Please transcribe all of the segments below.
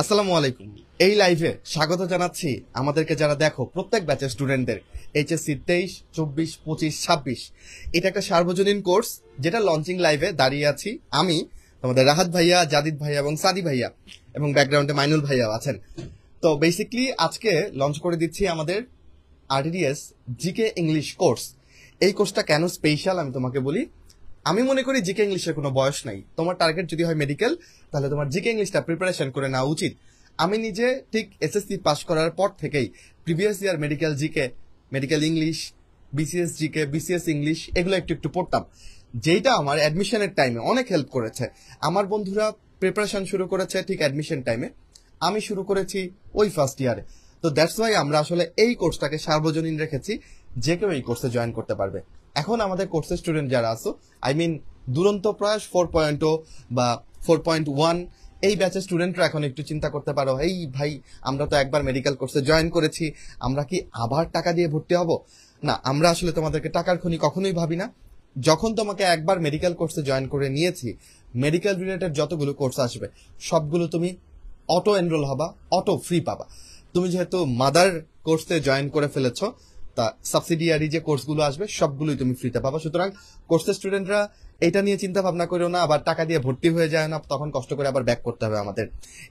আসসালামু আলাইকুম। এই লাইভে স্বাগত জানাচ্ছি আমাদেরকে যারা দেখো প্রত্যেক ব্যাচের স্টুডেন্টদের। এইচএসসি 23, 24, 25, 26 এটা একটা সার্বজনীন কোর্স যেটা লঞ্চিং লাইভে দাঁড়িয়ে আছি আমি, তোমাদের রাহাত ভাইয়া, জাদিদ ভাইয়া এবং সাদি ভাইয়া, এবং ব্যাকগ্রাউন্ডে মাইনুল ভাইয়াও আছেন। তো বেসিক্যালি আজকে লঞ্চ করে দিচ্ছি আমাদের আরটিডিএস জিকে ইংলিশ কোর্স। এই কোর্সটা কেন স্পেশাল আমি তোমাকে বলি। আমি মনে করি জিকে ইংলিশের কোনো বয়স নাই। তোমার টার্গেট যদি হয় মেডিকেল, তাহলে তোমার জিকে ইংলিশটা প্রিপারেশন করে নেওয়া উচিত। আমি নিজে ঠিক এসএসসি পাস করার পর থেকেই previous year medical GK, medical English, BCS GK, BCS English এগুলো একটু একটু পড়তাম, যেটা আমার অ্যাডমিশনের টাইমে অনেক হেল্প করেছে। আমার বন্ধুরা প্রিপারেশন শুরু করেছে ঠিক অ্যাডমিশন টাইমে, আমি শুরু করেছি ওই ফার্স্ট ইয়ারে। তো দ্যাটস ওয়াই আমরা আসলে এই কোর্সটাকে সার্বজনীন রেখেছি, যে কেউ এই কোর্সে জয়েন করতে পারবে। এখন আমাদের কোর্সের স্টুডেন্ট যারা আছো, আই মিন দুরন্ত প্রয়াস 4.0 বা 4.1 এই ব্যাচের স্টুডেন্টরা এখন একটু চিন্তা করতে পারো, এই ভাই আমরা তো একবার মেডিকেল কোর্সে জয়েন করেছি, আমরা কি আবার টাকা দিয়ে ভর্তি হব? না, আমরা আসলে তোমাদেরকে টাকার খনি কখনোই ভাবি না। যখন তোমাকে একবার মেডিকেল কোর্সে জয়েন করে নিয়েছি, মেডিকেল রিলেটেড যতগুলো কোর্স আসবে সবগুলো তুমি অটো এনরোল হবা, অটো ফ্রি পাবা। তুমি যেহেতু মাদার কোর্সে জয়েন করে ফেলেছো, তা সাবসিডিয়ারি যে কোর্সগুলো আসবে সবগুলোই তুমি ফ্রিতে পাবা। সুতরাং কোর্সের স্টুডেন্টরা এটা নিয়ে চিন্তা ভাবনা করো না, আবার টাকা দিয়ে ভর্তি হয়ে যায় না, তখন কষ্ট করে আবার ব্যাক করতে হবে আমাদের।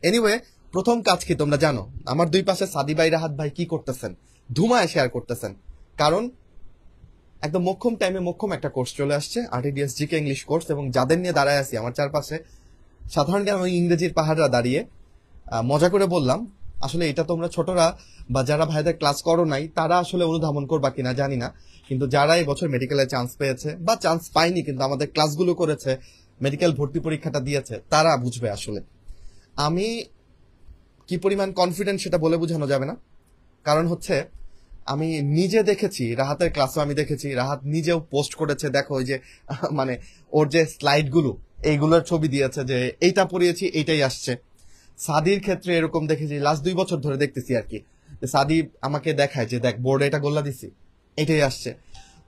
এনিওয়ে, প্রথম কাজ কি তোমরা জানো? আমার দুই পাশে সাদি ভাই, রাহাত ভাই কি করতেছেন? ধুমায় শেয়ার করতেছেন। কারণ একদম মোক্ষম টাইমে মোক্ষম একটা কোর্স চলে আসছে, আরটিডিএস জিকে ইংলিশ কোর্স। এবং যাদের নিয়ে দাঁড়ায় আছি আমার চারপাশে, সাধারণ জ্ঞান এবং ইংরেজির পাহাড়রা দাঁড়িয়ে মজা করে বললাম, আসলে এটা তোমরা ছোটরা বা যারা ভাইদের ক্লাস করো নাই তারা আসলে অনুধাবন করবা কিনা জানি না, কিন্তু যারা এই বছর মেডিকেলে চান্স পেয়েছে বা চান্স পায়নি কিন্তু আমাদের ক্লাসগুলো করেছে, মেডিকেল ভর্তি পরীক্ষাটা দিয়েছে, তারা বুঝবে আসলে আমি কি পরিমাণ কনফিডেন্ট সেটা বলে বোঝানো যাবে না। কারণ হচ্ছে আমি নিজে দেখেছি, রাহাতের ক্লাসও আমি দেখেছি, রাহাত নিজেও পোস্ট করেছে, দেখো ওই যে মানে ওর যে স্লাইডগুলো এইগুলোর ছবি দিয়েছে যে এইটা পড়িয়েছি এইটাই আসছে। সাদির ক্ষেত্রে এরকম দেখেছি, লাস্ট 2 বছর ধরে দেখতেছি আর কি, সাদি আমাকে দেখায় যে দেখ বোর্ডে এটা গোল্লা দিছি, এটাই আসছে।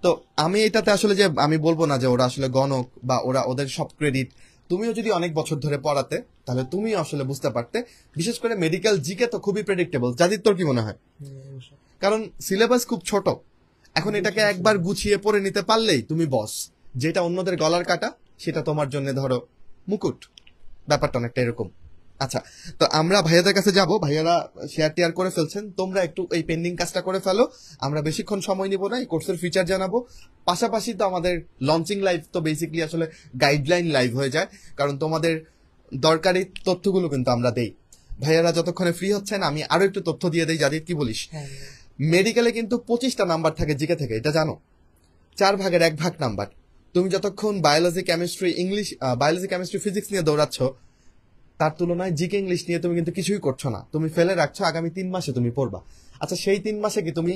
তো আমি এটাতে আসলে যে আমি বলবো না যে ওরা আসলে গণক বা ওরা ওদের সব ক্রেডিট। তুমিও যদি অনেক বছর ধরে পড়াতে তাহলে তুমি আসলে বুঝতে পারতে। বিশেষ করে মেডিকেল জিকে তো খুবই প্রেডিক্টেবল। জাদির তোর কি মনে হয়? কারণ সিলেবাস খুব ছোট, এখন এটাকে একবার গুছিয়ে পড়ে নিতে পারলেই তুমি বস। যেটা অন্যদের গলার কাটা সেটা তোমার জন্য ধরো মুকুট। ব্যাপারটা অনেকটা এরকম। আচ্ছা, তো আমরা ভাইয়াদের কাছে যাব, ভাইয়ারা শেয়ার টেয়ার করে ফেলছেন, তোমরা একটু এই পেন্ডিং কাজটা করে ফেলো। আমরা বেশিক্ষণ সময় নিব না, এই কোর্সের ফিচার জানাবো। পাশাপাশি তো আমাদের লঞ্চিং লাইভ তো বেসিক্যালি আসলে গাইডলাইন লাইভ হয়ে যায়, কারণ তোমাদের দরকারি তথ্যগুলো কিন্তু আমরা দেই। ভাইয়ারা যতক্ষণে ফ্রি হচ্ছেন আমি আরো একটু তথ্য দিয়ে দেই। জাদিদ কি বলিস? মেডিকেলে কিন্তু 25টা নাম্বার থাকে জিকে থেকে, এটা জানো? 4 ভাগের 1 ভাগ নাম্বার। তুমি যতক্ষণ biology, chemistry, English, biology, chemistry, physics নিয়ে দৌড়াচ্ছ, তার তুলনায় জিকে ইংলিশ নিয়ে তুমি কিন্তু কিছুই করছো না, তুমি ফেলে রাখছো। আগামী 3 মাসে তুমি পড়বা। আচ্ছা, সেই 3 মাসে কি তুমি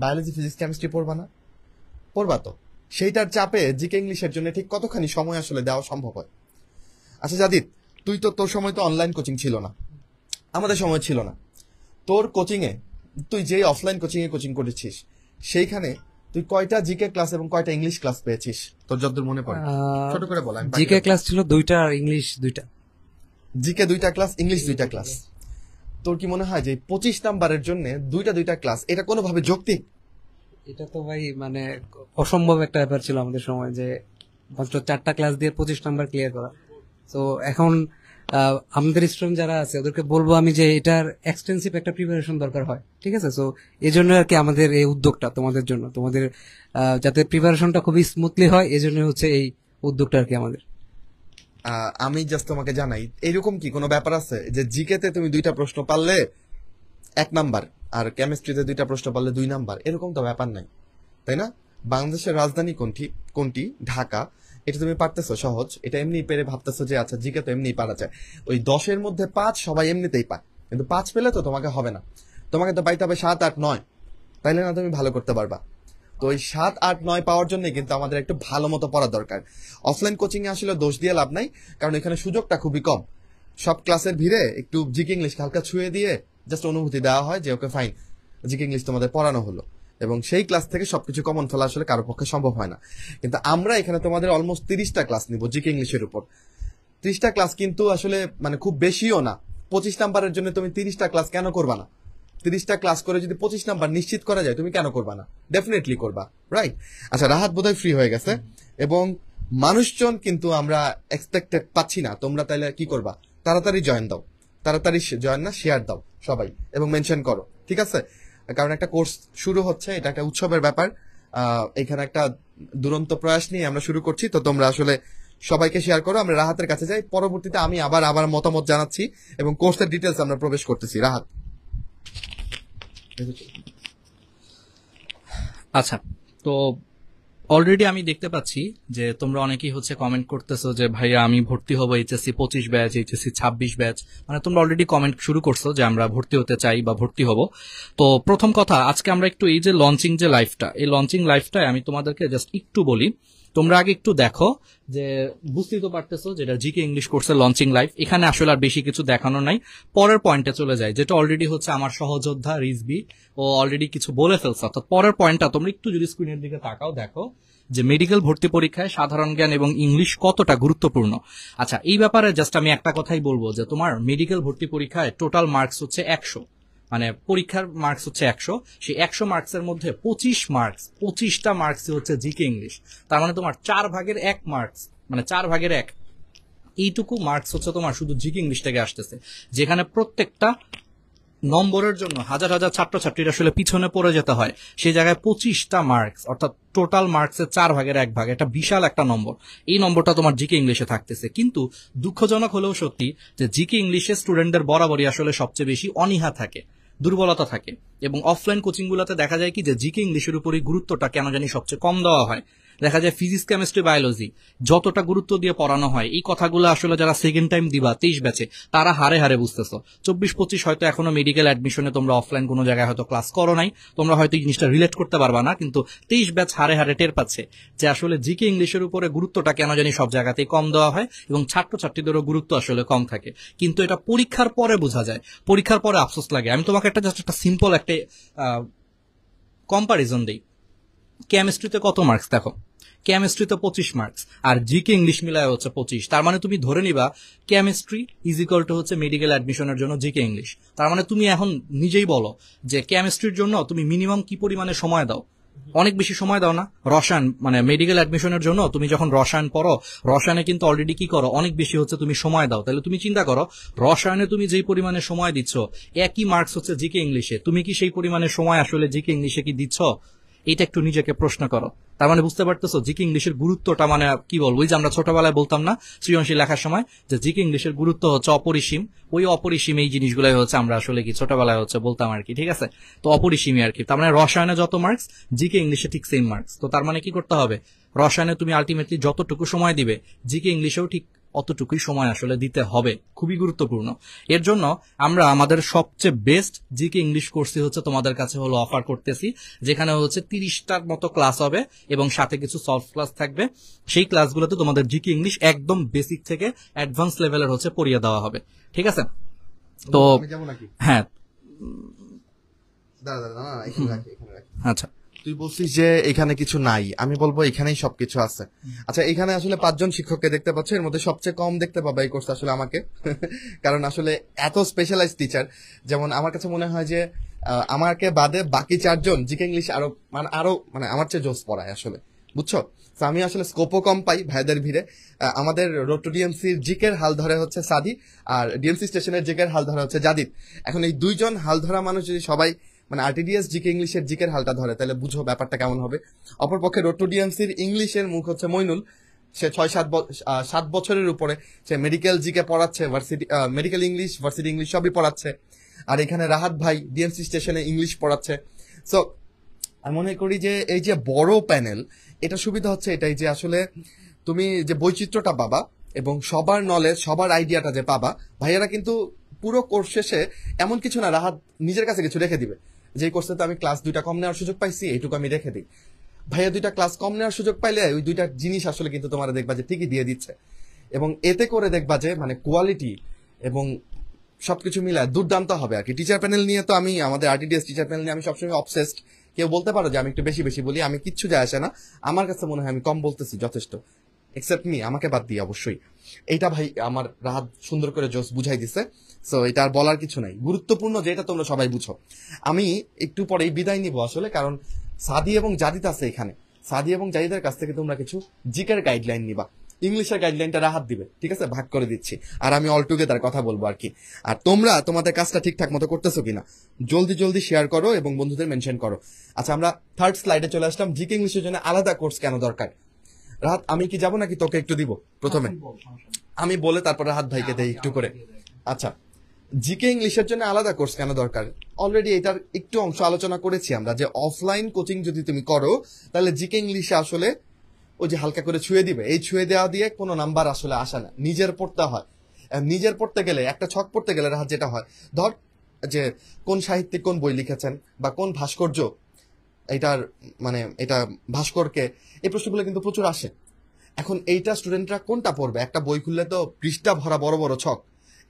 বায়োলজি, ফিজিক্স, কেমিস্ট্রি পড়বা না? পড়বা তো। সেইটার চাপে জিকে ইংলিশের জন্য ঠিক কতখানি সময় আসলে দেওয়া সম্ভব হয়? আচ্ছা জাদিদ, তোর সময় তো অনলাইন কোচিং ছিল না, আমাদের সময় ছিল না। তোর কোচিং এ, তুই যেই অফলাইন কোচিং এ কোচিং করেছিস, সেইখানে তুই কয়টা জিকে ক্লাস এবং কয়টা ইংলিশ ক্লাস পেয়েছিস তোর যতদূর মনে পড়ে? ছোট করে বল। জিকে ক্লাস ছিল 2টা আর ইংলিশ 2টা। জিকে 2টা ক্লাস, ইংলিশ 2টা ক্লাস। তোর কি মনে হয় যে 25 নাম্বারের জন্য 2টা ক্লাস এটা কোনোভাবে যৌক্তিক? এটা তো ভাই মানে অসম্ভব একটা ব্যাপার ছিল আমাদের সময়, যে মাত্র 4টা ক্লাস দিয়ে 25 নাম্বার ক্লিয়ার করা। তো এখন আমাদের স্টুডেন্ট যারা আছে ওদেরকে বলবো আমি যে এটার এক্সটেন্সিভ একটা প্রিপারেশন দরকার হয়, ঠিক আছে? সো এই জন্য আর কি আমাদের এই উদ্যোগটা তোমাদের জন্য, তোমাদের যাতে প্রিপারেশনটা খুবই স্মুথলি হয়, এই জন্য হচ্ছে এই উদ্যোগটা আর কি আমাদের। আমি জাস্ট তোমাকে জানাই, এইরকম কি কোনো ব্যাপার আছে যে জিকেতে তুমি 2টা প্রশ্ন পারলে 1 নাম্বার আর কেমিস্ট্রিতে 2টা প্রশ্ন পারলে 2 নাম্বার? এরকম তো ব্যাপার নাই, তাই না? বাংলাদেশের রাজধানী কোনটি? ঢাকা। এটা তুমি পারতেছো সহজ, এটা এমনি পেরে ভাবতেছো যে আচ্ছা জিকে তো এমনি পারা যায়। ওই 10-এর মধ্যে 5 সবাই এমনিতেই পায়, কিন্তু 5 পেলে তো তোমাকে হবে না, তোমাকে তো পাইতে হবে 7, 8, 9, তাইলে না তুমি ভালো করতে পারবা। তো ওই 7, 8, 9 পাওয়ার জন্য কিন্তু আমাদের একটু ভালো মতো পড়া দরকার। অফলাইন কোচিং এ আসলে দোষ দিয়ে লাভ নাই, কারণ এখানে সুযোগটা খুবই কম। সব ক্লাসের ভিড়ে একটু জিকে ইংলিশ হালকা ছুঁয়ে দিয়ে জাস্ট অনুভূতি দেওয়া হয় যে ওকে ফাইন, জিকে ইংলিশ তোমাদের পড়ানো হলো, এবং সেই ক্লাস থেকে সবকিছু কমন ফেলা আসলে কারো পক্ষে সম্ভব হয় না। কিন্তু আমরা এখানে তোমাদের অলমোস্ট 30টা ক্লাস নিব জিকে ইংলিশের উপর। 30টা ক্লাস কিন্তু আসলে মানে খুব বেশিও না, 25 নাম্বারের জন্য তুমি 30টা ক্লাস কেন করবা না? 30টা ক্লাস করে যদি 25 নাম্বার নিশ্চিত করা যায়, তুমি কেন করবা না? ডেফিনেটলি করবা, রাইট? আচ্ছা, রাহাত বোধহয় ফ্রি হয়ে গেছে এবং মানুষজন কিন্তু আমরা এক্সপেক্টেড পাচ্ছি না। তোমরা তাহলে কি করবা? তাড়াতাড়ি জয়েন দাও, তাড়াতাড়ি জয়েন না শেয়ার দাও সবাই, এবং মেনশন করো, ঠিক আছে? কারণ একটা কোর্স শুরু হচ্ছে, এটা একটা উৎসবের ব্যাপার। এখানে একটা দুরন্ত প্রয়াস নিয়ে আমরা শুরু করছি, তো তোমরা আসলে সবাইকে শেয়ার করো। আমরা রাহাতের কাছে যাই, পরবর্তীতে আমি আবার মতামত জানাচ্ছি এবং কোর্সের ডিটেলস আমরা প্রবেশ করতেছি। রাহাত। আচ্ছা, তো অলরেডি আমি দেখতে পাচ্ছি যে তোমরা অনেকেই হচ্ছে কমেন্ট করতেছো যে ভাইয়া আমি ভর্তি হবো এইচএসসি 25 ব্যাচ, এইচএসসি 26 ব্যাচ, মানে তোমরা অলরেডি কমেন্ট শুরু করছো যে আমরা ভর্তি হতে চাই বা ভর্তি হব। তো প্রথম কথা, আজকে আমরা একটু এই যে লঞ্চিং যে লাইফটা, এই লঞ্চিং লাইফটায় আমি তোমাদেরকে জাস্ট একটু বলি। তোমরা আগে একটু দেখো যে বুঝতেই তো পারতেছো যেটা জিকে ইংলিশ কোর্সের লঞ্চিং লাইফ, এখানে আসলে আর বেশি কিছু দেখানো নাই। পরের পয়েন্টে চলে যায়, যেটা অলরেডি হচ্ছে আমার সহযোদ্ধা রিজবি ও অলরেডি কিছু বলে ফেলছে। অর্থাৎ পরের পয়েন্টটা তোমরা একটু যদি স্ক্রিনের দিকে তাকাও, দেখো যে মেডিকেল ভর্তি পরীক্ষায় সাধারণ জ্ঞান এবং ইংলিশ কতটা গুরুত্বপূর্ণ। আচ্ছা, এই ব্যাপারে জাস্ট আমি একটা কথাই বলবো যে তোমার মেডিকেল ভর্তি পরীক্ষায় টোটাল মার্কস হচ্ছে 100, মানে পরীক্ষার মার্কস হচ্ছে 100। সেই 100 মার্কসের মধ্যে 25টা মার্কস হচ্ছে জিকে ইংলিশ। তার মানে তোমার 4/1 মার্কস, মানে 4/1 এইটুকু মার্কস হচ্ছে তোমার শুধু জিকে ইংলিশ থেকে আসতেছে, যেখানে প্রত্যেকটা নম্বরের জন্য হাজার হাজার ছাত্রছাত্রীরা আসলে পিছনে পড়ে যেতে হয়। সেই জায়গায় 25টা মার্কস, অর্থাৎ টোটাল মার্কসের 4/1 এটা বিশাল একটা নম্বর। এই নম্বরটা তোমার জিকে ইংলিশে থাকতেছে। কিন্তু দুঃখজনক হলেও সত্যি যে জিকে ইংলিশে স্টুডেন্টদের বরাবরই আসলে সবচেয়ে বেশি অনীহা থাকে, দুর্বলতা থাকে। এবং অফলাইন কোচিং গুলোতে দেখা যায় কি যে জিকে ইংলিশের উপরই গুরুত্বটা কেন জানি সবচেয়ে কম দেওয়া হয়। দেখা যায় ফিজিক্স, কেমিস্ট্রি, বায়োলজি যতটা গুরুত্ব দিয়ে পড়ানো হয়, এই কথাগুলো আসলে যারা সেকেন্ড টাইম দিবা 23 ব্যাচে, তারা হারে হারে বুঝতেছো। 24-25 হয়তো এখনো মেডিকেল অ্যাডমিশনে তোমরা অফলাইন কোনো জায়গায় হয়তো ক্লাস করো নাই, তোমরা হয়তো এই জিনিসটা রিলেট করতে পারবা না, কিন্তু 23 ব্যাচ হারে হারে টের পাচ্ছে যে আসলে জিকে ইংলিশের উপরে গুরুত্বটা কেন জানি সব জায়গাতেই কম দেওয়া হয় এবং ছাত্রছাত্রীদেরও গুরুত্ব আসলে কম থাকে। কিন্তু এটা পরীক্ষার পরে বোঝা যায়, পরীক্ষার পরে আফসোস লাগে। আমি তোমাকে একটা জাস্ট একটা সিম্পল একটা কম্পারিজন দিই। কেমিস্ট্রিতে কত মার্কস দেখো, কেমিস্ট্রিতে 25 মার্কস, আর জিকে ইংলিশ মিলায় হচ্ছে 25। তার মানে তুমি ধরে নিবা কেমিস্ট্রি ইজ ইকুয়াল টু হচ্ছে মেডিকেল অ্যাডমিশনের জন্য জিকে ইংলিশ। তার মানে তুমি এখন নিজেই বলো যে কেমিস্ট্রির জন্য তুমি মিনিমাম কি পরিমাণে সময় দাও? অনেক বেশি সময় দাও না? রসায়ন, মানে মেডিকেল অ্যাডমিশনের জন্য তুমি যখন রসায়ন পড়ো, রসায়নে কিন্তু অলরেডি কি করো, অনেক বেশি হচ্ছে তুমি সময় দাও। তাহলে তুমি চিন্তা করো, রসায়নে তুমি যেই পরিমাণে সময় দিচ্ছ, একই মার্কস হচ্ছে জিকে ইংলিশে, তুমি কি সেই পরিমাণে সময় আসলে জিকে ইংলিশে কি দিচ্ছ? এটা একটু নিজেকে প্রশ্ন করো। তার মানে বুঝতে পারতেছো জিকে ইংলিশের গুরুত্বটা, মানে কি বলবো, ওই যে আমরা ছোটবেলায় বলতাম না সৃজনশীল লেখার সময় যে জিকে ইংলিশের গুরুত্ব হচ্ছে অপরিসীম, ওই অপরিসীম এই জিনিসগুলাই হচ্ছে আমরা আসলে কি ছোটবেলায় হচ্ছে বলতাম আর কি, ঠিক আছে? তো অপরিসীমই আর কি। তার মানে রসায়নে যত মার্কস, জিকে ইংলিশে ঠিক সেম মার্কস। তো তার মানে কি করতে হবে, রসায়নে তুমি আলটিমেটলি যতটুকু সময় দিবে, জিকে ইংলিশেও ঠিক অতটুকুই সময় আসলে দিতে হবে। খুবই গুরুত্বপূর্ণ। এর জন্য আমরা আমাদের সবচেয়ে বেস্ট জিকে ইংলিশ কোর্সই হচ্ছে তোমাদের কাছে হলো অফার করতেছি, যেখানে হচ্ছে 30টার মতো ক্লাস হবে এবং সাথে কিছু সলভ ক্লাস থাকবে। সেই ক্লাসগুলোতে তোমাদের জিকে ইংলিশ একদম বেসিক থেকে অ্যাডভান্স লেভেলের হচ্ছে পড়িয়ে দেওয়া হবে, ঠিক আছে? তো হ্যাঁ, আচ্ছা, তুই বলছিস যে এখানে কিছু নাই, আমি বলবো এখানেই সবকিছু আছে। আচ্ছা, এখানে আসলে 5 জন শিক্ষককে দেখতে পাচ্ছ, এর মধ্যে সবচেয়ে কম দেখতে পাবা এই কোর্স আসলে আমাকে। কারণ আসলে এত স্পেশালাইজ টিচার, যেমন আমার কাছে মনে হয় যে আমাকে বাদে বাকি 4 জন জিকে ইংলিশ আরো মানে আমার চেয়ে জোস পড়ায় আসলে, বুঝছো? তো আমি আসলে স্কোপও কম পাই ভাইদের ভিড়ে। আমাদের রোড টু ডিএমসির জিকের হাল ধরে হচ্ছে সাদি, আর ডিএমসি স্টেশনের জিকের হাল ধরে হচ্ছে জাদিদ। এখন এই 2 জন হাল ধরা মানুষ যদি সবাই মানে আরটিডিএস জিকে ইংলিশের জিকের হালটা ধরে, তাহলে বুঝো ব্যাপারটা কেমন হবে। অপরপক্ষে রোড টু ডিএমসির ইংলিশের মুখ হচ্ছে মইনুল, সে 6-7 বছরের উপরে সে মেডিকেল জিকে পড়াচ্ছে, varsity medical English, varsity English সবই পড়াচ্ছে। আর এখানে রাহাত ভাই ডিএমসি স্টেশনে ইংলিশ পড়াচ্ছে। সো আমি মনে করি যে এই যে বড় প্যানেল, এটা সুবিধা হচ্ছে এটাই যে আসলে তুমি যে বৈচিত্র্যটা পাবা এবং সবার নলেজ, সবার আইডিয়াটা যে পাবা। ভাইয়ারা কিন্তু পুরো কোর্স শেষে এমন কিছু না, রাহাত নিজের কাছে কিছু রেখে দিবে, যে কোর্সে তো আমি ক্লাস 2টা কম নেওয়ার সুযোগ পাইছি, এইটুকু আমি রেখে দিই। ভাইয়া 2টা ক্লাস কম নেওয়ার সুযোগ পাইলে ওই 2টা জিনিস আসলে কিন্তু তোমরা দেখবা যে ঠিকই দিয়ে দিচ্ছে, এবং এতে করে দেখবা যে মানে কোয়ালিটি এবং সবকিছু মিলায় দুর্দান্ত হবে আর কি। টিচার প্যানেল নিয়ে তো আমি, আমাদের আরটিডিএস টিচার প্যানেল নিয়ে আমি সবসময় অবসেসড। কেউ বলতে পারো যে আমি একটু বেশি বলি, আমি কিচ্ছু যায় আসে না, আমার কাছে মনে হয় আমি কম বলতেছি যথেষ্ট। এক্সেপ্ট মি, আমাকে বাদ দিয়ে অবশ্যই। এইটা ভাই আমার রাহাত সুন্দর করে জোস বুঝাই দিছে, সো এটা আর বলার কিছু নাই। গুরুত্বপূর্ণ যেটা তোমরা সবাই বুঝো। আমি একটু পরেই বিদায় নিব আসলে, কারণ সাদি এবং জাদিদ আছে এখানে। সাদি এবং জাদিদের কাছ থেকে তোমরা কিছু জিকের গাইডলাইন নিবা, ইংলিশের গাইডলাইনটা রাহাত দিবে, ঠিক আছে? ভাগ করে দিচ্ছি, আর আমি অল টুগেদার কথা বলবো আর কি। আর তোমরা তোমাদের কাজটা ঠিকঠাক মতো করতেছো কিনা জলদি জলদি শেয়ার করো এবং বন্ধুদের মেনশন করো। আচ্ছা, আমরা থার্ড স্লাইডে চলে আসলাম। জিকে ইংলিশের জন্য আলাদা কোর্স কেন দরকার? রাহাত, আমি কি যাবো নাকি তোকে একটু দিব প্রথমে? আমি বলে তারপর রাহাত ভাইকে দেই একটু করে। আচ্ছা, জিকে ইংলিশের জন্য আলাদা কোর্স কেন দরকার? অলরেডি এটার একটু অংশ আলোচনা করেছি আমরা, যে অফলাইন কোচিং যদি তুমি করো তাহলে জিকে ইংলিশে আসলে ওই যে হালকা করে ছুঁয়ে দিবে, এই ছুঁয়ে দেওয়া দিয়ে কোনো নাম্বার আসলে আসে না, নিজের পড়তে হয়। নিজের পড়তে গেলে, একটা ছক পড়তে গেলে রাহাত যেটা হয়, ধর যে কোন সাহিত্যিক কোন বই লিখেছেন বা কোন ভাস্কর্য এটার মানে এটা ভাস্করকে, এই প্রশ্নগুলো কিন্তু প্রচুর আসে। এখন এইটা স্টুডেন্টরা কোনটা পড়বে? একটা বই খুললে তো পৃষ্ঠা ভরা বড় বড় ছক,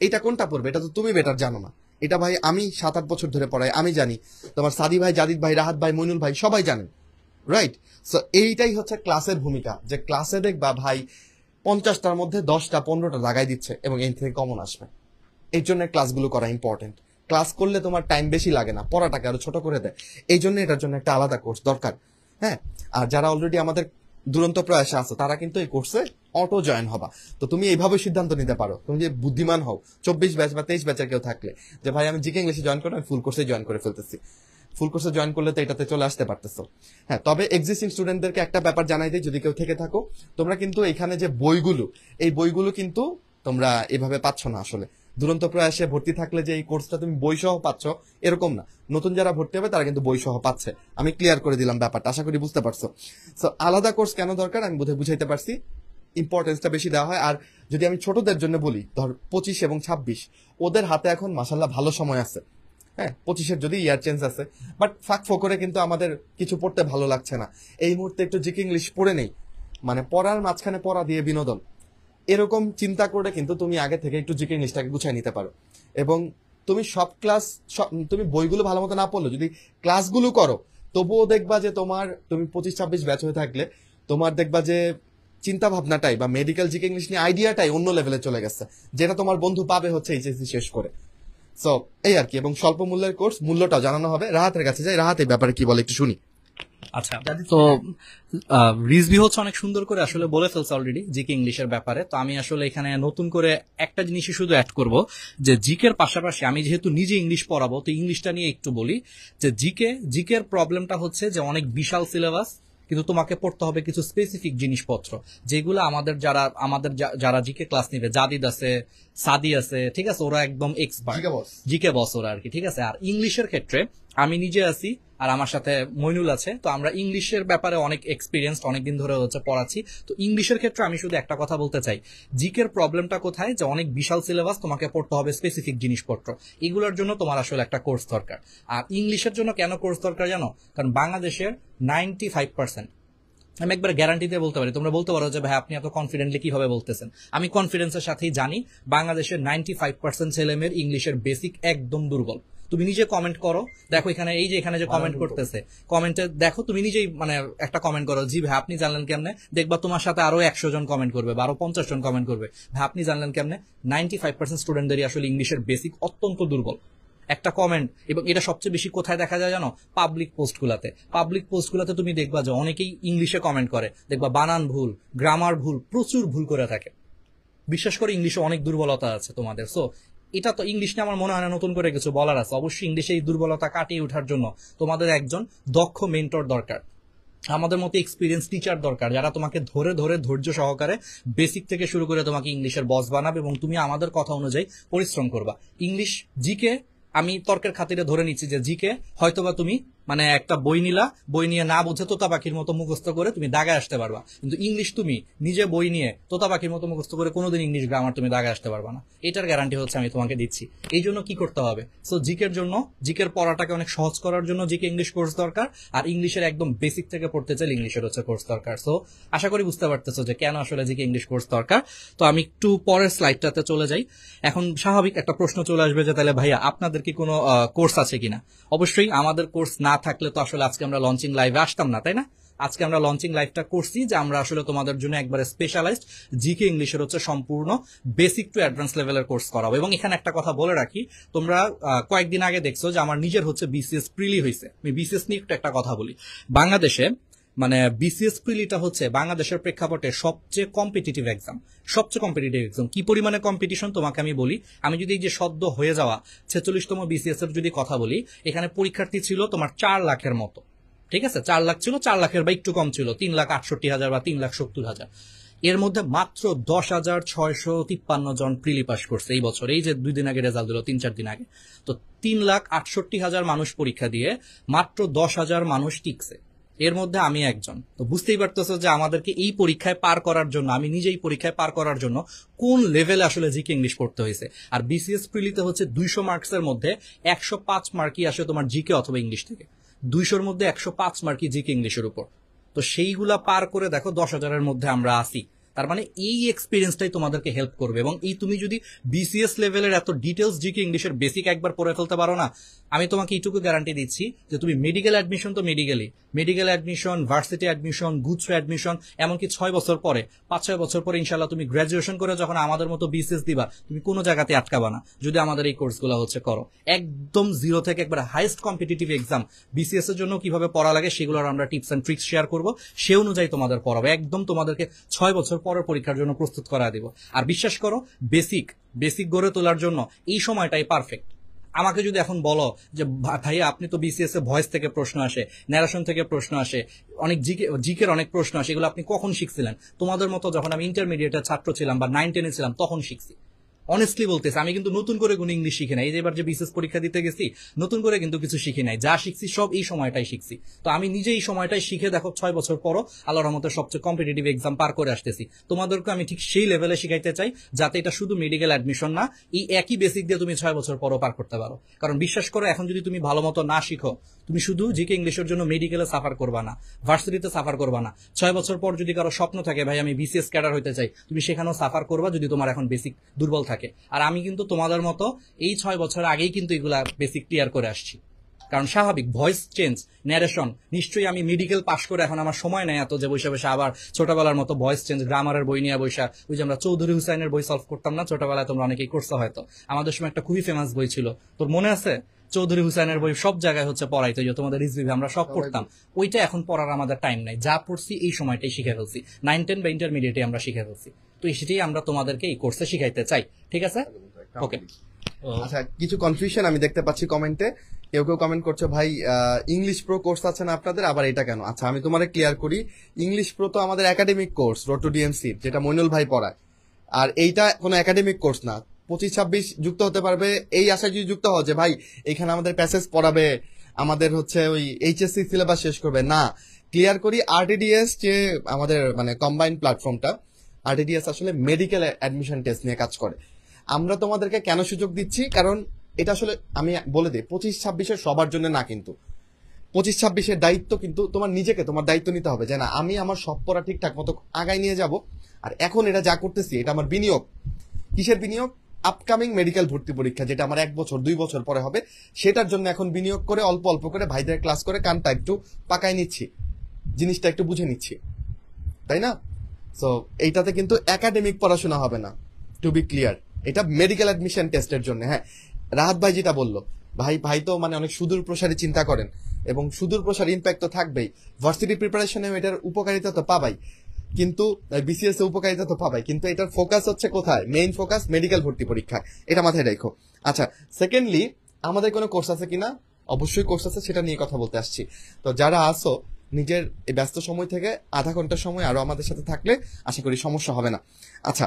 এইটা কোনটা পড়বে? এটা তো তুমি বেটার জানো না। এটা ভাই আমি 7-8 বছর ধরে পড়াই, আমি জানি। তোমার সাদি ভাই, জাদিদ ভাই, রাহাত ভাই, মইনুল ভাই সবাই জানেন, রাইট? সো এইটাই হচ্ছে ক্লাসের ভূমিকা, যে ক্লাসে দেখবা ভাই 50টার মধ্যে 10টা 15টা লাগাই দিচ্ছে এবং এই থেকে কমন আসবে। এই জন্য ক্লাসগুলো করা ইম্পর্টেন্ট। ক্লাস করলে তোমার টাইম বেশি লাগে না, পড়াটাকে আরো ছোট করে দেয়। এই জন্য এটার জন্য একটা আলাদা কোর্স দরকার। হ্যাঁ, আর যারা অলরেডি আমাদের দুরন্ত প্রয়াসে আছো তারা কিন্তু এই কোর্সে অটো জয়েন হবা। তো তুমি এইভাবে সিদ্ধান্ত নিতে পারো, তুমি যে বুদ্ধিমান হও, 24 ব্যাচ বা 23 ব্যাচের কেউ থাকলে, যে ভাই আমি জিকে ইংলিশে জয়েন করবো, আমি ফুল কোর্সে জয়েন করে ফেলতেছি। ফুল কোর্সে জয়েন করলে তো এটাতে চলে আসতে পারতেছো। হ্যাঁ, তবে এক্সিস্টিং স্টুডেন্টদেরকে একটা ব্যাপার জানাই দিই, যদি কেউ থেকে থাকো, তোমরা কিন্তু এখানে যে বইগুলো, এই বইগুলো কিন্তু তোমরা এভাবে পাচ্ছ না আসলে। দুরন্ত প্রয়াসে ভর্তি থাকলে যে এই কোর্সটা তুমি বই সহ পাচ্ছ এরকম না। নতুন যারা ভর্তি হবে তারা কিন্তু বই সহ পাচ্ছে। আমি ক্লিয়ার করে দিলাম ব্যাপারটা, আশা করি বুঝতে পারছো। সো আলাদা কোর্স কেন দরকার আমি বোধহয় বুঝাইতে পারছি। ইম্পর্টেন্সটা বেশি দেওয়া হয়। আর যদি আমি ছোটদের জন্য বলি, ধর 25 এবং 26, ওদের হাতে এখন মাশাল্লাহ ভালো সময় আছে। হ্যাঁ, 25-এর যদি ইয়ার চেঞ্জ আছে, বাট ফাঁক ফোকরে কিন্তু আমাদের কিছু পড়তে ভালো লাগছে না, এই মুহূর্তে একটু জিকে ইংলিশ পড়ে নেই, মানে পড়ার মাঝখানে পড়া দিয়ে বিনোদন, এরকম চিন্তা করে কিন্তু তুমি আগে থেকে একটু জিকে ইংলিশটাকে গুছাই নিতে পারো। এবং তুমি সব ক্লাস, তুমি বইগুলো ভালো মতো না পড়লো, যদি ক্লাসগুলো করো, তবুও দেখবা যে তোমার, তুমি 25-26 ব্যাচ হয়ে থাকলে তোমার দেখবা যে চিন্তা ভাবনাটাই বা মেডিকেল জিকে ইংলিশ নিয়ে আইডিয়াটাই অন্য লেভেলে চলে গেছে, যেটা তোমার বন্ধু পাবে হচ্ছে এইচএসসি শেষ করে। সো এই আর কি। এবং স্বল্প মূল্যের কোর্স, মূল্যটাও জানানো হবে। রাহাতের কাছে যাই, রাহাত এই ব্যাপারে কি বলে একটু শুনি। আচ্ছা, তো রিজভি হচ্ছে অনেক সুন্দর করে আসলে বলে ফেলছে অলরেডি জিকে ইংলিশের ব্যাপারে। তো আমি আসলে এখানে নতুন করে একটা জিনিসই শুধু অ্যাড করব, যে জিকের পাশাপাশি আমি যেহেতু নিজে ইংলিশ পড়াবো, তো ইংলিশটা নিয়ে একটু বলি। যে জিকের প্রবলেমটা হচ্ছে যে অনেক বিশাল সিলেবাস, কিন্তু তোমাকে পড়তে হবে কিছু স্পেসিফিক জিনিসপত্র, যেগুলো আমাদের যারা জিকে ক্লাস নিবে, জাদিদ আছে, সাদি আছে, ঠিক আছে, ওরা একদম এক্সপার্ট, জিকে বস ওরা আর কি, ঠিক আছে। আর ইংলিশের ক্ষেত্রে আমি নিজে আছি আর আমার সাথে মইনুল আছে, তো আমরা ইংলিশের ব্যাপারে অনেক এক্সপিরিয়েন্স, অনেকদিন ধরে হচ্ছে পড়াচ্ছি। তো ইংলিশের ক্ষেত্রে আমি শুধু একটা কথা বলতে চাই, জিকের প্রবলেমটা কোথায়, যে অনেক বিশাল সিলেবাস, তোমাকে পড়তে হবে স্পেসিফিক জিনিসপত্র, এগুলোর জন্য তোমার আসলে একটা কোর্স দরকার। আর ইংলিশের জন্য কেন কোর্স দরকার জানো? কারণ বাংলাদেশের 95%, আমি একবার গ্যারান্টি দিয়ে বলতে পারি, তোমরা বলতে পারো যে ভাই আপনি এত কনফিডেন্টলি কিভাবে বলতেছেন, আমি কনফিডেন্সের সাথেই জানি বাংলাদেশের 95% ছেলেমেয়ের ইংলিশের বেসিক একদম দুর্বল। তুমি নিজে কমেন্ট করো, দেখো এখানে এই যে এখানে যে কমেন্ট করতেছে, কমেন্টে দেখো, তুমি নিজেই মানে একটা কমেন্ট করো, জি ভাই আপনি জানলেন কেমনে, দেখবা তোমার সাথে আরো 100 জন কমেন্ট করবে বা আরো 50 জন কমেন্ট করবে, ভাই আপনি জানলেন কেমনে। 95% স্টুডেন্টদেরই আসলে ইংলিশের বেসিক অত্যন্ত দুর্বল। একটা কমেন্ট, এবং এটা সবচেয়ে বেশি কোথায় দেখা যায় জানো? পাবলিক পোস্টগুলাতে তুমি দেখবা যে অনেকেই ইংলিশে কমেন্ট করে, দেখবা বানান ভুল, গ্রামার ভুল, প্রচুর ভুল করে থাকে। বিশেষ করে ইংলিশে অনেক দুর্বলতা আছে তোমাদের। সো এটা তো ইংলিশ নিয়ে আমার মনে হয় না নতুন করে কিছু বলার আছে। অবশ্যই ইংলিশে এই দুর্বলতা কাটিয়ে ওঠার জন্য তোমাদের একজন দক্ষ মেন্টর দরকার, আমাদের মতো এক্সপিরিয়েন্স টিচার দরকার, যারা তোমাকে ধরে ধরে ধৈর্য সহকারে বেসিক থেকে শুরু করে তোমাকে ইংলিশের বস বানাবে, এবং তুমি আমাদের কথা অনুযায়ী পরিশ্রম করবা। ইংলিশ জিকে আমি তর্কের খাতিরে ধরে নিচ্ছি যে জিকে হয়তোবা তুমি মানে একটা বই নিলা, বই নিয়ে না বুঝে তোতা পাখির মতো মুখস্থ করে তুমি দাগায় আসতে পারবা, কিন্তু ইংলিশ তুমি নিজে বই নিয়ে তোতা পাখির মতো মুখস্থ করে কোনোদিন ইংলিশ গ্রামার তুমি দাগায় আসতে পারবা না। এটার গ্যারান্টি হচ্ছে আমি তোমাকে দিচ্ছি। এই জন্য কি করতে হবে? সো জিকের পড়াটাকে অনেক সহজ করার জন্য জিকে ইংলিশ কোর্স দরকার, আর ইংলিশের একদম বেসিক থেকে পড়তে চাইলে ইংলিশের হচ্ছে কোর্স দরকার। সো আশা করি বুঝতে পারতেছো যে কেন আসলে জিকে ইংলিশ কোর্স দরকার। তো আমি একটু পরের স্লাইডটাতে চলে যাই। এখন স্বাভাবিক একটা প্রশ্ন চলে আসবে যে তাহলে ভাইয়া আপনাদের কি কোনো কোর্স আছে কিনা? অবশ্যই আমাদের কোর্স না থাকলে তো আসলে আজকে আমরা লঞ্চিং লাইভে আসতাম না, তাই না? আজকে আমরা লঞ্চিং লাইভটা করছি যে আমরা আসলে তোমাদের জন্য একবারে স্পেশালাইজড জিকে ইংলিশের হচ্ছে সম্পূর্ণ বেসিক টু অ্যাডভান্স লেভেলের কোর্স করাবো। এবং এখানে একটা কথা বলে রাখি, তোমরা কয়েকদিন আগে দেখছো যে আমার নিজের হচ্ছে বিসিএস প্রিলি হয়েছে। আমি বিসিএস নিয়ে একটু একটা কথা বলি। বাংলাদেশে মানে বিসিএস প্রিলিটা হচ্ছে বাংলাদেশের প্রেক্ষাপটে সবচেয়ে কম্পিটিটিভ এক্সাম, সবচেয়ে কম্পিটিটিভ এক্সাম। কি পরিমাণে কম্পিটিশন তোমাকে আমি বলি, আমি যদি এই যে সদ্য হয়ে যাওয়া 46তম বিসিএস এর যদি কথা বলি, এখানে পরীক্ষার্থী ছিল তোমার 4 লাখের মতো, ঠিক আছে? 4 লাখ ছিল, 4 লাখের বা একটু কম ছিল, 3,68,000 বা 3,70,000। এর মধ্যে মাত্র 10,653 জন প্রিলি পাস করছে এই বছর। এই যে 2 দিন আগে রেজাল্ট দিল, 3-4 দিন আগে। তো 3,68,000 মানুষ পরীক্ষা দিয়ে মাত্র 10,000 মানুষ টিকছে, এর মধ্যে আমি একজন। তো বুঝতেই পারতেছো যে আমাদেরকে এই পরীক্ষায় পার করার জন্য, আমি নিজেই পরীক্ষায় পার করার জন্য কোন লেভেলে আসলে জিকে ইংলিশ পড়তে হয়েছে। আর বিসিএস প্রিলিতে হচ্ছে 200 মার্কসের মধ্যে 105 মার্কই আসে তোমার জিকে অথবা ইংলিশ থেকে, 200-র মধ্যে 105 মার্কই জিকে ইংলিশের উপর। তো সেইগুলা পার করে দেখো 10,000-এর মধ্যে আমরা আসি। তার মানে এই এক্সপিরিয়েন্সটাই তোমাদেরকে হেল্প করবে। এবং এই তুমি যদি বিসিএস লেভেলের এত ডিটেলস জিকে ইংলিশের বেসিক একবার পড়ে ফেলতে পারো না, আমি তোমাকে এইটুকু গ্যারান্টি দিচ্ছি যে তুমি মেডিকেল অ্যাডমিশন তো মেডিকেল অ্যাডমিশন, ভার্সিটি অ্যাডমিশন, গুচ্ছ অ্যাডমিশন, এমনকি 6 বছর পরে, 5-6 বছর পরে ইনশাল্লাহ তুমি গ্র্যাজুয়েশন করে যখন আমাদের মতো বিসিএস দিবা, তুমি কোনো জায়গাতে আটকাবা না যদি আমাদের এই কোর্সগুলো হচ্ছে করো। একদম জিরো থেকে একবার হাইস্ট কম্পিটিটিভ এক্সাম বিসিএস এর জন্য কিভাবে পড়া লাগে সেগুলোর আমরা টিপস এন্ড ট্রিক্স শেয়ার করবো, সে অনুযায়ী তোমাদের পড়াবো। একদম তোমাদেরকে 6 বছর পরের পরীক্ষার জন্য প্রস্তুত করা দেবো। আর বিশ্বাস করো, বেসিক গড়ে তোলার জন্য এই সময়টাই পারফেক্ট। আমাকে যদি এখন বলো যে ভাইয়া আপনি তো বিসিএস এ ভয়েস থেকে প্রশ্ন আসে, ন্যারেশন থেকে প্রশ্ন আসে, অনেক জিকের অনেক প্রশ্ন আসে, এগুলো আপনি কখন শিখছিলেন? তোমাদের মতো যখন আমি ইন্টারমিডিয়েটের ছাত্র ছিলাম বা 9-10-এ ছিলাম তখন শিখছি। অনেস্টলি বলতেছি, আমি কিন্তু নতুন করে কোনো ইংলিশ শিখি নাই। এই যে এবার যে বিসিএস পরীক্ষা দিতে গেছি, নতুন করে কিন্তু কিছু শিখি নাই। যা শিখছি সব এই সময়টাই শিখছি। তো আমি নিজে এই সময়টাই শিখে দেখো 6 বছর পরও আল্লাহর রহমতে সবচেয়ে কম্পিটিটিভ এক্সাম পার করে আসতেছি। তোমাদেরকে আমি ঠিক সেই লেভেলে শিখাইতে চাই যাতে এটা শুধু মেডিকেল অ্যাডমিশন না, এই একই বেসিক দিয়ে তুমি 6 বছর পরও পার করতে পারো। কারণ বিশ্বাস করো, এখন যদি তুমি ভালো মতো না শিখো, তুমি শুধু জিকে ইংলিশের জন্য মেডিকেলে সাফার করবা না, ভার্সিটিতে সাফার করবা না। 6 বছর পর যদি কারো স্বপ্ন থাকে ভাই আমি বিসিএস ক্যাডার হইতে চাই, তুমি সেখানেও সাফার করবা যদি তোমার এখন বেসিক দুর্বল থাকে। আর আমি কিন্তু তোমাদের মতো এই 6 বছর আগেই কিন্তু এগুলা বেসিক ক্লিয়ার করে আসছি। কারণ স্বাভাবিক ভয়েস চেঞ্জ, ন্যারেশন, নিশ্চয়ই আমি মেডিকেল পাশ করে এখন আমার সময় নেই এত যে বৈশা বৈশা আবার ছোটবেলার মতো ভয়েস চেঞ্জ, গ্রামারের বই নিয়ে বৈশা, ওই যে আমরা চৌধুরী হুসাইনের বই সলভ করতাম না ছোটবেলায়, তোমরা অনেকেই করছো হয়তো। আমাদের সময় একটা খুবই ফেমাস বই ছিল, তোর মনে আছে? চৌধুরী হুসাইনের বই সব জায়গায় হচ্ছে পড়াইতো, যে তোমাদের রিজভিভ আমরা সব পড়তাম। ওইটা এখন পড়ার আমাদের টাইম নাই, যা পড়ছি এই সময়টাই শিখে ফেলছি, 9-10 বা ইন্টারমিডিয়েটে আমরা শিখে ফেলছি। তো সেটাই আমরা তোমাদেরকে এই কোর্সে শিখাইতে চাই, ঠিক আছে? ওকে। আচ্ছা, কিছু কনফিউশন আমি দেখতে পাচ্ছি কমেন্টে। কেউ কমেন্ট করছে ভাই ইংলিশ প্রো কোর্স আছে না আপনাদের, আবার এটা কেন? আচ্ছা, আমি তোমারে ক্লিয়ার করি। ইংলিশ প্রো তো আমাদের academic course, road to DMC, যেটা মইনুল ভাই পড়ায়। আর এইটা কোনো একাডেমিক কোর্স না। 25-26 যুক্ত হতে পারবে এই আশায় যদি যুক্ত হও যে ভাই এখানে আমাদের প্যাসেজ পড়াবে, আমাদের হচ্ছে ওই এইচএসসি সিলেবাস শেষ করবে, না। ক্লিয়ার করি, আরটিডিএস যে আমাদের মানে কম্বাইন্ড প্ল্যাটফর্মটা, আরটিডিএস আসলে মেডিকেল অ্যাডমিশন টেস্ট নিয়ে কাজ করে। আমরা তোমাদেরকে কেন সুযোগ দিচ্ছি, কারণ এটা আসলে আমি বলে দিই 25-26 সবার জন্য না, কিন্তু 25-26 দায়িত্ব কিন্তু তোমার নিজেকে, তোমার দায়িত্ব নিতে হবে যে না আমি আমার সব পড়া ঠিকঠাক মতো আগায় নিয়ে যাব। আর এখন এটা যা করতেছি এটা আমার বিনিয়োগ। কিসের বিনিয়োগ? আপকামিং মেডিকেল ভর্তি পরীক্ষা, যেটা আমার 1 বছর 2 বছর পরে হবে, সেটার জন্য এখন বিনিয়োগ করে অল্প অল্প করে ভাইদের ক্লাস করে কানটা একটু পাকায় নিচ্ছি, জিনিসটা একটু বুঝে নিচ্ছি, তাই না? সো এইটাতে কিন্তু একাডেমিক পড়াশোনা হবে না, টু বি ক্লিয়ার। এটা মেডিকেল অ্যাডমিশন টেস্টের জন্য। হ্যাঁ, রাহাত ভাই যেটা বললো, ভাই তো মানে অনেক সুদূর প্রসারী চিন্তা করেন, এবং সুদূর প্রসারী ইম্প্যাক্ট তো থাকবেই। ভার্সিটি প্রিপারেশনে এটার উপকারিতা তো পাবাই, কিন্তু বিসিএস এ উপকারিতা তো পাবাই, কিন্তু এটার ফোকাস হচ্ছে কোথায়? মেইন ফোকাস মেডিকেল ভর্তি পরীক্ষা, এটা মাথায় রাখো। আচ্ছা, সেকেন্ডলি আমাদের কোনো কোর্স আছে কিনা? অবশ্যই কোর্স আছে, সেটা নিয়ে কথা বলতে আসছি। তো যারা আসো নিজের এই ব্যস্ত সময় থেকে আধা ঘন্টার সময় আরো আমাদের সাথে থাকলে আশা করি সমস্যা হবে না। আচ্ছা,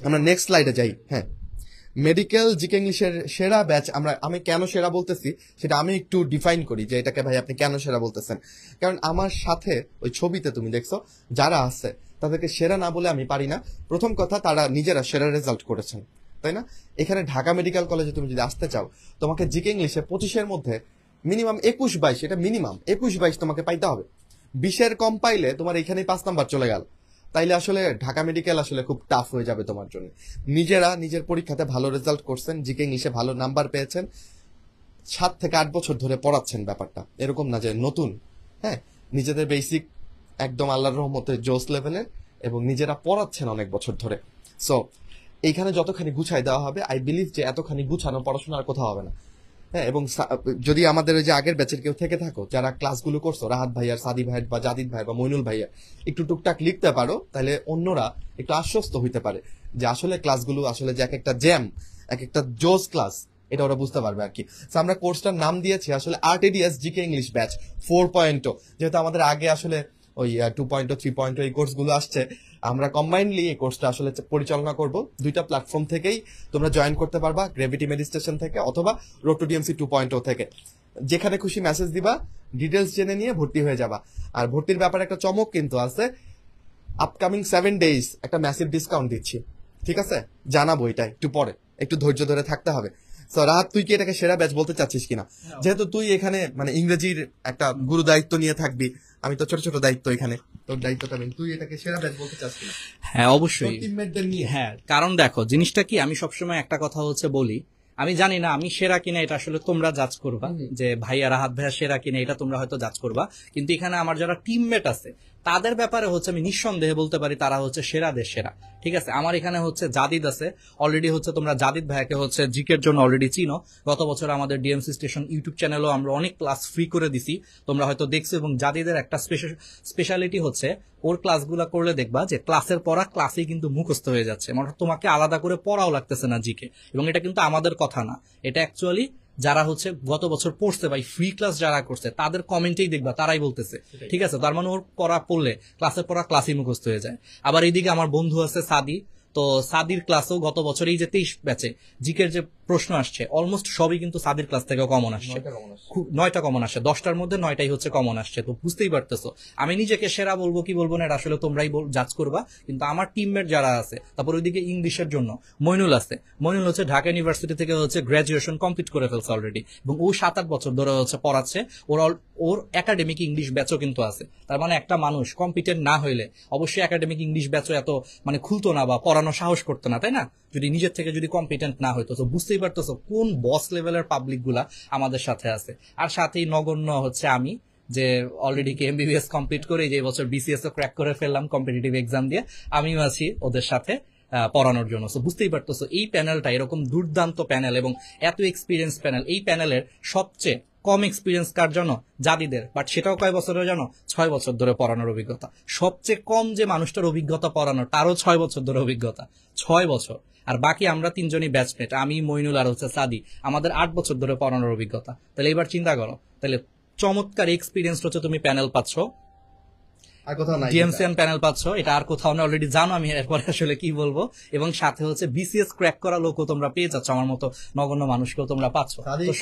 আমরা নেক্সট স্লাইডে যাই। হ্যাঁ, মেডিকেল জিকে ইংলিশের সেরা ব্যাচ, আমি কেন সেরা বলতেছি সেটা আমি একটু ডিফাইন করি যে এটাকে ভাই আপনি কেন সেরা বলতেছেন। কারণ আমার সাথে ওই ছবিতে তুমি দেখছো যারা আছে তাদেরকে সেরা না বলে আমি পারি না। প্রথম কথা, তারা নিজেরা সেরা রেজাল্ট করেছেন, তাই না? এখানে ঢাকা মেডিকেল কলেজে তুমি যদি আসতে চাও, তোমাকে জিকে ইংলিশে 25-এর মধ্যে মিনিমাম 21-22, এটা মিনিমাম 21-22 তোমাকে পাইতে হবে। 20-এর কম পাইলে তোমার এখানেই 5 নাম্বার চলে গেল। তাইলে আসলে ঢাকা মেডিকেল আসলে খুব টাফ হয়ে যাবে তোমার জন্য। নিজেরা নিজের পরীক্ষাতে ভালো রেজাল্ট করছেন, জিকে ইংলিশে ভালো নাম্বার পেয়েছেন, 7 থেকে 8 বছর ধরে পড়াচ্ছেন। ব্যাপারটা এরকম না যে নতুন। হ্যাঁ, নিজেদের বেসিক একদম আল্লাহর রহমতে জোস লেভেলের, এবং নিজেরা পড়াচ্ছেন অনেক বছর ধরে। সো এইখানে যতখানি গুছাই দেওয়া হবে, আই বিলিভ যে এতখানি গুছানো পড়াশোনা আর কোথাও হবে না। হ্যাঁ, এবং যদি আমাদের ওই যে আগের ব্যাচের কেউ থেকে থাকো যারা ক্লাসগুলো করছো, রাহাত ভাইয়ার, সাদি ভাইয়ের বা জাদিদ ভাই বা মইনুল ভাইয়া, একটু টুকটাক লিখতে পারো, তাহলে অন্যরা একটু আশ্বস্ত হইতে পারে যে আসলে ক্লাসগুলো আসলে যে এক একটা জ্যাম, এক একটা জোস ক্লাস, এটা ওরা বুঝতে পারবে আর কি। So, আমরা কোর্সটার নাম দিয়েছি আসলে আরটিডিএস জিকে ইংলিশ ব্যাচ 4.0, যেহেতু আমাদের আগে আসলে ওই 2.0 3.0 এই কোর্সগুলো আসছে, আমরা কম্বাইনলি এই কোর্সটা আসলে পরিচালনা করব। দুইটা প্ল্যাটফর্ম থেকেই তোমরা জয়েন করতে পারবা, গ্র্যাভিটি মেডিটেশন থেকে অথবা রোড টু ডিএমসি 2.0 থেকে। যেখানে খুশি মেসেজ দিবা, ডিটেলস জেনে নিয়ে ভর্তি হয়ে যাবা। আর ভর্তির ব্যাপারে একটা চমক কিন্তু আছে, আপকামিং 7 ডেজ একটা ম্যাসিভ ডিসকাউন্ট দিচ্ছি, ঠিক আছে? জানাবো এটা একটু পরে, একটু ধৈর্য ধরে থাকতে হবে। সো রাহাত, তুই কি এটাকে সেরা ব্যাচ বলতে চাচ্ছিস কিনা? যেহেতু তুই এখানে মানে ইংরেজির একটা গুরু দায়িত্ব নিয়ে থাকবি, আমি তো ছোট ছোট দায়িত্ব, এখানে তোর দায়িত্বটা নেই, তুই এটাকে সেরা ব্যাচ বলতে চাস কিনা হ্যাঁ অবশ্যই, টিমমেটদের নিয়ে? হ্যাঁ, কারণ দেখো জিনিসটা কি, আমি সবসময় একটা কথা হচ্ছে বলি, আমি জানি না আমি সেরা কিনা, এটা আসলে তোমরা জাজ করবা, যে ভাইয়া রাহাত ভাইয়া সেরা কিনা এটা তোমরা হয়তো জাজ করবা, কিন্তু এখানে আমার যারা টিমমেট আছে তাদের ব্যাপারে হচ্ছে আমি নিঃসন্দেহে বলতে পারি তারা হচ্ছে সেরাদের সেরা। ঠিক আছে, আমার এখানে হচ্ছে জাদিদ আছে, অলরেডি হচ্ছে তোমরা জাদিদ ভাইয়াকে হচ্ছে জিকের জন্য অলরেডি চিনো। গত বছর আমাদের ডিএমসি স্টেশন ইউটিউব চ্যানেলও আমরা অনেক ক্লাস ফ্রি করে দিছি, তোমরা হয়তো দেখছো। এবং জাদিদের একটা স্পেশালিটি হচ্ছে ওর ক্লাসগুলো করলে দেখবা যে ক্লাসের পড়া ক্লাসেই কিন্তু মুখস্থ হয়ে যাচ্ছে, মানে তোমাকে আলাদা করে পড়াও লাগতেছে না জিকে। এবং এটা কিন্তু আমাদের কথা না, এটা অ্যাকচুয়ালি যারা হচ্ছে গত বছর পড়ছে বা ফ্রি ক্লাস যারা করছে তাদের কমেন্টেই দেখবা তারাই বলতেছে। ঠিক আছে, তার মানে ওর পড়া পড়লে ক্লাসের পড়া ক্লাসই মুখস্থ হয়ে যায়। আবার এইদিকে আমার বন্ধু আছে সাদি, তো সাদির ক্লাসেও গত বছর এই যে 23 ব্যাচে জিকের যে প্রশ্ন আসছে অলমোস্ট সবই কিন্তু সাদির ক্লাস থেকে কমন আসছে, 9টা কমন আসছে, 10টার মধ্যে 9টাই হচ্ছে কমন আসছে। তো বুঝতেই পারতেছো আমি নিজেকে সেরা বলবো কি বলবো না এটা আসলে তোমরাই জাজ করবা। কিন্তু আমার টিমমেট যারা আছে, তারপর ওইদিকে ইংলিশের জন্য মইনুল আছে, মইনুল হচ্ছে ঢাকা ইউনিভার্সিটি থেকে হচ্ছে গ্রাজুয়েশন কমপ্লিট করে ফেলছে অলরেডি, এবং ও 7-8 বছর ধরে হচ্ছে পড়াচ্ছে। ওর একাডেমিক ইংলিশ ব্যাচও কিন্তু আছে। তার মানে একটা মানুষ কম্পিটেন্ট না হইলে অবশ্যই একাডেমিক ইংলিশ ব্যাচও এত মানে খুলতো না বা পড়ানো সাহস করতো না, তাই না? যদি নিজের থেকে যদি কম্পিটেন্ট না হইতো। তো বুঝতেই পারতেছো কোন বস লেভেলের পাবলিক গুলা আমাদের সাথে আছে। আর সাথেই নগণ্য হচ্ছে আমি, যে অলরেডি এমবিবিএস কমপ্লিট করে যে বছর বিসিএস ও ক্র্যাক করে ফেললাম কম্পিটিটিভ এক্সাম দিয়ে, আমিও আছি ওদের সাথে পড়ানোর জন্য। তো বুঝতেই পারতেছো এই প্যানেলটা এরকম দুর্দান্ত প্যানেল এবং এত এক্সপিরিয়েন্স প্যানেল, এই প্যানেলের সবচেয়ে কম এক্সপিরিয়েন্স কার জন্য? জাদিদের। বাট সেটাও কয় বছরের জানো? 6 বছর ধরে পড়ানোর অভিজ্ঞতা। সবচেয়ে কম যে মানুষটার অভিজ্ঞতা পড়ানোর, তারও 6 বছর ধরে অভিজ্ঞতা, 6 বছর। আর বাকি আমরা 3 জনই ব্যাচমেট, আমি, মইনুল আর হচ্ছে সাদি, আমাদের 8 বছর ধরে পড়ানোর অভিজ্ঞতা। তাহলে এবার চিন্তা করো, তাহলে চমৎকার এক্সপিরিয়েন্স হচ্ছে তুমি প্যানেল পাচ্ছ, আর কোথাও নাই, ডিএমসিএন প্যানেল পাচ্ছ, এটা আর কোথাও না, অলরেডি জানো আমি এরপরে আসলে কি বলবো। এবং সাথে হচ্ছে বিসিএস ক্র্যাক করা লোকও তোমরা পেয়ে যাচ্ছ, আমার মতো নগণ্য মানুষকেও তোমরা পাচ্ছ। তো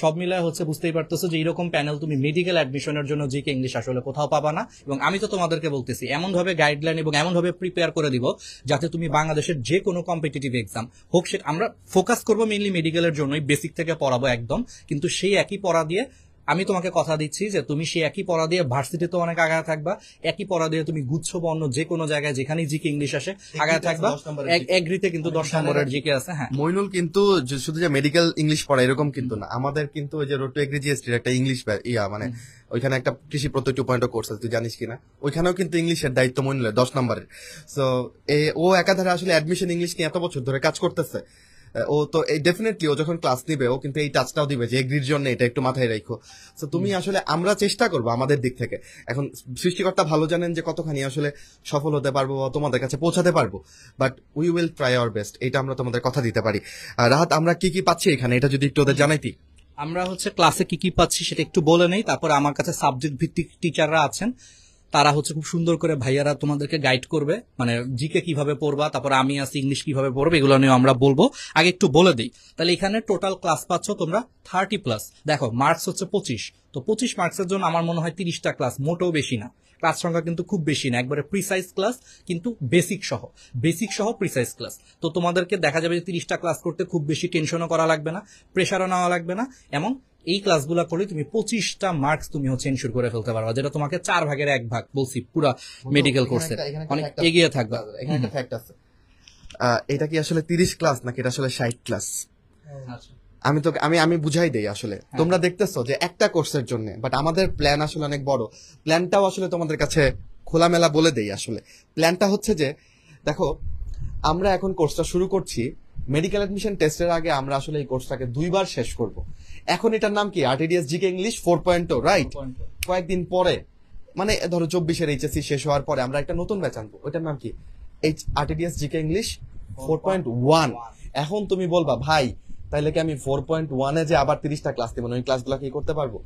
সব মিলায় হচ্ছে বুঝতেই পারতেছো যে এরকম প্যানেল তুমি মেডিকেল অ্যাডমিশনের জন্য জিকে ইংলিশ আসলে কোথাও পাবা না। এবং আমি তো তোমাদেরকে বলতেছি এমন ভাবে গাইডলাইন এবং এমন ভাবে প্রিপেয়ার করে দিব যাতে তুমি বাংলাদেশের যে কোনো কম্পিটিটিভ এক্সাম হোক, সেটা আমরা ফোকাস করবো মেইনলি মেডিকেলের জন্যই, বেসিক থেকে পড়াবো একদম। কিন্তু সেই একই পড়া দিয়ে আমি তোমাকে কথা দিচ্ছি যে তুমি সেই একই পড়া দিয়ে ভার্সিটিতে অনেক আগায় থাকবা, একই পড়া দিয়ে তুমি গুচ্ছ বর্ণ যে কোনো জায়গায় যেখানেই জিকে ইংলিশ আসে আগায় থাকবা। এগ্রিতে কিন্তু 10 নম্বরের জিকে আছে। হ্যাঁ, মইনুল কিন্তু শুধু যে মেডিকেল ইংলিশ পড়া এরকম কিন্তু না, আমাদের কিন্তু ওই যে রোড টু এগ্রি জিএসটির একটা ইংলিশ মানে ওইখানে একটা কৃষি প্রত্যয় 2.0 কোর্স আছে, তুই জানিস কিনা? ওইখানেও কিন্তু ইংলিশের দায়িত্ব মইনুলের 10 নম্বরের। সো ও একাধারে আসলে অ্যাডমিশন ইংলিশ নিয়ে এত বছর ধরে কাজ করতেছে। ও তো ডেফিনেটলি ও যখন ক্লাস নিবে ও কিন্তু এই টাচটাও দিবে যে এগ্রির জন্য এটা একটু মাথায় রাখো। তো তুমি আসলে আমরা চেষ্টা করবো আমাদের দিক থেকে, এখন সৃষ্টিকর্তা ভালো জানেন যে কতখানি আসলে সফল হতে পারবো বা তোমাদের কাছে পৌঁছাতে পারবো, but we will try our best, এটা আমরা তোমাদের কথা দিতে পারি। রাহাত, আমরা কি কি পাচ্ছি এখানে এটা যদি একটু ওদের জানাইতি। আমরা হচ্ছে ক্লাসে কি কি পাচ্ছি সেটা একটু বলে নেই, তারপর আমার কাছে সাবজেক্ট ভিত্তিক টিচাররা আছেন, তারা হচ্ছে খুব সুন্দর করে ভাইয়ারা তোমাদেরকে গাইড করবে, মানে জিকে কিভাবে পড়বা, তারপর আমি আছি ইংলিশ কিভাবে পড়বে, এগুলো নিয়ে আমরা বলবো। আগে একটু বলে দিই, তাহলে এখানে টোটাল ক্লাস পাচ্ছ তোমরা 30+। দেখো মার্কস হচ্ছে 25, তো 25 মার্কসের জন্য আমার মনে হয় 30টা ক্লাস মোটেও বেশি না, ক্লাস সংখ্যা কিন্তু খুব বেশি না, একবারে প্রিসাইজ ক্লাস, কিন্তু বেসিক সহ প্রিসাইজ ক্লাস। তো তোমাদেরকে দেখা যাবে যে 30টা ক্লাস করতে খুব বেশি টেনশনও করা লাগবে না, প্রেশারও নেওয়া লাগবে না, এবং এই ক্লাসগুলো করলে তুমি 25টা মার্কস তুমি হচ্ছে এনশিওর করে ফেলতে পারবা, যেটা তোমাকে 4 ভাগের 1 ভাগ বলছি পুরা মেডিকেল কোর্সে অনেক এগিয়ে থাকবে। এখানে একটা ফ্যাক্ট আছে, এটা কি আসলে 30 ক্লাস নাকি এটা আসলে 60 ক্লাস? আমি বুঝাই দেই আসলে তোমরা দেখতেছো যে একটা কোর্সের জন্য, বাট আমাদের প্ল্যান আসলে অনেক বড়। প্ল্যানটাও আসলে তোমাদের কাছে খোলামেলা বলে দেই। আসলে প্ল্যানটা হচ্ছে যে দেখো, আমরা এখন কোর্সটা শুরু করছি, মেডিকেল অ্যাডমিশন টেস্টের আগে আমরা আসলে এই কোর্সটাকে 2বার শেষ করব। এখন এটার নাম কি আরটিডিএস জিকে ইংলিশ 4.0, রাইট? কয়েকদিন পরে মানে ধরো 24-এর এইচএসসি শেষ হওয়ার পরে আমরা একটা নতুন ব্যাচ আনবো, ওইটার নাম কি আরটিডিএস জিকে ইংলিশ 4.1। এখন তুমি বলবা ভাই তাইলে কি আমি 4.1-এ যে আবার 30টা ক্লাস দেবো, ওই ক্লাসগুলো কি করতে পারবো?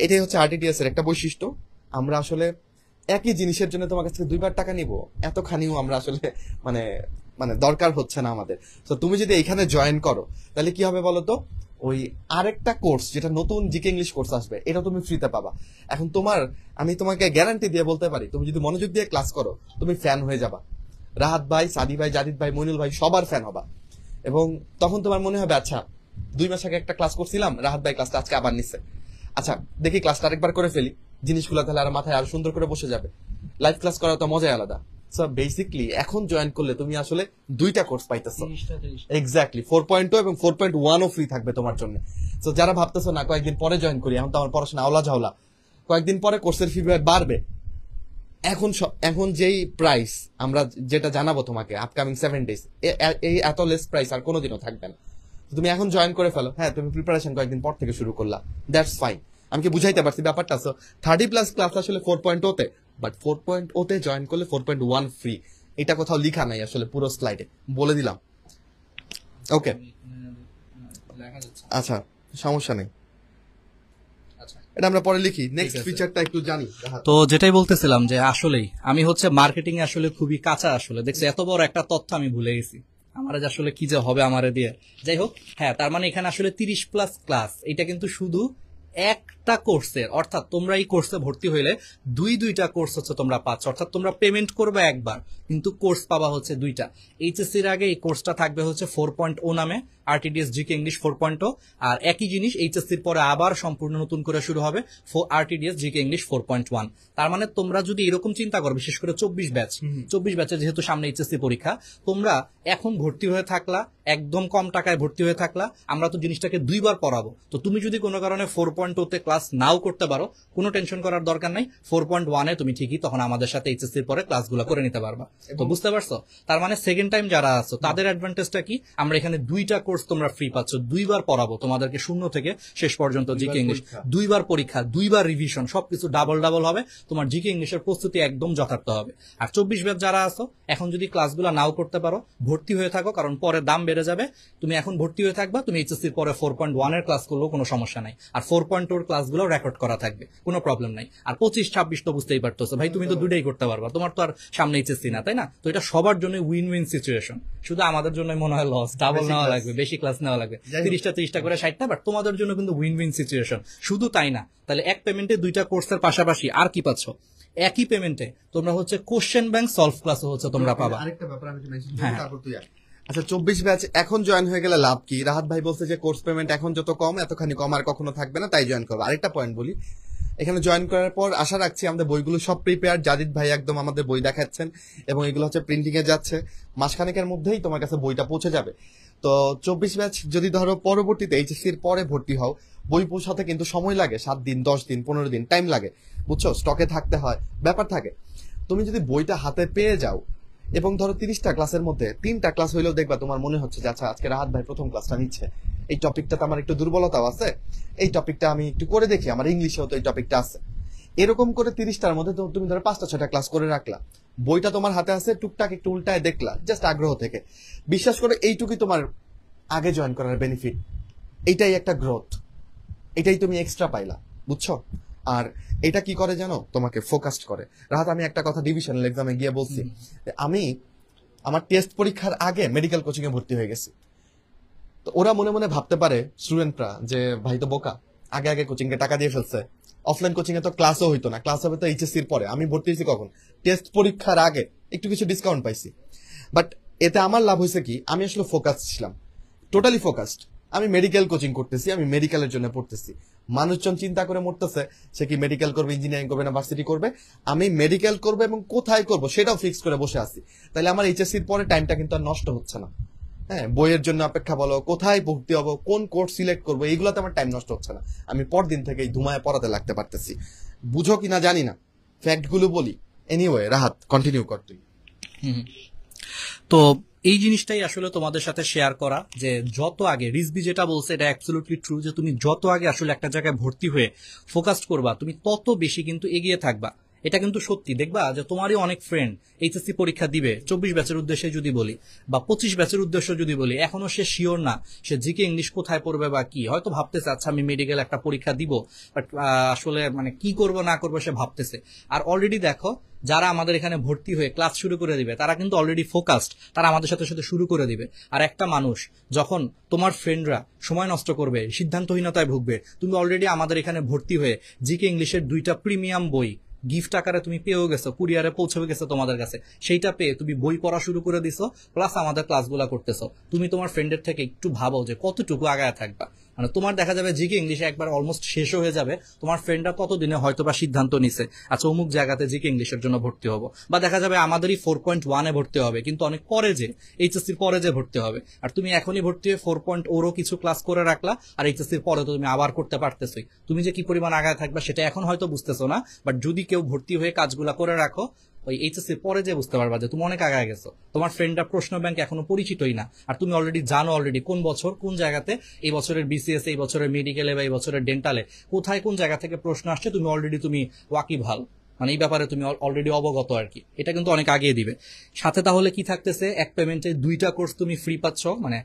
এটাই হচ্ছে আরটিডিএস এর একটা বৈশিষ্ট্য। আমরা আসলে একই জিনিসের জন্য তোমার কাছ থেকে 2বার টাকা নিব, এতখানিও আমরা আসলে মানে মানে দরকার হচ্ছে না আমাদের। তো তুমি যদি এখানে জয়েন করো তাহলে কি হবে বলো তো, ওই আরেকটা কোর্স যেটা নতুন জিকে ইংলিশ কোর্স আসবে, এটা তুমি ফ্রিতে পাবা। এখন আমি তোমাকে গ্যারান্টি দিয়ে বলতে পারি, তুমি যদি মনোযোগ দিয়ে ক্লাস করো তুমি ফ্যান হয়ে যাবা। রাহাত ভাই, সাদি ভাই, জাদিদ ভাই, মইনুল ভাই সবার ফ্যান হবা। এবং তখন তোমার মনে হবে আচ্ছা 2 মাস আগে একটা ক্লাস করছিলাম, রাহাত ভাই ক্লাসটা আজকে আবার নিচ্ছে, আচ্ছা দেখি ক্লাসটা আরেকবার করে ফেলি, জিনিসগুলো তাহলে আর মাথায় আরো সুন্দর করে বসে যাবে। লাইভ ক্লাস করা তো মজাই আলাদা। সো বেসিকলি এখন জয়েন করলে তুমি আসলে 2টা কোর্স পাইতেছো, এক্স্যাক্টলি 4.0 এবং 4.1ও ফ্রি থাকবে তোমার জন্য। তো যারা ভাবতেছো না কয়েকদিন পরে জয়েন করি, এখন তো আমার পড়াশোনা আওলা ঝাওলা, কয়েকদিন পরে কোর্সের ফি বাড়বে। এখন যেই প্রাইস আমরা যেটা জানাবো তোমাকে আপকামিং 7 days, এই এত লেস প্রাইস আর কোনোদিনও থাকবে না। তুমি এখন জয়েন করে ফেলো, হ্যাঁ তুমি প্রিপারেশন কয়েকদিন পর থেকে শুরু করলা, দ্যাটস ফাইন। আমি কি বুঝাইতে পারছি ব্যাপারটা? সো 30+ ক্লাস আসলে 4.0-তে, বাট 4.0-তে জয়েন করলে 4.1 ফ্রি। এটা কোথাও লেখা নাই আসলে, পুরো স্লাইডে বলে দিলাম। ওকে, আচ্ছা সমস্যা নেই, এটা আমরা পরে লিখি। নেক্সট ফিচারটা একটু জানি। তো যেটাই বলতেছিলাম যে আসলেই আমি হচ্ছে মার্কেটিং এ আসলে খুবই কাঁচা। আসলে দেখছি এত বড় একটা তথ্য আমি ভুলে গেছি, আমার যে আসলে কি যে হবে আমারে দিয়ে। যাই হোক, হ্যাঁ তার মানে এখানে আসলে 30+ ক্লাস, এটা কিন্তু শুধু একটা কোর্সের, অর্থাৎ তোমরা এই কোর্সে ভর্তি হইলে দুইটা কোর্স হচ্ছে তোমরা পাচ্ছ, অর্থাৎ তোমরা পেমেন্ট করবে একবার কিন্তু কোর্স পাবা হচ্ছে 2টা। এইচএসসির আগে এই কোর্সটা থাকবে হচ্ছে 4.0 নামে, আরটিডিএস জিকে ইংলিশ 4.0, আর একই জিনিস এইচএসসির পরে আবার সম্পূর্ণ নতুন করে শুরু হবে আরটিডিএস জিকে ইংলিশ 4.1। তার মানে তোমরা যদি এরকম চিন্তা করো, বিশেষ করে 24 ব্যাচে যেহেতু সামনে এইচএসসি পরীক্ষা, তোমরা এখন ভর্তি হয়ে থাকলা, একদম কম টাকায় ভর্তি হয়ে থাকলা, আমরা তো জিনিসটাকে 2বার পড়াবো। তো তুমি যদি কোনো কারণে 4.0-তে ক্লাস নাও করতে পারো, কোনো টেনশন করার দরকার নাই, 4.1-এ তুমি ঠিকই তখন আমাদের সাথে এইচএসসির পরে ক্লাসগুলো করে নিতে পারবা। তো বুঝতে পারছো? তার মানে সেকেন্ড টাইম যারা আছো তাদের অ্যাডভান্টেজটা কি, আমরা এখানে 2টা কোর্স তোমরা ফ্রি পাচ্ছ, 2বার পড়াবো তোমাদেরকে শূন্য থেকে শেষ পর্যন্ত জিকে ইংলিশ, 2বার পরীক্ষা, 2বার রিভিশন, সবকিছু ডাবল হবে। তোমার জিকে ইংলিশের প্রস্তুতি একদম যথার্থ হবে। আর 24 ব্যাচ যারা আছো, এখন যদি ক্লাসগুলো নাও করতে পারো, ভর্তি হয়ে থাকো, কারণ পরে দাম বেড়ে যাবে। তুমি এখন ভর্তি হয়ে থাকবা, তুমি এইচএসসির পরে 4.1-এর ক্লাস করলেও কোনো সমস্যা নাই, আর 4.0-এর ক্লাসগুলো রেকর্ড করা থাকবে, কোনো প্রবলেম নাই। আর 25-26 তো বুঝতেই পারতেছো ভাই, তুমি তো 2টাই করতে পারবা, তোমার তো আর সামনে এইচএসসি না, তাই না? তো এটা সবার জন্য উইন সিচুয়েশন, শুধু আমাদের জন্য মনে হয় লস, ডাবল নেওয়া লাগবে, বেশি ক্লাস নেওয়া লাগবে, 30টা করে 60টা, বাট তোমাদের জন্য কিন্তু উইন সিচুয়েশন। শুধু তাই না, তাহলে এক পেমেন্টে 2টা কোর্সের পাশাপাশি আর কি পাচ্ছ? একই পেমেন্টে তোমরা হচ্ছে কোশ্চেন ব্যাংক সলভ ক্লাসও হচ্ছে তোমরা পাবা। আরেকটা ব্যাপার আমি আচ্ছা 24 ব্যাচ এখন জয়েন হয়ে গেলে লাভ কি? রাহাত ভাই বলছে যে কোর্স পেমেন্ট এখন যত কম এতখানি কম আর কখনো থাকবে না, তাই জয়েন করবো। আরেকটা পয়েন্ট বলি, এখানে জয়েন করার পর আশা রাখছি আমাদের বইগুলো সব প্রিপেয়ার, জাদিদ ভাই একদম আমাদের বই দেখাচ্ছেন এবং এগুলো হচ্ছে প্রিন্টিং এ যাচ্ছে, মাসখানেকের মধ্যেই তোমার কাছে বইটা পৌঁছে যাবে। তো 24 ব্যাচ যদি ধরো পরবর্তীতে এইচএসসির পরে ভর্তি হও, বই পৌঁছাতে কিন্তু সময় লাগে, 7 দিন 10 দিন 15 দিন টাইম লাগে, বুঝছো? স্টকে থাকতে হয়, ব্যাপার থাকে। তুমি যদি বইটা হাতে পেয়ে যাও এবং ধরো 30টা ক্লাসের মধ্যে 3টা ক্লাস হইলেও দেখবা তোমার মনে হচ্ছে যে আচ্ছা আজকে রাহাত ভাই প্রথম ক্লাসটা নিচ্ছে, এই টপিকটাতে আমার একটু দুর্বলতাও আছে, এই টপিকটা আমি একটু করে দেখি, আমার ইংলিশেও তো এই টপিকটা আছে। এরকম করে 30টার মধ্যে তুমি ধরো 5টা-6টা ক্লাস করে রাখলা, বইটা তোমার হাতে আছে, টুকটাক একটু উল্টায় দেখলা জাস্ট আগ্রহ থেকে। বিশ্বাস করে এইটুকুই তোমার আগে জয়েন করার বেনিফিট, এইটাই একটা গ্রোথ, এটাই তুমি এক্সট্রা পাইলা, বুঝছো? আর এটা কি করে জানো, তোমাকে ফোকাসড করে। রাহাত আমি একটা কথা ডিভিশনাল এক্সামে গিয়ে বলছি, আমি আমার টেস্ট পরীক্ষার আগে মেডিকেল কোচিং এ ভর্তি হয়ে গেছি। তো ওরা মনে মনে ভাবতে পারে স্টুডেন্টরা যে ভাই তো বোকা, আগে আগে কোচিং এ টাকা দিয়ে ফেলছে, অফলাইন কোচিং এ তো ক্লাসও হইতো না, ক্লাস হবে তো এইচএসসির পরে। আমি ভর্তি হয়েছি কখন? টেস্ট পরীক্ষার আগে, একটু কিছু ডিসকাউন্ট পাইছি। বাট এতে আমার লাভ হয়েছে কি, আমি আসলে ফোকাস ছিলাম, টোটালি ফোকাসড। আমি মেডিকেল কোচিং করতেছি, আমি মেডিকেলের জন্য পড়তেছি। মানুষজন চিন্তা করে মরতেছে সে কি মেডিকেল করবে, ইঞ্জিনিয়ারিং করবে না ভার্সিটি করবে, আমি মেডিকেল করবো এবং কোথায় করবো সেটাও ফিক্স করে বসে আছি। তাহলে আমার এইচএসসির পরে টাইমটা কিন্তু আর নষ্ট হচ্ছে না, হ্যাঁ, বইয়ের জন্য অপেক্ষা বলো, কোথায় ভর্তি হবো, কোন কোর্স সিলেক্ট করবো, এইগুলোতে আমার টাইম নষ্ট হচ্ছে না। আমি পরদিন থেকেই ধুমায় পড়াতে লাগতে পারতেছি। বুঝো কিনা জানি না, ফ্যাক্ট গুলো বলি। এনিওয়ে রাহাত, কন্টিনিউ কর তুই। হুম। তো এই জিনিসটাই আসলে তোমাদের সাথে শেয়ার করা, যে যত আগে রিজবি যেটা বলছে এটা অ্যাবসলিউটলি ট্রু, যে তুমি যত আগে আসলে একটা জায়গায় ভর্তি হয়ে ফোকাসড করবা তুমি তত বেশি কিন্তু এগিয়ে থাকবা। এটা কিন্তু সত্যি। দেখবা যে তোমারই অনেক ফ্রেন্ড এইচএসসি পরীক্ষা দিবে 24 ব্যাচের উদ্দেশ্যে যদি বলি, বা 25 ব্যাচের উদ্দেশ্য যদি বলি, এখনো সে শিওর না সে জিকে ইংলিশ কোথায় পড়বে বা কি। হয়তো ভাবতেছে আচ্ছা আমি মেডিকেল একটা পরীক্ষা দিব, বাট আসলে মানে কি করব না করবো সে ভাবতেছে। আর অলরেডি দেখো যারা আমাদের এখানে ভর্তি হয়ে ক্লাস শুরু করে দিবে তারা কিন্তু অলরেডি ফোকাসড, তারা আমাদের সাথে সাথে শুরু করে দিবে। আর একটা মানুষ যখন তোমার ফ্রেন্ডরা সময় নষ্ট করবে, সিদ্ধান্তহীনতায় ভুগবে, তুমি অলরেডি আমাদের এখানে ভর্তি হয়ে জিকে ইংলিশের 2টা প্রিমিয়াম বই গিফট আকারে তুমি পেয়েও গেছো, কুরিয়ারে পৌঁছে গেছে তোমাদের কাছে, সেইটা পেয়ে তুমি বই পড়া শুরু করে দিছো, প্লাস আমাদের ক্লাসগুলা করতেছো। তুমি তোমার ফ্রেন্ডের থেকে একটু ভাবো যে কতটুকু আগায় থাকবা। মানে তোমার দেখা যাবে জিকে ইংলিশে একবার অলমোস্ট শেষ হয়ে যাবে, তোমার ফ্রেন্ডরা ততদিনে হয়তো বা সিদ্ধান্ত নিছে আচ্ছা অমুক জায়গাতে জিকে ইংলিশের জন্য ভর্তি হবো, বা দেখা যাবে আমাদেরই 4.1 ভর্তি হবে, কিন্তু অনেক পরে যে এইচএসসির পরে যে ভর্তি হবে, আর তুমি এখনই ভর্তি হয়ে 4.0 কিছু ক্লাস করে রাখলা, আর এইচএসসির পরে তো তুমি আবার করতে পারতেছোই। তুমি যে কি পরিমাণ আগায় থাকবা সেটা এখন হয়তো বুঝতেছো না, বাট যদি কেউ ভর্তি হয়ে কাজগুলা করে রাখো, ওই এইচএসসির পরে যে বুঝতে পারবা যে তুমি অনেক আগায় গেছো। তোমার ফ্রেন্ডরা প্রশ্ন ব্যাংক এখনো পরিচিতই না, আর তুমি অলরেডি জানো অলরেডি কোন বছর কোন জায়গাতে, এই বছরের বিসিএস, এই বছরের মেডিকেলে বা এই বছরের ডেন্টালে কোথায় কোন জায়গা থেকে প্রশ্ন আসছে, তুমি অলরেডি তুমি ওয়াকিবহাল, মানে এই ব্যাপারে তুমি অলরেডি অবগত আর কি। এটা কিন্তু অনেক আগিয়ে দিবে। সাথে তাহলে কি থাকতেছে, এক পেমেন্টে 2টা কোর্স তুমি ফ্রি পাচ্ছ, মানে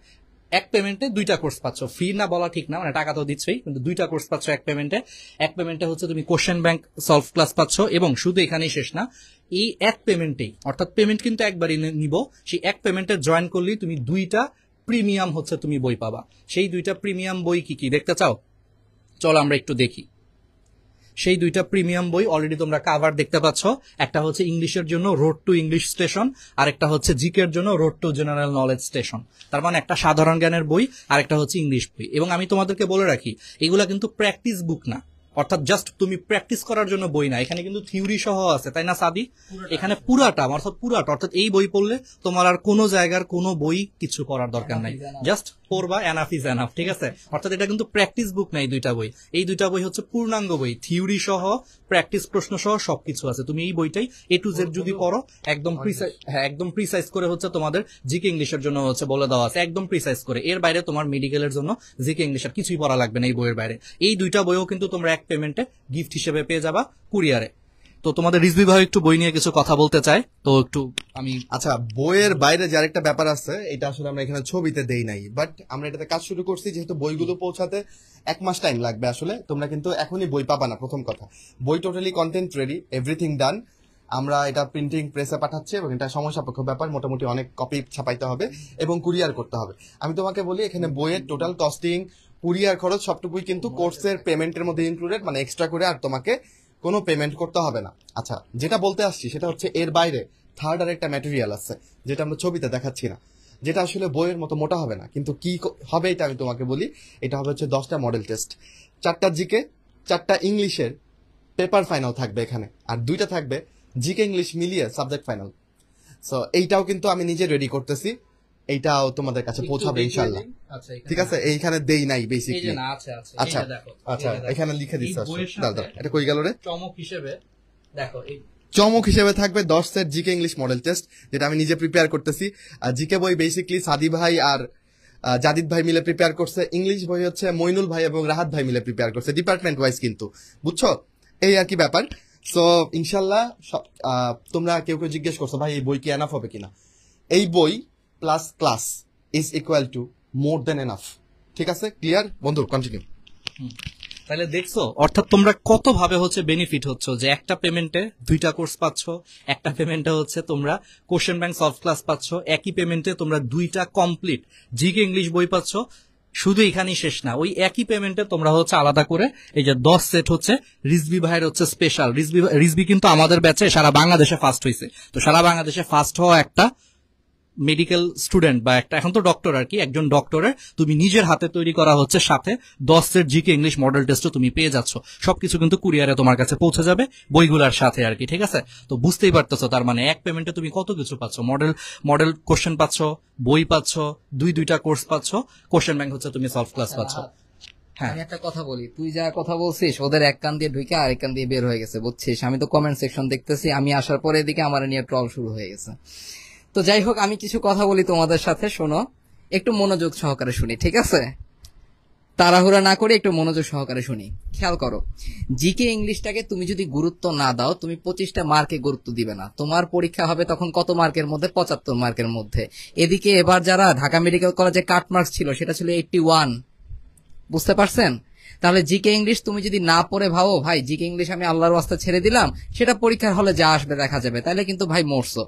এক পেমেন্টে 2টা কোর্স পাচ্ছ। ফ্রি না বলা ঠিক না, মানে টাকা তো দিচ্ছই, কিন্তু 2টা কোর্স পাচ্ছ এক পেমেন্টে। এক পেমেন্টে হচ্ছে তুমি কোশ্চেন ব্যাংক সলভ ক্লাস পাচ্ছ, এবং শুধু এখানেই শেষ না, এই এক পেমেন্টেই, অর্থাৎ পেমেন্ট কিন্তু একবারই নিব, সেই এক পেমেন্টে জয়েন করলেই তুমি 2টা প্রিমিয়াম হচ্ছে তুমি বই পাবা। সেই 2টা প্রিমিয়াম বই কি কি দেখতে চাও? চলো আমরা একটু দেখি। সেই 2টা প্রিমিয়াম বই অলরেডি তোমরা কাভার দেখতে পাচ্ছ। একটা হচ্ছে ইংলিশের জন্য রোড টু ইংলিশ স্টেশন, আর একটা হচ্ছে জিকের জন্য road to general knowledge station. তার মানে একটা সাধারণ জ্ঞানের বই আর একটা হচ্ছে ইংলিশ বই। এবং আমি তোমাদেরকে বলে রাখি, এগুলা কিন্তু প্র্যাকটিস বুক না, অর্থাৎ জাস্ট তুমি প্র্যাকটিস করার জন্য বই না, এখানে কিন্তু থিওরি সহ আছে, তাই না সাদি? এখানে পুরাটা অর্থাৎ এই বই পড়লে তোমার আর কোনো জায়গার কোনো বই কিছু করার দরকার নাই, জাস্ট পড়বা, এনাফ ইজ এনাফ, ঠিক আছে? অর্থাৎ এটা কিন্তু প্র্যাকটিস বুক না এই 2টা বই। এই 2টা বই হচ্ছে পূর্ণাঙ্গ বই, থিওরি সহ প্র্যাকটিস প্রশ্ন সহ সবকিছু আছে। তুমি এই বইটাই A to Z যদি পড়ো, একদম একদম প্রিসাইজ করে হচ্ছে তোমাদের জিকে ইংলিশের জন্য হচ্ছে বলে দেওয়া আছে, একদম প্রিসাইজ করে। এর বাইরে তোমার মেডিকেলের জন্য জিকে ইংলিশের কিছুই পড়া লাগবে না এই বইয়ের বাইরে। এই 2টা বইও কিন্তু তোমরা এক পেমেন্টে গিফট হিসেবে পেয়ে যাবা কুরিয়ারে। তো তোমাদের রিজভি ভাই একটু বই নিয়ে কিছু কথা বলতে চাই, তো একটু আমি। আচ্ছা, বইয়ের বাইরে যে আরেকটা ব্যাপার আছে, এটা আসলে আমরা এখানে ছবিতে দেই নাই, বাট আমরা এটাতে কাজ শুরু করছি, যেহেতু বইগুলো পৌঁছাতে 1 মাস টাইম লাগবে আসলে। তোমরা কিন্তু এখনই বই পাবা না, প্রথম কথা। বই টোটালি কন্টেন্ট রেডি, এভরিথিং ডান। আমরা এটা প্রিন্টিং প্রেসে পাঠাচ্ছি, এবং এটা সময় সাপেক্ষ ব্যাপার, মোটামুটি অনেক কপি ছাপাইতে হবে এবং কুরিয়ার করতে হবে। আমি তোমাকে বলি, এখানে বইয়ের টোটাল কস্টিং, কুরিয়ার খরচ সবটুকুই কিন্তু কোর্সের পেমেন্টের মধ্যে ইনক্লুডেড, মানে এক্সট্রা করে আর তোমাকে কোনো পেমেন্ট করতে হবে না। আচ্ছা, যেটা বলতে আসছি সেটা হচ্ছে এর বাইরে থার্ড আর একটা ম্যাটেরিয়াল আছে, যেটা আমরা ছবিতে দেখাচ্ছি না, যেটা আসলে বইয়ের মতো মোটা হবে না, কিন্তু কি হবে এটা আমি তোমাকে বলি। এটা হবে হচ্ছে 10টা মডেল টেস্ট, 4টা জিকে, 4টা ইংলিশের পেপার ফাইনাল থাকবে এখানে, আর 2টা থাকবে জিকে ইংলিশ মিলিয়ে সাবজেক্ট ফাইনাল। সো এইটাও কিন্তু আমি নিজে রেডি করতেছি, এইটাও তোমাদের কাছে পৌঁছাবে ইনশাআল্লাহ। ঠিক আছে, এইখানে দেই নাই বেসিক্যালি। আচ্ছা আচ্ছা, এখানে লিখে দিচ্ছি। দাদা এটা কই গেল রে? চমক হিসেবে দেখো, চমক হিসেবে থাকবে 10 set GK English model test, যেটা আমি নিজে প্রিপেয়ার করতেছি। আর জিকে বই বেসিক্যালি সাদি ভাই আর জাদিদ ভাই মিলে প্রিপেয়ার করছে, ইংলিশ বই হচ্ছে মইনুল ভাই এবং রাহাত ভাই মিলে প্রিপেয়ার করছে, ডিপার্টমেন্ট ওয়াইজ কিন্তু, বুঝছো? এই আর কি ব্যাপার। সো ইনশাল্লাহ তোমরা কেউ কেউ জিজ্ঞেস করছো ভাই এই বই কি এনাফ হবে কিনা। এই বই plus class is equal to more than enough. ঠিক আছে, ক্লিয়ার বন্ধু? কন্টিনিউ। তাহলে দেখছো, অর্থাৎ তোমরা কত ভাবে হচ্ছে বেনিফিট হচ্ছে, যে একটা পেমেন্টে 2টা কোর্স পাচ্ছ, একটা পেমেন্টে হচ্ছে তোমরা কোশ্চেন ব্যাংক সলভ ক্লাস পাচ্ছ, একই পেমেন্টে তোমরা 2টা কমপ্লিট জিকে ইংলিশ বই পাচ্ছ। শুধু এখানেই শেষ না, ওই একই পেমেন্টে তোমরা হচ্ছে আলাদা করে এই যে 10 সেট হচ্ছে রিজবি ভাইয়ের হচ্ছে স্পেশাল। রিজবি কিন্তু আমাদের ব্যাচে সারা বাংলাদেশে ফার্স্ট হয়েছে, তো সারা বাংলাদেশে ফার্স্ট হওয়া একটা মেডিকেল স্টুডেন্ট বা একটা এখন তো ডক্টর আর কি, একজন ডক্টরের তুমি নিজের হাতে তৈরি করা হচ্ছে, সাথে 10 সেট জিকে ইংলিশ মডেল টেস্টও তুমি পেয়ে যাচ্ছ। সবকিছু কিন্তু কুরিয়ারে তোমার কাছে পৌঁছে যাবে বইগুলোর সাথে আর কি, ঠিক আছে? তো বুঝতেই পারতেছো তার মানে এক পেমেন্টে তুমি কত কিছু পাচ্ছ, মডেল মডেল কোশ্চেন পাচ্ছ, বই পাচ্ছ, দুইটা কোর্স পাচ্ছ, কোশ্চেন ব্যাংক হচ্ছে তুমি সলভ ক্লাস পাচ্ছ। হ্যাঁ, আমি একটা কথা বলি, তুই যা কথা বলছিস ওদের এক কান দিয়ে ঢুকে আরেক কান দিয়ে বের হয়ে গেছে, বুঝছিস? আমি তো কমেন্ট সেকশন দেখতেছি, আমি আসার পরে এদিকে আমার নিয়ে ট্রল শুরু হয়ে গেছে। তো যাই হোক, আমি কিছু কথা বলি তোমাদের সাথে, শোনো, একটু মনোযোগ সহকারে শুনি, ঠিক আছে? তাড়াহুড়া না করে একটু মনোযোগ সহকারে শুনি, খেয়াল করো। জিকে ইংলিশটাকে তুমি যদি গুরুত্ব না দাও, তুমি 25টা মার্কে গুরুত্ব দিবে না। তোমার পরীক্ষা হবে তখন কত মার্কের মধ্যে? 75 মার্কের মধ্যে। এদিকে এবার যারা ঢাকা মেডিকেল কলেজে কাট মার্কস ছিল সেটা ছিল 81, বুঝতে পারছেন? তাহলে জিকে ইংলিশ তুমি যদি না পড়ে ভাবো ভাই জিকে ইংলিশ আমি আল্লাহর ওয়াস্তে ছেড়ে দিলাম, সেটা পরীক্ষার হলে যা আসবে দেখা যাবে, তাহলে কিন্তু ভাই মরছো।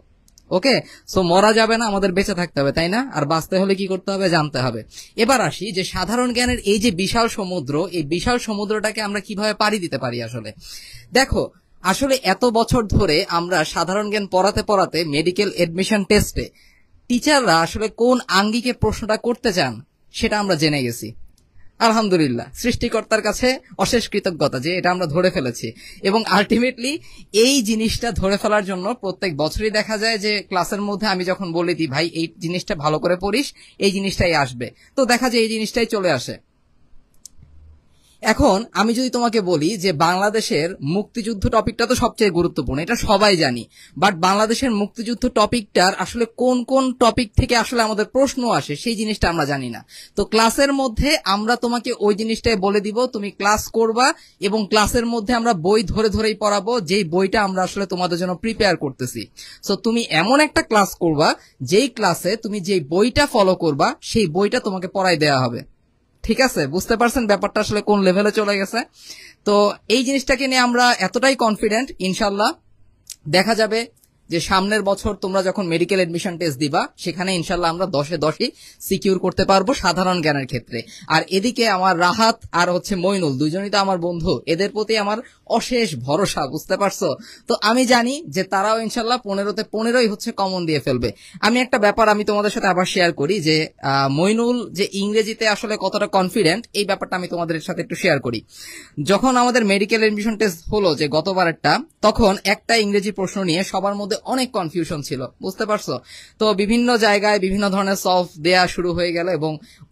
ওকে, সো মরা যাবে না, আমাদের বেঁচে থাকতে হবে, তাই না? আর বাঁচতে হলে কি করতে হবে? জানতে হবে। এবার আসি যে সাধারণ জ্ঞানের এই যে বিশাল সমুদ্র, এই বিশাল সমুদ্রটাকে আমরা কিভাবে পাড়ি দিতে পারি। আসলে দেখো, আসলে এত বছর ধরে আমরা সাধারণ জ্ঞান পড়াতে পড়াতে মেডিকেল এডমিশন টেস্টে টিচাররা আসলে কোন আঙ্গিকে প্রশ্নটা করতে চান সেটা আমরা জেনে গেছি। আলহামদুলিল্লাহ, সৃষ্টিকর্তার কাছে অশেষ কৃতজ্ঞতা যে এটা আমরা ধরে ফেলেছি। এবং আলটিমেটলি এই জিনিসটা ধরে ফেলার জন্য প্রত্যেক বছরই দেখা যায় যে ক্লাসের মধ্যে আমি যখন বলে দিই ভাই এই জিনিসটা ভালো করে পড়িস, এই জিনিসটাই আসবে, তো দেখা যায় এই জিনিসটাই চলে আসে। এখন আমি যদি তোমাকে বলি যে বাংলাদেশের মুক্তিযুদ্ধ টপিকটা তো সবচেয়ে গুরুত্বপূর্ণ, এটা সবাই জানি, বাট বাংলাদেশের মুক্তিযুদ্ধ টপিকটার আসলে কোন কোন টপিক থেকে আসলে আমাদের প্রশ্ন আসে সেই জিনিসটা আমরা জানি না। তো ক্লাসের মধ্যে আমরা তোমাকে ওই জিনিসটাই বলে দিব, তুমি ক্লাস করবা, এবং ক্লাসের মধ্যে আমরা বই ধরে ধরেই পড়াবো, যেই বইটা আমরা আসলে তোমাদের জন্য প্রিপেয়ার করতেছি। সো তুমি এমন একটা ক্লাস করবা যেই ক্লাসে তুমি যেই বইটা ফলো করবা সেই বইটা তোমাকে পড়াই দেওয়া হবে। ঠিক আছে, বুঝতে পারছেন ব্যাপারটা আসলে কোন লেভেলে চলে গেছে? তো এই জিনিসটাকে নিয়ে আমরা এতটাই কনফিডেন্ট, ইনশাল্লাহ দেখা যাবে যে সামনের বছর তোমরা যখন মেডিকেল এডমিশন টেস্ট দিবা সেখানে ইনশাল্লাহ আমরা 10-এ 10ই সিকিউর করতে পারবো সাধারণ জ্ঞানের ক্ষেত্রে। আর এদিকে আমার রাহাত আর হচ্ছে মইনুল দুইজনই তো আমার বন্ধু, এদের প্রতি আমার অশেষ ভরসা, বুঝতে পারছো? তো আমি জানি যে তারাও ইনশাল্লাহ 15-তে 15ই হচ্ছে কমন দিয়ে ফেলবে। আমি একটা ব্যাপার আমি তোমাদের সাথে আবার শেয়ার করি যে মইনুল যে ইংরেজিতে আসলে কতটা কনফিডেন্ট, এই ব্যাপারটা আমি তোমাদের সাথে একটু শেয়ার করি। যখন আমাদের মেডিকেল এডমিশন টেস্ট হলো যে গতবারেরটা, তখন একটা ইংরেজি প্রশ্ন নিয়ে সবার মধ্যে অনেক কনফিউশন ছিল, বুঝতে পারছো? তো বিভিন্ন জায়গায় বিভিন্ন ধরনের সলভ দেয়া শুরু হয়ে গেল এবং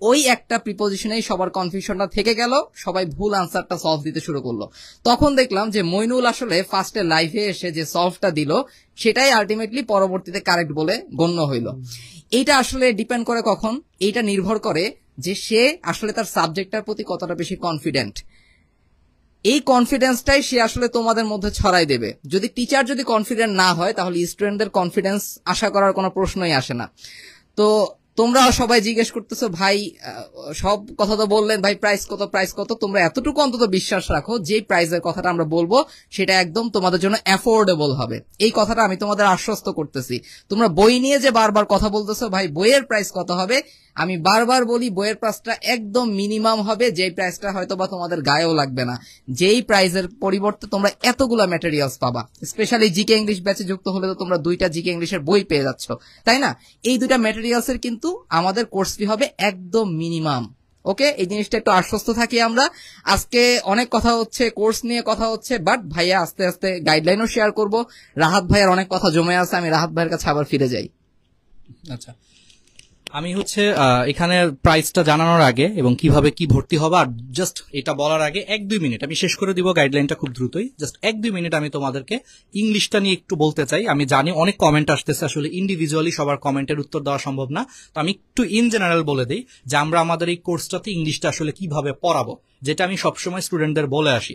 ওই একটা প্রিপোজিশনেই সবার কনফিউশনটা থেকে গেল, সবাই ভুল আনসারটা সলভ দিতে শুরু করলো। তখন দেখলাম যে মইনুল আসলে ফার্স্টে লাইভে এসে যে সলভটা দিল সেটাই আলটিমেটলি পরবর্তীতে কারেক্ট বলে গণ্য হইল। এইটা আসলে ডিপেন্ড করে কখন, এইটা নির্ভর করে যে সে আসলে তার সাবজেক্টটার প্রতি কতটা বেশি কনফিডেন্ট। এই কনফিডেন্সটাই সে আসলে তোমাদের মধ্যে ছড়াই দেবে। যদি টিচার যদি কনফিডেন্ট না হয় তাহলে স্টুডেন্টদের কনফিডেন্স আশা করার কোনো প্রশ্নই আসে না। তো তোমরা সবাই জিজ্ঞেস করতেছো ভাই সব কথা তো বললেন, ভাই প্রাইস কত প্রাইস কত, তোমরা এতটুকু অন্তত বিশ্বাস রাখো যে প্রাইসের কথাটা আমরা বলবো সেটা একদম তোমাদের জন্য অ্যাফোর্ডেবল হবে, এই কথাটা আমি তোমাদের আশ্বস্ত করতেছি। তোমরা বই নিয়ে যে বারবার কথা বলতেছো ভাই বইয়ের প্রাইস কত হবে, আমি বারবার বলি বইয়ের প্রাইসটা একদম মিনিমাম হবে, যেই প্রাইসটা হয়তো বা তোমাদের গায়েও লাগবে না, যেই প্রাইসের পরিবর্তে তোমরা এতগুলা ম্যাটেরিয়ালস পাবা। স্পেশালি জিকে ইংলিশ ব্যাচে যুক্ত হলে তো তোমরা 2টা জিকে ইংলিশের বই পেয়ে যাচ্ছ, তাই না? এই 2টা ম্যাটেরিয়ালসের কিন্তু আমাদের কোর্স ফি হবে একদম মিনিমাম। ওকে, এই জিনিসটা একটু আশ্বস্ত থাকি আমরা। আজকে অনেক কথা হচ্ছে, কোর্স নিয়ে কথা হচ্ছে, বাট ভাইয়া আস্তে আস্তে গাইডলাইনও শেয়ার করব। রাহাত ভাইয়ের অনেক কথা জমে আছে, আমি রাহাত ভাইয়ের কাছে আবার ফিরে যাই। আচ্ছা, আমি হচ্ছে এখানে প্রাইসটা জানানোর আগে এবং কিভাবে কি ভর্তি হবে আর জাস্ট এটা বলার আগে 1-2 মিনিট আমি শেষ করে দিব গাইডলাইনটা খুব দ্রুতই। জাস্ট 1-2 মিনিট আমি তোমাদেরকে ইংলিশটা নিয়ে একটু বলতে চাই। আমি জানি অনেক কমেন্ট আসতেছে, আসলে ইন্ডিভিজুয়ালি সবার কমেন্টের উত্তর দেওয়া সম্ভব না, তো আমি একটু ইন জেনারেল বলে দিই যে আমরা আমাদের এই কোর্সটাতে ইংলিশটা আসলে কিভাবে পড়াবো। যেটা আমি সবসময় স্টুডেন্টদের বলে আসি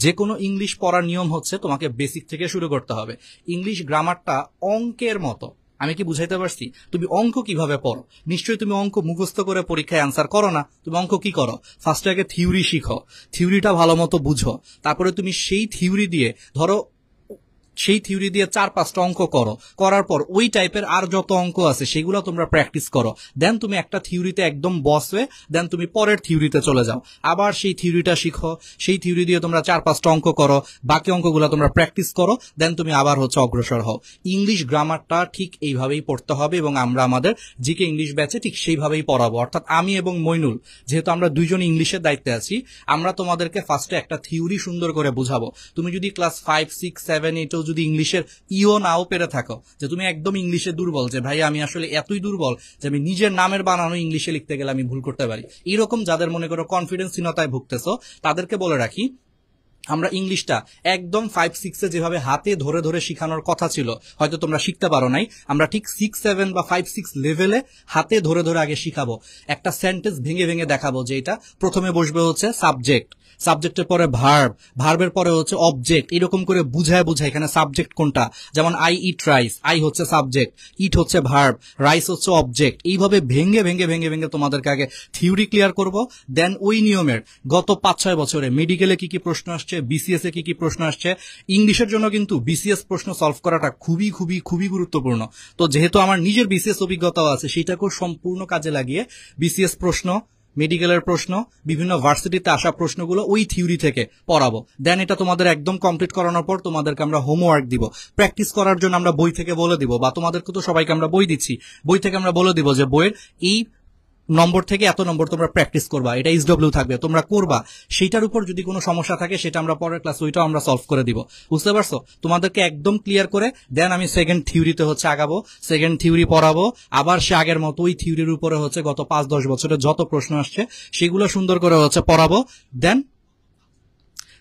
যে কোনো ইংলিশ পড়ার নিয়ম হচ্ছে তোমাকে বেসিক থেকে শুরু করতে হবে। ইংলিশ গ্রামারটা অঙ্কের মতো, আমি কি বুঝাইতে পারছি? তুমি অঙ্ক কিভাবে পড়ো, নিশ্চয়ই তুমি অঙ্ক মুখস্থ করে পরীক্ষায় অ্যান্সার করো না। তুমি অঙ্ক কি করো, ফার্স্টে আগে থিওরি শিখো, থিওরিটা ভালো মতো বুঝো, তারপরে তুমি সেই থিওরি দিয়ে ধরো সেই থিওরি দিয়ে 4-5টা অঙ্ক করো, করার পর ওই টাইপের আর যত অঙ্ক আছে সেগুলো তোমরা প্র্যাকটিস করো, দেন তুমি একটা থিওরিতে একদম বস হয়ে দেন তুমি পরের থিওরিতে চলে যাও, আবার সেই থিওরিটা শিখো, সেই থিওরি দিয়ে তোমরা 4-5টা অঙ্ক করো, বাকি অঙ্কগুলো তোমরা প্র্যাকটিস করো, দেন তুমি আবার হচ্ছে অগ্রসর হও। ইংলিশ গ্রামারটা ঠিক এইভাবেই পড়তে হবে এবং আমরা আমাদের জিকে ইংলিশ ব্যাচে ঠিক সেইভাবেই পড়াবো। অর্থাৎ আমি এবং মইনুল, যেহেতু আমরা দুইজন ইংলিশের দায়িত্বে আছি, আমরা তোমাদেরকে ফার্স্টে একটা থিওরি সুন্দর করে বুঝাবো। তুমি যদি ক্লাস 5, 6, 7, 8 যদি ইংলিশের নাও পেরে থাকো, যে তুমি একদম ইংলিশে দুর্বল, যে ভাই আমি আসলে এতই দুর্বল যে আমি নিজের নামের বানানো ইংলিশে লিখতে গেলে আমি ভুল করতে পারি, এরকম যাদের মনে করো কনফিডেন্সহীনতায় ভুগতেছো, তাদেরকে বলে রাখি আমরা ইংলিশটা একদম 5-6 যেভাবে হাতে ধরে ধরে শিখানোর কথা ছিল, হয়তো তোমরা শিখতে পারো নাই, আমরা ঠিক 6-7 বা 5-6 লেভেলে হাতে ধরে ধরে আগে শিখাবো। একটা সেন্টেন্স ভেঙে ভেঙে দেখাবো, যে এটা প্রথমে বসবে হচ্ছে সাবজেক্ট, সাবজেক্টের পরে ভার্ব, ভার্বের পরে হচ্ছে অবজেক্ট, এরকম করে বুঝায় বুঝায় এখানে সাবজেক্ট কোনটা, যেমন আই ইট রাইস, আই হচ্ছে সাবজেক্ট, ইট হচ্ছে ভার্ব, রাইস হচ্ছে অবজেক্ট, এইভাবে ভেঙে ভেঙে ভেঙে ভেঙে তোমাদেরকে আগে থিওরি ক্লিয়ার করব। দেন ওই নিয়মের গত 5-6 বছরে মেডিকেলে কি কি প্রশ্ন আসছে, বিসিএস এ কি কি প্রশ্ন আসছে, ইংলিশের জন্য কিন্তু বিসিএস প্রশ্ন সলভ করাটা খুবই খুবই খুবই গুরুত্বপূর্ণ। তো যেহেতু আমার নিজের বিসিএস অভিজ্ঞতাও আছে, সেটাকেও সম্পূর্ণ কাজে লাগিয়ে বিসিএস প্রশ্ন, মেডিকেলের প্রশ্ন, বিভিন্ন ভার্সিটিতে আসা প্রশ্নগুলো ওই থিওরি থেকে পড়াবো। দেন এটা তোমাদের একদম কমপ্লিট করানোর পর তোমাদেরকে আমরা হোমওয়ার্ক দিব, প্র্যাকটিস করার জন্য আমরা বই থেকে বলে দিব, বা তোমাদেরকে তো সবাইকে আমরা বই দিচ্ছি, বই থেকে আমরা বলে দিব যে বইয়ের এই নম্বর থেকে এত নম্বর তোমরা প্র্যাকটিস করবা, এটা SW থাকবে, তোমরা করবা, সেইটার উপর যদি কোনো সমস্যা থাকে সেটা আমরা পরের ক্লাস ওইটাও আমরা সলভ করে দিব। বুঝতে পারছো? তোমাদেরকে একদম ক্লিয়ার করে দেন আমি সেকেন্ড থিওরিতে হচ্ছে আগাবো, সেকেন্ড থিওরি পড়াবো, আবার সে আগের মতো ওই থিওরির উপরে হচ্ছে গত 5-10 বছরের যত প্রশ্ন আসছে সেগুলো সুন্দর করে হচ্ছে পড়াবো।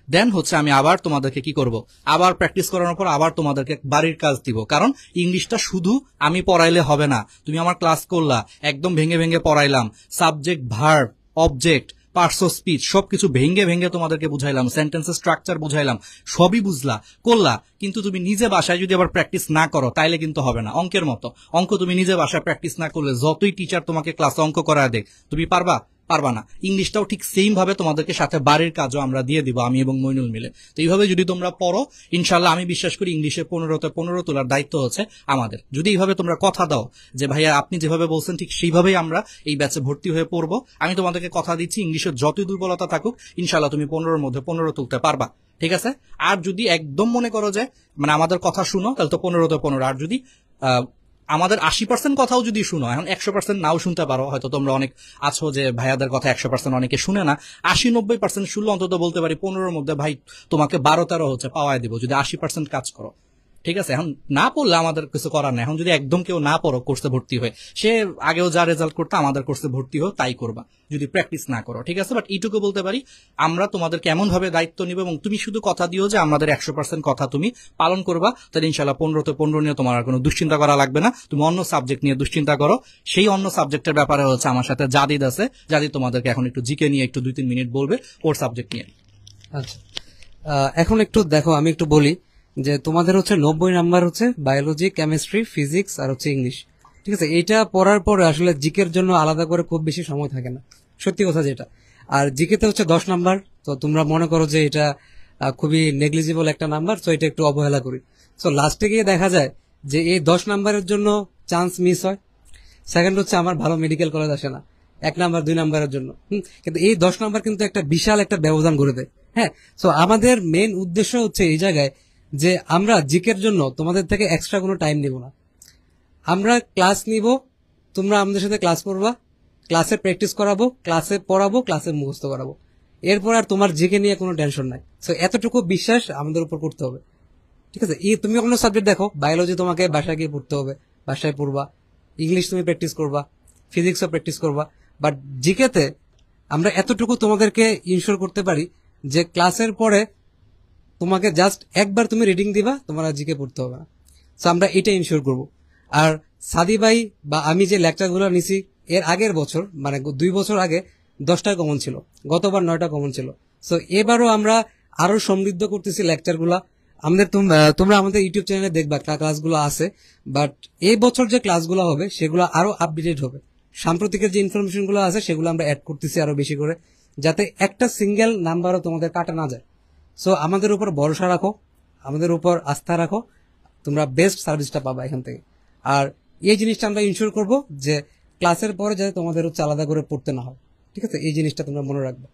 দেন হচ্ছে আমি আবার তোমাদেরকে কি করব, আবার প্র্যাকটিস করানোর পর আবার তোমাদেরকে বাড়ির কাজ দিব। কারণ ইংলিশটা শুধু আমি পড়াইলে হবে না, তুমি আমার ক্লাস করলা, একদম ভেঙে ভেঙে পড়াইলাম, subject, verb, object, parts of speech সবকিছু ভেঙে ভেঙে তোমাদেরকে বুঝাইলাম, সেন্টেন্সের স্ট্রাকচার বুঝাইলাম, সবই বুঝলা, করলা, কিন্তু তুমি নিজে বাসায় যদি আবার প্র্যাকটিস না করো তাইলে কিন্তু হবে না। অঙ্কের মতো, অঙ্ক তুমি নিজে বাসায় প্র্যাকটিস না করলে যতই টিচার তোমাকে ক্লাসে অঙ্ক করায় দেখ, তুমি পারবা না। ইংলিশটাও ঠিক সেম ভাবে তোমাদেরকে সাথে বাড়ির কাজও আমরা দিয়ে দিব, আমি এবং মইনুল মিলে। তো এইভাবে যদি তোমরা পড়ো, ইনশাল্লাহ আমি বিশ্বাস করি ইংলিশে 15তে 15 তোলার দায়িত্ব হচ্ছে আমাদের। যদি এইভাবে তোমরা কথা দাও যে ভাইয়া আপনি যেভাবে বলছেন ঠিক সেইভাবেই আমরা এই ব্যাচে ভর্তি হয়ে পড়বো, আমি তোমাদেরকে কথা দিচ্ছি ইংলিশের যতই দুর্বলতা থাকুক ইনশাল্লাহ তুমি 15-র মধ্যে 15 তুলতে পারবা, ঠিক আছে? আর যদি একদম মনে করো যে মানে আমাদের কথা শুনো, তাহলে তো 15তে 15। আর যদি আমাদের 80% কথাও যদি শুনো, এখন 100% নাও শুনতে পারো, হয়তো তোমরা অনেক আছো যে ভাইয়াদের কথা 100% অনেকে শুনে না, 80-90% শুনলে অন্তত বলতে পারি 15-র মধ্যে ভাই তোমাকে 12-13 হচ্ছে পাওয়ায় দিব, যদি 80% কাজ করো, ঠিক আছে? এখন না পড়লে আমাদের কিছু করার নেই। এখন যদি একদম কেউ না পড়ো, কোর্সে ভর্তি হয়, সে আগেও যা রেজাল্ট করতো আমাদের কোর্সে ভর্তি হো তাই করবা, যদি প্র্যাকটিস না করো, ঠিক আছে? বাট এইটুকু বলতে পারি, আমরা তোমাদেরকে এমন ভাবে দায়িত্ব নিব এবং তুমি শুধু কথা দিও যে আমাদের 100% কথা তুমি পালন করবা, তাহলে ইনশাল্লাহ 15-তে 15 নিয়ে তোমার আর কোনো দুশ্চিন্তা করা লাগবে না। তুমি অন্য সাবজেক্ট নিয়ে দুশ্চিন্তা করো, সেই অন্য সাবজেক্টের ব্যাপারে হচ্ছে আমার সাথে জাদিদ আছে, জাদিদ তোমাদেরকে এখন একটু জিকে নিয়ে একটু 2-3 মিনিট বলবে ওর সাবজেক্ট নিয়ে। আচ্ছা, এখন একটু দেখো, আমি একটু বলি যে তোমাদের হচ্ছে 90 নাম্বার হচ্ছে বায়োলজি, কেমিস্ট্রি, ফিজিক্স আর হচ্ছে ইংলিশ, ঠিক আছে? এটা পড়ার পরে আসলে জিকের জন্য আলাদা করে খুব বেশি সময় থাকে না, সত্যি কথা যেটা। আর জিকেতে হচ্ছে 10 নাম্বার, তো তোমরা মনে করো যে এটা খুবই নেগলিজিবল একটা নাম্বার, তো এটা একটু অবহেলা করি। সো লাস্টে গিয়ে দেখা যায় যে এই 10 নাম্বারের জন্য চান্স মিস হয়। সেকেন্ড হচ্ছে আমার ভালো মেডিকেল কলেজ আসে না 1 নাম্বার 2 নাম্বারের জন্য, কিন্তু এই 10 নাম্বার কিন্তু একটা বিশাল একটা ব্যবধান করে দেয়। হ্যাঁ, সো আমাদের মেইন উদ্দেশ্য হচ্ছে এই জায়গায় যে আমরা জিকের জন্য তোমাদের থেকে এক্সট্রা কোনো টাইম নিব না, আমরা ক্লাস নিব, তোমরা আমাদের সাথে ক্লাস করবা, ক্লাসে প্র্যাকটিস করাবো, ক্লাসে পড়াবো, ক্লাসে মুখস্থ করাবো, এরপর আর তোমার জিকে নিয়ে কোনো টেনশন নাই। সো এতটুকু বিশ্বাস আমাদের উপর করতে হবে, ঠিক আছে? তুমি অন্য সাবজেক্ট দেখো, বায়োলজি তোমাকে বাসায় গিয়ে পড়তে হবে, বাসায় পড়বা, ইংলিশ তুমি প্র্যাকটিস করবা, ফিজিক্সও প্র্যাকটিস করবা, বাট জিকেতে আমরা এতটুকু তোমাদেরকে ইনশিওর করতে পারি যে ক্লাসের পরে তোমাকে জাস্ট একবার তুমি রিডিং দিবা, তোমার আর জিকে পড়তে হবে না। সো আমরা এটা ইনশিওর করব। আর সাদি ভাই বা আমি যে লেকচারগুলো নিছি এর আগের বছর, মানে 2 বছর আগে 10টা কমন ছিল, গতবার 9টা কমন ছিল। সো এবারও আমরা আরো সমৃদ্ধ করতেছি লেকচারগুলা। আমাদের তোমরা আমাদের ইউটিউব চ্যানেলে দেখবা ক্লাসগুলো আছে, বাট এই বছর যে ক্লাসগুলো হবে সেগুলো আরো আপডেটেড হবে। সাম্প্রতিকের যে ইনফরমেশনগুলো আছে সেগুলো আমরা অ্যাড করতেছি আরো বেশি করে, যাতে একটা সিঙ্গেল নাম্বারও তোমাদের কাটা না যায়। সো আমাদের উপর ভরসা রাখো, আমাদের উপর আস্থা রাখো, তোমরা বেস্ট সার্ভিসটা পাবা এখান থেকে। আর এই জিনিসটা আমরা ইনশিওর করব যে ক্লাসের পরে যাতে তোমাদের হচ্ছে আলাদা করে পড়তে না হয়, ঠিক আছে? এই জিনিসটা তোমরা মনে রাখবে।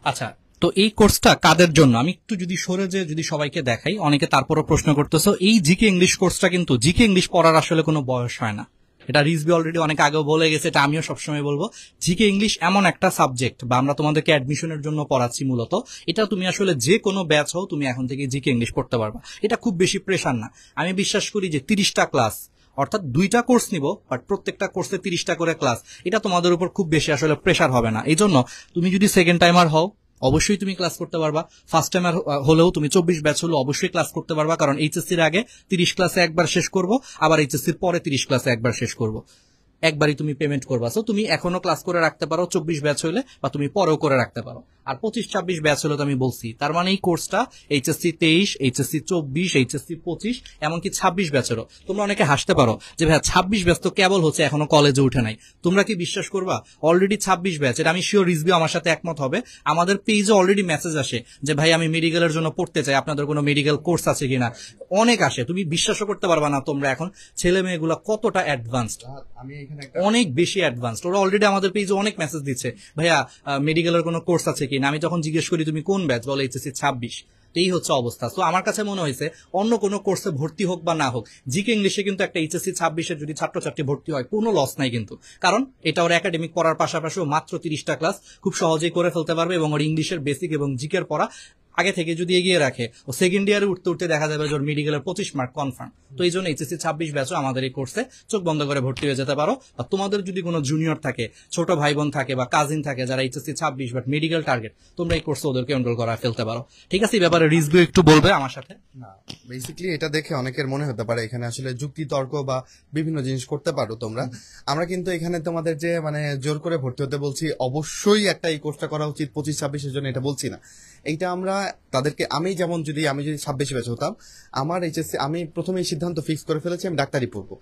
আচ্ছা, তো এই কোর্সটা কাদের জন্য আমি একটু যদি সরে যে যদি সবাইকে দেখাই, অনেকে তারপরও প্রশ্ন করতেছো, এই জিকে ইংলিশ কোর্সটা কিন্তু জিকে ইংলিশ পড়ার আসলে কোনো বয়স হয় না। এটা রিজবি অলরেডি অনেক আগেও বলে গেছে, এটা আমিও সবসময় বলবো। জিকে ইংলিশ এমন একটা সাবজেক্ট বা আমরা তোমাদেরকে অ্যাডমিশনের জন্য পড়াচ্ছি মূলত, এটা তুমি আসলে যে কোনো ব্যাচ হও তুমি এখন থেকে জিকে ইংলিশ পড়তে পারবা। এটা খুব বেশি প্রেশার না। আমি বিশ্বাস করি যে 30টা ক্লাস, অর্থাৎ 2টা কোর্স নিব, বাট প্রত্যেকটা কোর্সে 30টা করে ক্লাস, এটা তোমাদের উপর খুব বেশি আসলে প্রেশার হবে না। এই জন্য তুমি যদি সেকেন্ড টাইমার হও অবশ্যই তুমি ক্লাস করতে পারবা, ফার্স্ট টাইমার হলেও তুমি 24 ব্যাচ হলেও অবশ্যই ক্লাস করতে পারবা, কারণ এইচএসসির আগে 30 ক্লাসে একবার শেষ করব, আবার এইচএসসির পরে 30 ক্লাসে একবার শেষ করব। একবারই তুমি পেমেন্ট করবা। সো তুমি এখনো ক্লাস করে রাখতে পারো 24 ব্যাচ হলে, বা তুমি পরেও করে রাখতে পারো। আর 25-26 ব্যাচ হলে তো আমি বলছি, তার মানে এই কোর্সটা এইচএসসি 23, এইচএসসি 24, এইচএসসি 25, এমনকি 26 ব্যাচেরও। তোমরা অনেকে হাসতে পারো যে ভাইয়া 26 ব্যাচ তো কেবল হচ্ছে, এখনো কলেজে উঠে নাই। তোমরা কি বিশ্বাস করবা, অলরেডি 26 ব্যাচ, এটা আমি শিওর রিজবি আমার সাথে একমত হবে, আমাদের পেজে অলরেডি মেসেজ আসে যে ভাই আমি মেডিকেলের জন্য পড়তে চাই, আপনাদের কোনো মেডিকেল কোর্স আছে কিনা, অনেক আসে। তুমি বিশ্বাসও করতে পারবা না তোমরা এখন ছেলে মেয়েগুলা কতটা অ্যাডভান্সড, আমি এখানে অনেক বেশি অ্যাডভান্সড। ওরা অলরেডি আমাদের পেজে অনেক মেসেজ দিচ্ছে, ভাইয়া মেডিকেলের কোনো কোর্স আছে কিনা। আমি যখন জিজ্ঞেস করি তুমি কোন ব্যাচ, বলে এইচএসসি 26। এই হচ্ছে অবস্থা। তো আমার কাছে মনে হয়েছে অন্য কোনো কোর্সে ভর্তি হোক বা না হোক, জিকে ইংলিশে কিন্তু একটা এইচএসসি 26-এর যদি ছাত্রছাত্রী ভর্তি হয় কোনো লস নাই কিন্তু, কারণ এটা ওর একাডেমিক পড়ার পাশাপাশিও মাত্র 30টা ক্লাস খুব সহজেই করে ফেলতে পারবে, এবং ওর ইংলিশের বেসিক এবং জিকের পড়া আগে থেকে যদি এগিয়ে রাখে, ও সেকেন্ড ইয়ারে উঠতে উঠতে দেখা যাবে যে ওর মেডিকেলের 25 মার্ক কনফার্ম। তো এই জন্য এইচএসসি 26 ব্যাচও আমাদের এই কোর্সে চোখ বন্ধ করে ভর্তি হয়ে যেতে পারো। আর তোমাদের যদি কোনো জুনিয়র থাকে, ছোট ভাই বোন থাকে বা কাজিন থাকে যারা এইচএসসি 26 বাট মেডিকেল টার্গেট, তোমরা এই কোর্সে ওদেরকে এনরোল করা ফেলতে পারো। ঠিক আছে, এই ব্যাপারে রিজভি একটু বলবে আমার সাথে। না, বেসিক্যালি এটা দেখে অনেকের মনে হতে পারে এখানে আসলে যুক্তি তর্ক বা বিভিন্ন জিনিস করতে পারো তোমরা। আমরা কিন্তু এখানে তোমাদের যে মানে জোর করে ভর্তি হতে বলছি, অবশ্যই একটা এই কোর্সটা করা উচিত 25-26-এর জন্য, এটা বলছি না। এইটা আমরা তাদেরকে, আমি যদি 26 ব্যাচ হতাম, আমার এইচএসসি আমি প্রথমেই সিদ্ধান্ত ফিক্স করে ফেলেছি আমি ডাক্তারি পড়বো।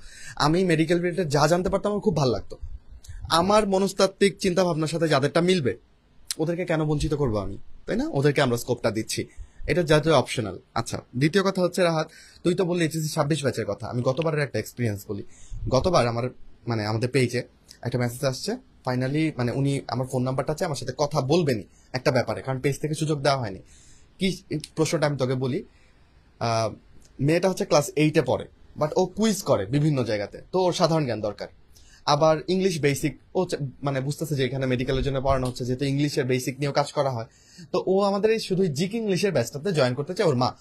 আমি মেডিকেল রিলেটেড যা জানতে পারতাম আমার খুব ভালো লাগতো। আমার মনস্তাত্ত্বিক চিন্তা ভাবনার সাথে যাদেরটা মিলবে ওদেরকে কেন বঞ্চিত করবো আমি, তাই না? ওদেরকে আমরা স্কোপটা দিচ্ছি, এটা যাতে অপশনাল। আচ্ছা, দ্বিতীয় কথা হচ্ছে রাহাত, তুই তো বললি এইচএসসি 26 ব্যাচের কথা। আমি গতবারের একটা এক্সপিরিয়েন্স বলি। গতবার আমাদের পেজে একটা মেসেজ আসছে, ফাইনালি উনি আমার ফোন নাম্বারটা আছে, আমার সাথে কথা বলবেনই একটা ব্যাপারে, কারণ পেজ থেকে সুযোগ দেওয়া হয়নি। কি প্রশ্নটা আমি তোকে বলি, মেয়েটা হচ্ছে ক্লাস 8-এ পড়ে, বাট ও কুইজ করে বিভিন্ন জায়গাতে, তো ওর সাধারণ জ্ঞান দরকার। আবার ইংলিশ বেসিক ও বুঝতেছে যে এখানে মেডিকেলের জন্য পড়ানো হচ্ছে, যেহেতু ইংলিশের বেসিক নিয়েও কাজ করা হয়, তো ও আমাদের এই শুধু জিকে ইংলিশের ব্যাচটাতে জয়েন করতে চায়। ওর মা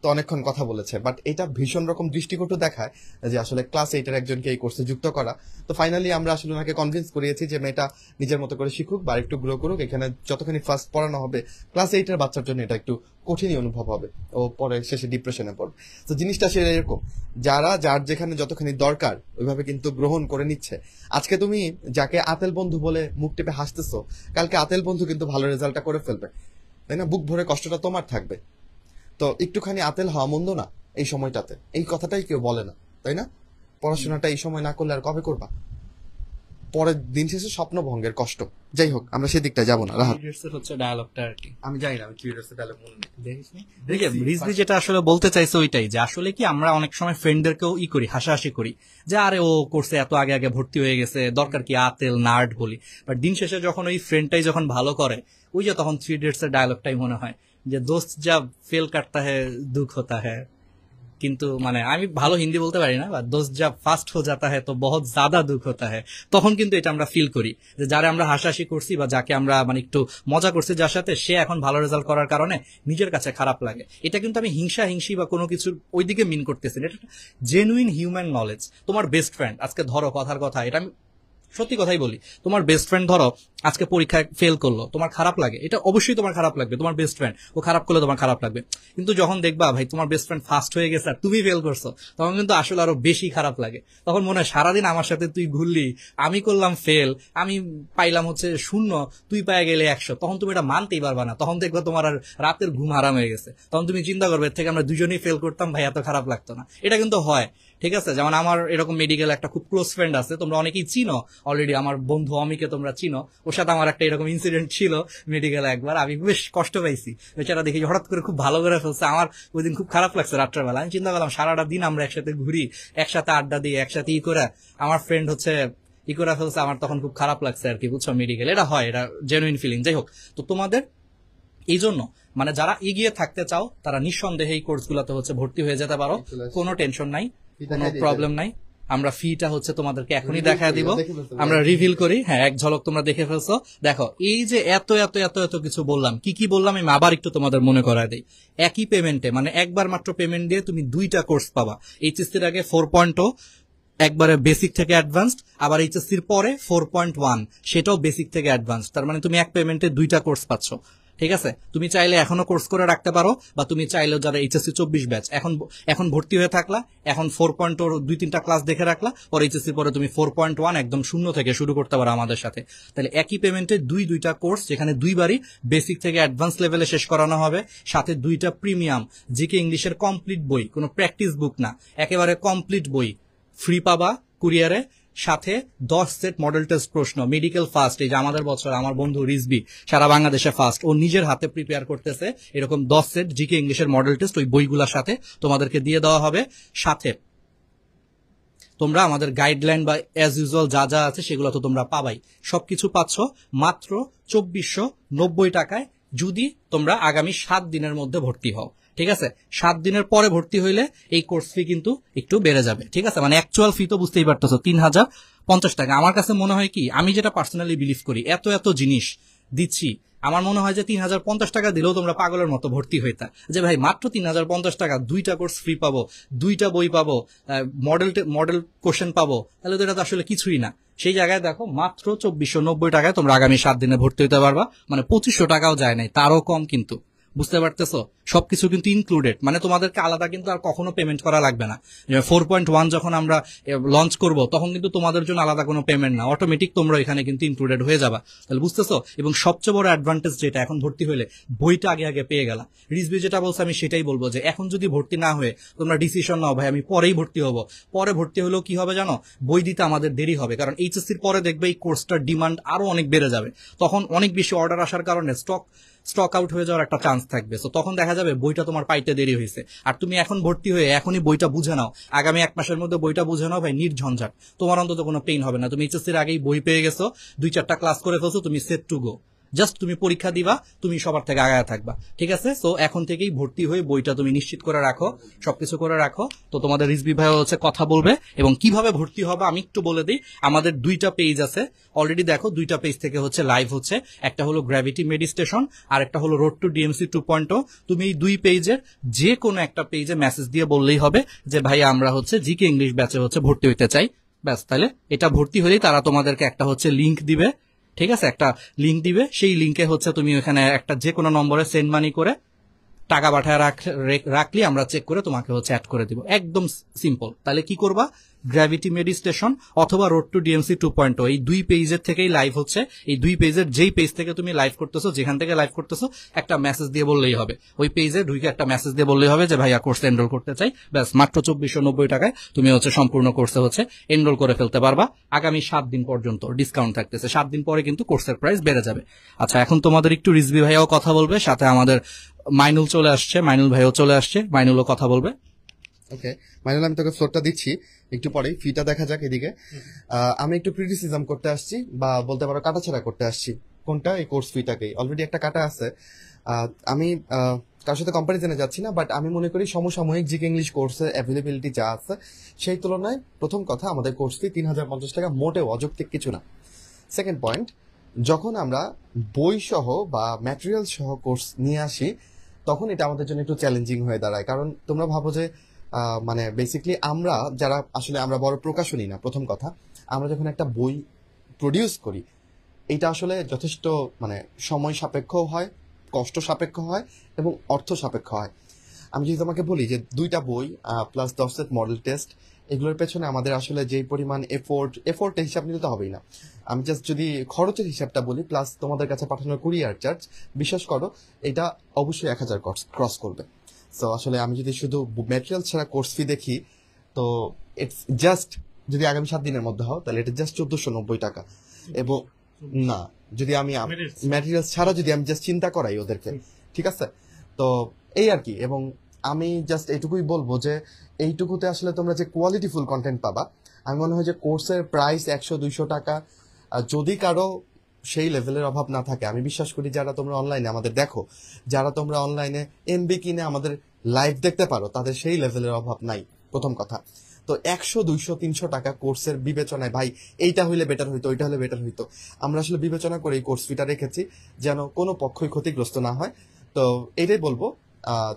তো অনেকক্ষণ কথা বলেছে, বাট এটা ভীষণ রকম দৃষ্টিকটু দেখায় যে আসলে ক্লাস 8-এর একজনকে এই কোর্সে যুক্ত করা। তো ফাইনালি আমরা আসলে ওনাকে কনভিন্স করিয়েছি যে মেয়েটা নিজের মতো করে শিখুক বা একটু গ্রো করুক। এখানে যতখানি ফার্স্ট পড়ানো হবে, ক্লাস 8-এর বাচ্চার জন্য এটা একটু কঠিনই অনুভব হবে, ও পরে শেষে ডিপ্রেশনে পড়বে। তো জিনিসটা সেটা এরকম, যার যেখানে যতখানি দরকার ওইভাবে কিন্তু গ্রহণ করে নিচ্ছে। আজকে তুমি যাকে আতেল বন্ধু বলে মুখ টেপে হাসতেছো, কালকে আতেল বন্ধু কিন্তু ভালো রেজাল্টটা করে ফেলবে, তাই না? বুক ভরে কষ্টটা তোমার থাকবে। তো একটুখানি আতেল হওয়া মন্দ না এই সময়টাতে, এই কথাটাই কেউ বলে না, তাই না? পড়াশোনাটা এই সময় না করলে আর কবে করবা? পরের দিন শেষে স্বপ্ন ভঙ্গের কষ্ট। যাই হোক, আমরা সেদিকটা যাবো না। রাহাত, হচ্ছে ডায়ালগটা আর কি আমি জানি না, আমি ক্রিয়েটার্সের ডায়লগ বলি রিজভি যেটা আসলে বলতে চাইছে ওইটাই, যে আসলে কি আমরা অনেক সময় ফ্রেন্ডদেরকেও করি, হাসাহাসি করি যে আরে ও কোর্সে এত আগে আগে ভর্তি হয়ে গেছে, দরকার কি আতেল নার্ড বলি। বাট দিন শেষে যখন ওই ফ্রেন্ডটাই যখন ভালো করে, ওই যে তখন 3 Idiots এর ডায়লগটাই মনে হয় যে দোস্ত যা ফেল কাটতা হ্যায় দুঃখ হতা হ্যায়। কিন্তু আমি ভালো হিন্দি বলতে পারি না, বা দোস্ত যা ফাস্ট হো যাতা হ্যায় তো বহুত জ্যাদা দুঃখ হতা হ্যায়। তখন কিন্তু এটা আমরা ফিল করি যে যারা আমরা হাসাহাসি করছি বা যাকে আমরা একটু মজা করছি যার সাথে, সে এখন ভালো রেজাল্ট করার কারণে নিজের কাছে খারাপ লাগে। এটা কিন্তু আমি হিংসি বা কোনো কিছুর ওইদিকে মিন করতেছি না, এটা জেনুইন হিউম্যান নলেজ। তোমার বেস্ট ফ্রেন্ড আজকে ধরো, কথার কথা, এটা আমি সত্যি কথাই বলি, তোমার বেস্ট ফ্রেন্ড ধরো আজকে পরীক্ষায় ফেল করলো, তোমার খারাপ লাগে, এটা অবশ্যই তোমার খারাপ লাগবে। তোমার বেস্ট ফ্রেন্ড ও খারাপ করলে তোমার খারাপ লাগবে। কিন্তু যখন দেখবা ভাই তোমার বেস্ট ফ্রেন্ড ফার্স্ট হয়ে গেছে আর তুমি ফেল করছো, তখন কিন্তু আসলে আরো বেশি খারাপ লাগে। তখন মনে হয় সারাদিন আমার সাথে তুই ঘুরলি, আমি করলাম ফেল, আমি পাইলাম হচ্ছে 0, তুই পায়ে গেলে 100। তখন তুমি এটা মানতেই পারবা না, তখন দেখবা তোমার আর রাতের ঘুম হারাম হয়ে গেছে। তখন তুমি চিন্তা করবে, এর থেকে আমরা দুজনেই ফেল করতাম ভাই, এত খারাপ লাগতো না। এটা কিন্তু হয়, ঠিক আছে, যেমন আমার এরকম মেডিকেল একটা খুব ক্লোজ ফ্রেন্ড আছে, তোমরা অনেকেই চিনো অলরেডি, আমার বন্ধু অমিকে তোমরা চিনো, ওর সাথে আমার একটা এরকম ইনসিডেন্ট ছিল মেডিকেল একবার, আমি বেশ কষ্ট পাইছি, বেচারা দেখি হঠাৎ করে খুব ভালো করে ফেলছে, আমার ওই দিন খুব খারাপ লাগছে রাত্রেবেলা, আমি চিন্তা করলাম সারাটা দিন আমরা একসাথে ঘুরি, একসাথে আড্ডা দিই, একসাথে করে আমার ফ্রেন্ড হচ্ছে করে ফেলছে, আমার তখন খুব খারাপ লাগছে আর কি, বুঝছো, মেডিকেল এটা হয়, এটা জেনুইন ফিলিং। যাই হোক, তো তোমাদের এই জন্য মানে যারা এগিয়ে থাকতে চাও তারা নিঃসন্দেহে এই কোর্সগুলোতে হচ্ছে ভর্তি হয়ে যেতে পারো, কোনো টেনশন নাই, কোনো প্রবলেম নাই। আমরা ফিটা হচ্ছে তোমাদেরকে এখনই দেখায় দিব, আমরা রিভিল করি, হ্যাঁ এক ঝলক তোমরা দেখে ফেলছো। দেখো এই যে এত এত এত এত কিছু বললাম, কি কি বললাম আমি আবার একটু তোমাদের মনে করায় দিই। একই পেমেন্টে মানে একবার মাত্র পেমেন্ট দিয়ে তুমি 2টা কোর্স পাবা। এইচএসসির আগে 4.0 একবারে বেসিক থেকে অ্যাডভান্সড, আবার এইচএসসির পরে 4.1 সেটাও বেসিক থেকে অ্যাডভান্সড, তার মানে তুমি এক পেমেন্টে 2টা কোর্স পাচ্ছ। ঠিক আছে, তুমি চাইলে এখনো কোর্স করে রাখতে পারো, বা তুমি চাইলেও যারা এইচএসসি 24 ব্যাচ এখন ভর্তি হয়ে থাকলা, এখন 4.0 2-3টা ক্লাস দেখে রাখলা, পরে এইচএসসি পরে তুমি 4.1 একদম শূন্য থেকে শুরু করতে পারো আমাদের সাথে। তাহলে একই পেমেন্টে 2টা কোর্স, যেখানে 2বারই বেসিক থেকে অ্যাডভান্স লেভেলে শেষ করানো হবে, সাথে 2টা প্রিমিয়াম জিকে ইংলিশের কমপ্লিট বই, কোনো প্র্যাকটিস বুক না, একেবারে কমপ্লিট বই ফ্রি পাবা কুরিয়ারে, সাথে 10 সেট মডেল টেস্ট প্রশ্ন, মেডিকেল ফার্স্ট, এই যে আমাদের বছর আমার বন্ধু রিজবি সারা বাংলাদেশে ফার্স্ট, ও নিজের হাতে প্রিপেয়ার করতেছে, এরকম 10 সেট জিকে ইংলিশের মডেল টেস্ট ওই বইগুলোর সাথে তোমাদেরকে দিয়ে দেওয়া হবে। সাথে তোমরা আমাদের গাইডলাইন বা অ্যাজ ইউজুয়াল যা যা আছে সেগুলো তো তোমরা পাবাই, সবকিছু পাচ্ছ মাত্র 2490 টাকায়, যদি তোমরা আগামী 7 দিনের মধ্যে ভর্তি হও। ঠিক আছে, 7 দিনের পরে ভর্তি হইলে এই কোর্স ফি কিন্তু একটু বেড়ে যাবে। ঠিক আছে, মানে অ্যাকচুয়াল ফি তো বুঝতেই পারতেছো 3050 টাকা। আমার কাছে মনে হয় কি, আমি যেটা পার্সোনালি বিলিভ করি, এত এত জিনিস দিচ্ছি, আমার মনে হয় যে 3050 টাকা দিলেও তোমরা পাগলের মতো ভর্তি হইতা, যে ভাই মাত্র 3050 টাকা 2টা কোর্স ফ্রি পাবো, 2টা বই পাবো, মডেল কোশ্চেন পাবো, তাহলে তো এটা তো আসলে কিছুই না। সেই জায়গায় দেখো মাত্র 2490 টাকায় তোমরা আগামী 7 দিনে ভর্তি হইতে পারবা, মানে 2500 টাকাও যায় নাই, তারও কম কিন্তু, বুঝতে পারতেছো, সবকিছু কিন্তু ইনক্লুডেড, মানে তোমাদেরকে আলাদা কিন্তু আর কখনো পেমেন্ট করা লাগবে না। 4.1 যখন আমরা লঞ্চ করব তখন কিন্তু তোমাদের জন্য আলাদা কোনো পেমেন্ট না, অটোমেটিক তোমরা এখানে কিন্তু ইনক্লুডেড হয়ে যাবা, তাহলে বুঝতেছো। এবং সবচেয়ে বড় অ্যাডভান্টেজ যেটা, এখন ভর্তি হলে বইটা আগে আগে পেয়ে গেলা। রিজবি যেটা বলছে আমি সেটাই বলবো, যে এখন যদি ভর্তি না হয়ে তোমরা ডিসিশন নাও ভাই আমি পরেই ভর্তি হব, পরে ভর্তি হলেও কি হবে জানো, বই দিতে আমাদের দেরি হবে, কারণ এইচএসসির পরে দেখবে এই কোর্সটার ডিমান্ড আরো অনেক বেড়ে যাবে, তখন অনেক বেশি অর্ডার আসার কারণে স্টক আউট হয়ে যাওয়ার একটা চান্স থাকবে, তো তখন দেখা যাবে বইটা তোমার পাইতে দেরি হয়েছে। আর তুমি এখন ভর্তি হয়ে এখনই বইটা বুঝে নাও, আগামী 1 মাসের মধ্যে বইটা বুঝে নাও ভাই, নির্ঝঞ্ঝাট, তোমার অন্তত কোনো পেইন হবে না। তুমি এইচএসসির আগেই বই পেয়ে গেছো, 2-4টা ক্লাস করে ফেলছো, তুমি সেট টু গো, জাস্ট তুমি পরীক্ষা দিবা, তুমি সবার থেকে আগায় থাকবা। ঠিক আছে, সো এখন থেকেই ভর্তি হয়ে বইটা তুমি নিশ্চিত করে রাখো, সবকিছু করে রাখো। তো তোমাদের রিজবি ভাই হচ্ছে কথা বলবে, এবং কিভাবে ভর্তি হবে আমি একটু বলে দিই। আমাদের 2টা পেজ আছে অলরেডি, দেখো 2টা পেজ থেকে হচ্ছে লাইভ হচ্ছে, একটা হলো গ্র্যাভিটি মেডিটেশন আর একটা হলো রোড টু ডিএমসি 2.0। তুমি এই 2 পেজের যে কোনো একটা পেজে মেসেজ দিয়ে বললেই হবে যে ভাই আমরা হচ্ছে জিকে ইংলিশ ব্যাচে হচ্ছে ভর্তি হইতে চাই, ব্যাস, তাহলে এটা ভর্তি হলেই তারা তোমাদেরকে একটা হচ্ছে লিংক দিবে। ঠিক আছে, একটা লিংক দিবে, সেই লিংকে হচ্ছে তুমি ওখানে একটা যে কোনো নম্বরে সেন্ড মানি করে টাকা পাঠায় রাখলি আমরা চেক করে তোমাকে হচ্ছে অ্যাড করে দিব, একদম সিম্পল। তাহলে কি করবা, গ্র্যাভিটি মেডিটেশন অথবা রোড টু ডিএমসি 2.0 এই 2 পেজের থেকেই লাইভ হচ্ছে। এই 2 পেজের যেই পেজ থেকে তুমি লাইভ করতেছো, যেখান থেকে লাইভ করতেছো, একটা মেসেজ দিয়ে বললেই হবে, ওই পেজে ঢুকে একটা মেসেজ দিয়ে বললেই হবে যে ভাইয়া কোর্সে এনরোল করতে চাই, ব্যাস, মাত্র 2490 টাকায় তুমি হচ্ছে সম্পূর্ণ কোর্সে হচ্ছে এনরোল করে ফেলতে পারবা। আগামী 7 দিন পর্যন্ত ডিসকাউন্ট থাকতেছে, 7 দিন পরে কিন্তু কোর্সের প্রাইস বেড়ে যাবে। আচ্ছা, এখন তোমাদের একটু রিজবি ভাইয়াও কথা বলবে, সাথে আমাদের মাইনুল চলে আসছে, মাইনুল ভাইও চলে আসছে, মাইনুলও কথা বলবে। ওকে মাইনুল, আমি তোকে ফ্লোরটা দিচ্ছি, একটু পরেই ফিটা দেখা যাক এদিকে। আমি একটু ক্রিটিসিজম করতে আসছি, বা বলতে পারো কাটাছেড়া করতে আসছি। কোনটা? এই কোর্স ফিটাকেই। অলরেডি একটা কাটা আছে। আমি কারোর সাথে কম্পারিজনে যাচ্ছি না, বাট আমি মনে করি সমসাময়িক জিকে ইংলিশ কোর্সের অ্যাভেলেবিলিটি যা আছে সেই তুলনায় প্রথম কথা আমাদের কোর্স ফি 3050 টাকা মোটেও অযৌক্তিক কিছু না। সেকেন্ড পয়েন্ট, যখন আমরা বই সহ বা ম্যাটেরিয়াল সহ কোর্স নিয়ে আসি তখন এটা আমাদের জন্য একটু চ্যালেঞ্জিং হয়ে দাঁড়ায়। কারণ তোমরা ভাবো যে মানে বেসিক্যালি আমরা যারা আসলে আমরা বড় প্রকাশনী না, প্রথম কথা আমরা যখন একটা বই প্রডিউস করি এটা আসলে যথেষ্ট মানে সময় সাপেক্ষ হয়, কষ্ট সাপেক্ষ হয় এবং অর্থ সাপেক্ষ হয়। আমি যদি তোমাকে বলি যে 2টা বই প্লাস 10 সেট মডেল টেস্ট, এগুলোর পেছনে আমাদের আসলে যেই পরিমাণ এফোর্টের হিসাব নিতে তো হবেই না। আমি জাস্ট যদি খরচের হিসাবটা বলি প্লাস তোমাদের কাছে পাঠানোর কুরিয়ার চার্জ, বিশ্বাস করো এটা অবশ্যই 1000 ক্রস করবে। সো আসলে আমি যদি শুধু ম্যাটেরিয়াল ছাড়া কোর্স ফি দেখি তো ইটস জাস্ট, যদি আগামী 7 দিনের মধ্যে হয় তাহলে এটা জাস্ট 1490 টাকা। এবং না, যদি আমি ম্যাটেরিয়ালস ছাড়া যদি আমি জাস্ট চিন্তা করাই ওদেরকে, ঠিক আছে? তো এই আর কি। এবং আমি জাস্ট এইটুকুই বলবো যে এইটুকুতে আসলে তোমরা যে কোয়ালিটিফুল কন্টেন্ট পাবা, আমি মনে হয় যে কোর্সের প্রাইস 100-200 টাকা, যদি কারো সেই লেভেলের অভাব না থাকে, আমি বিশ্বাস করি যারা তোমরা অনলাইনে আমাদের দেখো, যারা তোমরা অনলাইনে এমবি কিনে আমাদের লাইভ দেখতে পারো, তাদের সেই লেভেলের অভাব নাই, প্রথম কথা। তো 100-200-300 টাকা কোর্সের বিবেচনায় ভাই এইটা হইলে বেটার হইতো, ওইটা হলে বেটার হইতো, আমরা আসলে বিবেচনা করে এই কোর্স ফিটা রেখেছি যেন কোনো পক্ষই ক্ষতিগ্রস্ত না হয়। তো এটাই বলবো,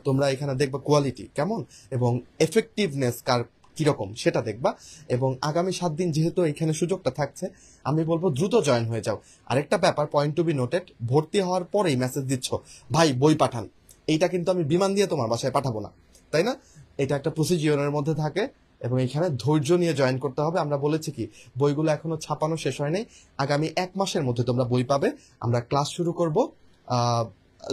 তোমরা এখানে দেখবা কোয়ালিটি কেমন এবং এফেক্টিভনেস কার কিরকম সেটা দেখবা। এবং আগামী 7 দিন যেহেতু এখানে সুযোগটা থাকছে, আমি বলবো দ্রুত জয়েন হয়ে যাও। আরেকটা ব্যাপার, পয়েন্ট টু বি নোটেড, ভর্তি হওয়ার পরেই মেসেজ দিচ্ছ ভাই বই পাঠান, এইটা কিন্তু আমি বিমান দিয়ে তোমার বাসায় পাঠাবো না, তাই না? এটা একটা প্রসিজিওরের মধ্যে থাকে এবং এখানে ধৈর্য নিয়ে জয়েন করতে হবে। আমরা বলেছি কি, বইগুলো এখনো ছাপানো শেষ হয়নি, আগামী 1 মাসের মধ্যে তোমরা বই পাবে। আমরা ক্লাস শুরু করব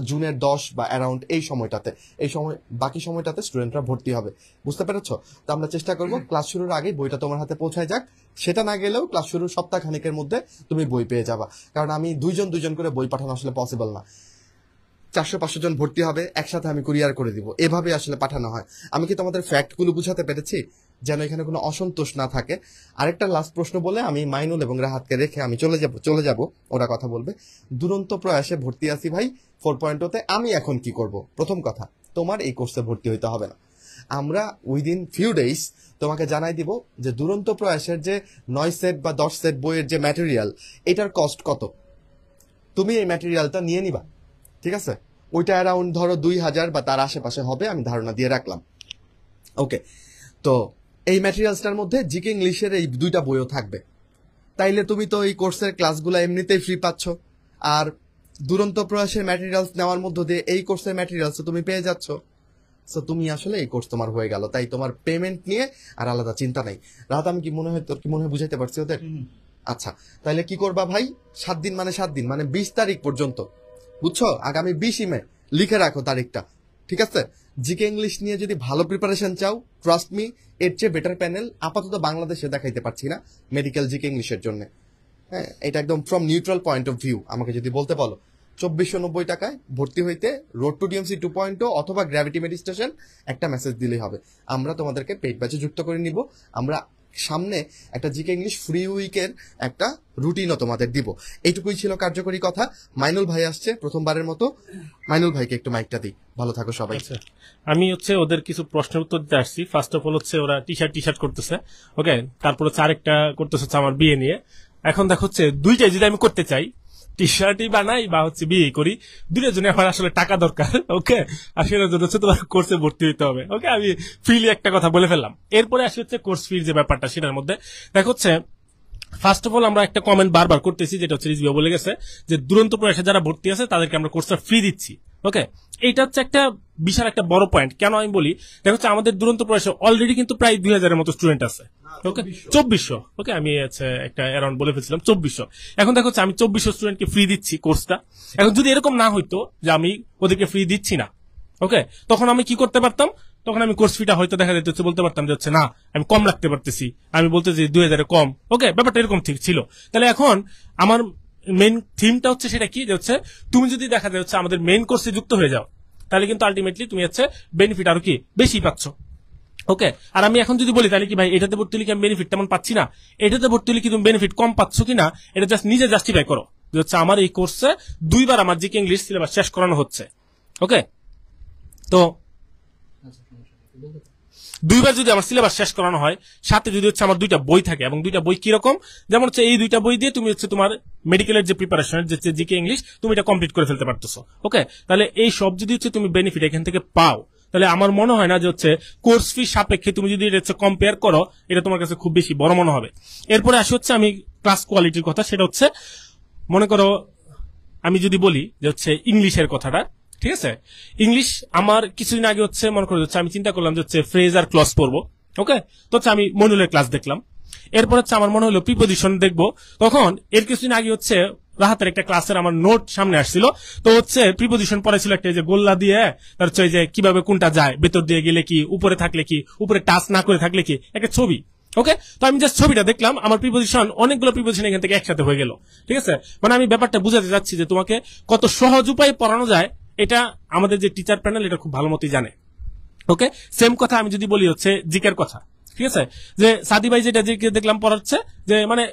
জুনের 10 বা অ্যারাউন্ড এই সময়টাতে, এই সময় বাকি সময়টাতে স্টুডেন্টরা ভর্তি হবে, বুঝতে পেরেছো? তো আমরা চেষ্টা করব ক্লাস শুরুর আগে বইটা তোমার হাতে পৌঁছায় যাক। সেটা না গেলেও ক্লাস শুরুর সপ্তাহখানেকের মধ্যে তুমি বই পেয়ে যাবা, কারণ আমি দুইজন করে বই পাঠানো আসলে পসিবল না। 400-500 জন ভর্তি হবে, একসাথে আমি কুরিয়ার করে দিব, এভাবে আসলে পাঠানো হয়। আমি কি তোমাদের ফ্যাক্টগুলো বুঝাতে পেরেছি, যেন এখানে কোনো অসন্তোষ না থাকে? আরেকটা লাস্ট প্রশ্ন বলে আমি মাইনুল এবং রাহাতকে রেখে আমি চলে যাব, ওরা কথা বলবে। দুরন্ত প্রয়াসে ভর্তি আছি ভাই 4.0-তে, আমি এখন কি করব? প্রথম কথা, তোমার এই কোর্সে ভর্তি হইতে হবে না। আমরা উইদিন ফিউ ডেজ তোমাকে জানাই দিব যে দুরন্ত প্রয়াসের যে 9 সেট বা 10 সেট বইয়ের যে ম্যাটেরিয়াল, এটার কস্ট কত, তুমি এই ম্যাটেরিয়ালটা নিয়ে নিবা, ঠিক আছে? ওইটা অ্যারাউন্ড ধরো 2000 বা তার আশেপাশে হবে, আমি ধারণা দিয়ে রাখলাম। ওকে, তো এই ম্যাটেরিয়ালসটার মধ্যে জিকে ইংলিশের এই 2টা বইও থাকবে। তাইলে তুমি তো এই কোর্সের ক্লাসগুলো এমনিতেই ফ্রি পাচ্ছ, আর দুরন্ত প্রয়াসের ম্যাটেরিয়ালস নেওয়ার মধ্য দিয়ে এই কোর্সের ম্যাটেরিয়ালস তুমি পেয়ে যাচ্ছ। সো তুমি আসলে এই কোর্স তোমার হয়ে গেল, তাই তোমার পেমেন্ট নিয়ে আর আলাদা চিন্তা নাই। রাত আমি কি মনে হয়, তোর কি মনে হয় বুঝাইতে পারছি ওদের? আচ্ছা, তাহলে কি করবা ভাই? 7 দিন মানে 20 তারিখ পর্যন্ত, বুঝছো? আগামী 20 মে লিখে রাখো তারিখটা, ঠিক আছে? জিকে ইংলিশ নিয়ে যদি ভালো প্রিপারেশন চাও, ট্রাস্ট মি, এর চেয়ে বেটার প্যানেল আপাতত বাংলাদেশে দেখাইতে পারছি না মেডিকেল জিকে ইংলিশের জন্য। হ্যাঁ, এটা একদম from neutral point of view আমাকে যদি বলতে বলো, 2490 টাকায় ভর্তি হইতে রোড টু ডিএমসি 2.0 অথবা গ্র্যাভিটি মেডিটেশন একটা মেসেজ দিলেই হবে। আমরা তোমাদেরকে পেইড ব্যাচে যুক্ত করে নিব। আমরা সামনে একটা জিকে ইংলিশ ফ্রি উইকের একটা রুটিনও তোমাদের দিব। এইটুকুই ছিল কার্যকরী কথা। মাইনুল ভাই আসছে প্রথমবারের মতো, মাইনুল ভাইকে একটু মাইকটা দিই। ভালো থাকো সবাই। আমি ওদের কিছু প্রশ্নের উত্তর দিতে আসছি। ফার্স্ট অফ অল ওরা টি শার্ট করতেছে, ওকে। তারপর আরেকটা করতেছে আমার বিয়ে নিয়ে। এখন দেখো দুইটাই যদি আমি করতে চাই, টি শার্টই বানাই বা বিয়ে করি, দুটোর জন্য আমার আসলে টাকা দরকার, ওকে। আর সেটার জন্য তোমার কোর্সে ভর্তি হইতে হবে, ওকে। আমি ফ্রিলি একটা কথা বলে ফেললাম। এরপরে আসে কোর্স ফির যে ব্যাপারটা, সেটার মধ্যে দেখো ফার্স্ট অফ অল আমরা একটা কমেন্ট বারবার করতেছি, যেটা রিজভিউ বলে গেছে যে দুরন্ত প্রয়াসে যারা ভর্তি আছে তাদেরকে আমরা কোর্সটা ফ্রি দিচ্ছি, ওকে। এইটা একটা বিশাল একটা বড় পয়েন্ট। কেন আমি বলি, দেখো আমাদের দুরন্ত প্রয়াসে অলরেডি কিন্তু প্রায় 2000-এর মতো স্টুডেন্ট আছে, ওকে। 2400, ওকে। আমি একটা অ্যারাউন্ড বলে ফেলছিলাম 2400। এখন দেখো আমি 2400 স্টুডেন্টকে ফ্রি দিচ্ছি কোর্সটা। এখন যদি এরকম না হইতো যে আমি ওদেরকে ফ্রি দিচ্ছি না, ওকে, তখন আমি কি করতে পারতাম? তখন আমি কোর্স ফিটা হয়তো দেখা যেত বলতে পারতাম যে না, আমি কম রাখতে পারতেছি, আমি বলতেছি 2000 কম, ওকে। ব্যাপারটা এরকম ঠিক ছিল। তাহলে এখন আমার মেইন থিমটা সেটা কি, যে তুমি যদি দেখা যায় আমাদের মেইন কোর্সে যুক্ত হয়ে যাও, তাহলে কিন্তু আলটিমেটলি তুমি বেনিফিট আরো কি বেশি পাচ্ছ, ওকে। আর আমি এখন যদি বলি তাহলে কি ভাই এটাতে ভর্তি হলে কি আমি বেনিফিট তেমন পাচ্ছি না, এটাতে ভর্তি হলে কি তুমি বেনিফিট কম পাচ্ছ কিনা, এটা জাস্ট নিজে জাস্টিফাই করো যে আমার এই কোর্সে 2বার আমার জিকে ইংলিশ সিলেবাস শেষ করানো হচ্ছে, ওকে। তো 2বার যদি আমার সিলেবাস শেষ করানো হয়, সাথে যদি আমার 2টা বই থাকে, এবং 2টা বই কিরকম, যেমন এই 2টা বই দিয়ে তুমি তোমার মেডিকেলের যে প্রিপারেশনের যে জিকে ইংলিশ তুমি এটা কমপ্লিট করে ফেলতে পারতেছো, ওকে। তাহলে এই সব যদি তুমি বেনিফিট এখান থেকে পাও, তাহলে আমার মনে হয় না যে কোর্স ফি সাপেক্ষে তুমি যদি এটা কম্পেয়ার করো, এটা তোমার কাছে খুব বেশি বড় মনে হবে। এরপরে আসে আমি ক্লাস কোয়ালিটির কথা, সেটা মনে করো আমি যদি বলি যে ইংলিশের কথাটা, ঠিক আছে। ইংলিশ আমার কিছুদিন আগে মনে করো আমি চিন্তা করলাম যে ফ্রেজ আর ক্লজ পড়বো, ওকে। তো আমি মনুলের ক্লাস দেখলাম। এরপর আমার মনে হলো প্রিপোজিশন দেখবো, তখন এর কিছুদিন আগে রাহাতের একটা ক্লাসের আমার নোট সামনে আসছিল, তো হচ্ছে প্রিপোজিশন পড়াছিল একটা, যে গোল্লা দিয়ে তার হচ্ছে যে কিভাবে কোনটা যায়, ভেতর দিয়ে গেলে কি, উপরে থাকলে কি, উপরে টাচ না করে থাকলে কি, একটা ছবি। ওকে, তো আমি জাস্ট ছবিটা দেখলাম, আমার প্রিপোজিশন অনেকগুলো প্রিপোজিশন এখান থেকে একসাথে হয়ে গেল। ঠিক আছে, মানে আমি ব্যাপারটা বুঝাতে চাচ্ছি যে তোমাকে কত সহজ উপায়ে পড়ানো যায়, এটা আমাদের যে টিচার প্যানেল এটা খুব ভালো মতোই জানে। ওকে, সেম কথা আমি যদি বলি হচ্ছে জিকের কথা। ঠিক আছে, যে সাদি ভাই যেটা জিকে দেখলাম পড়াচ্ছে, যে মানে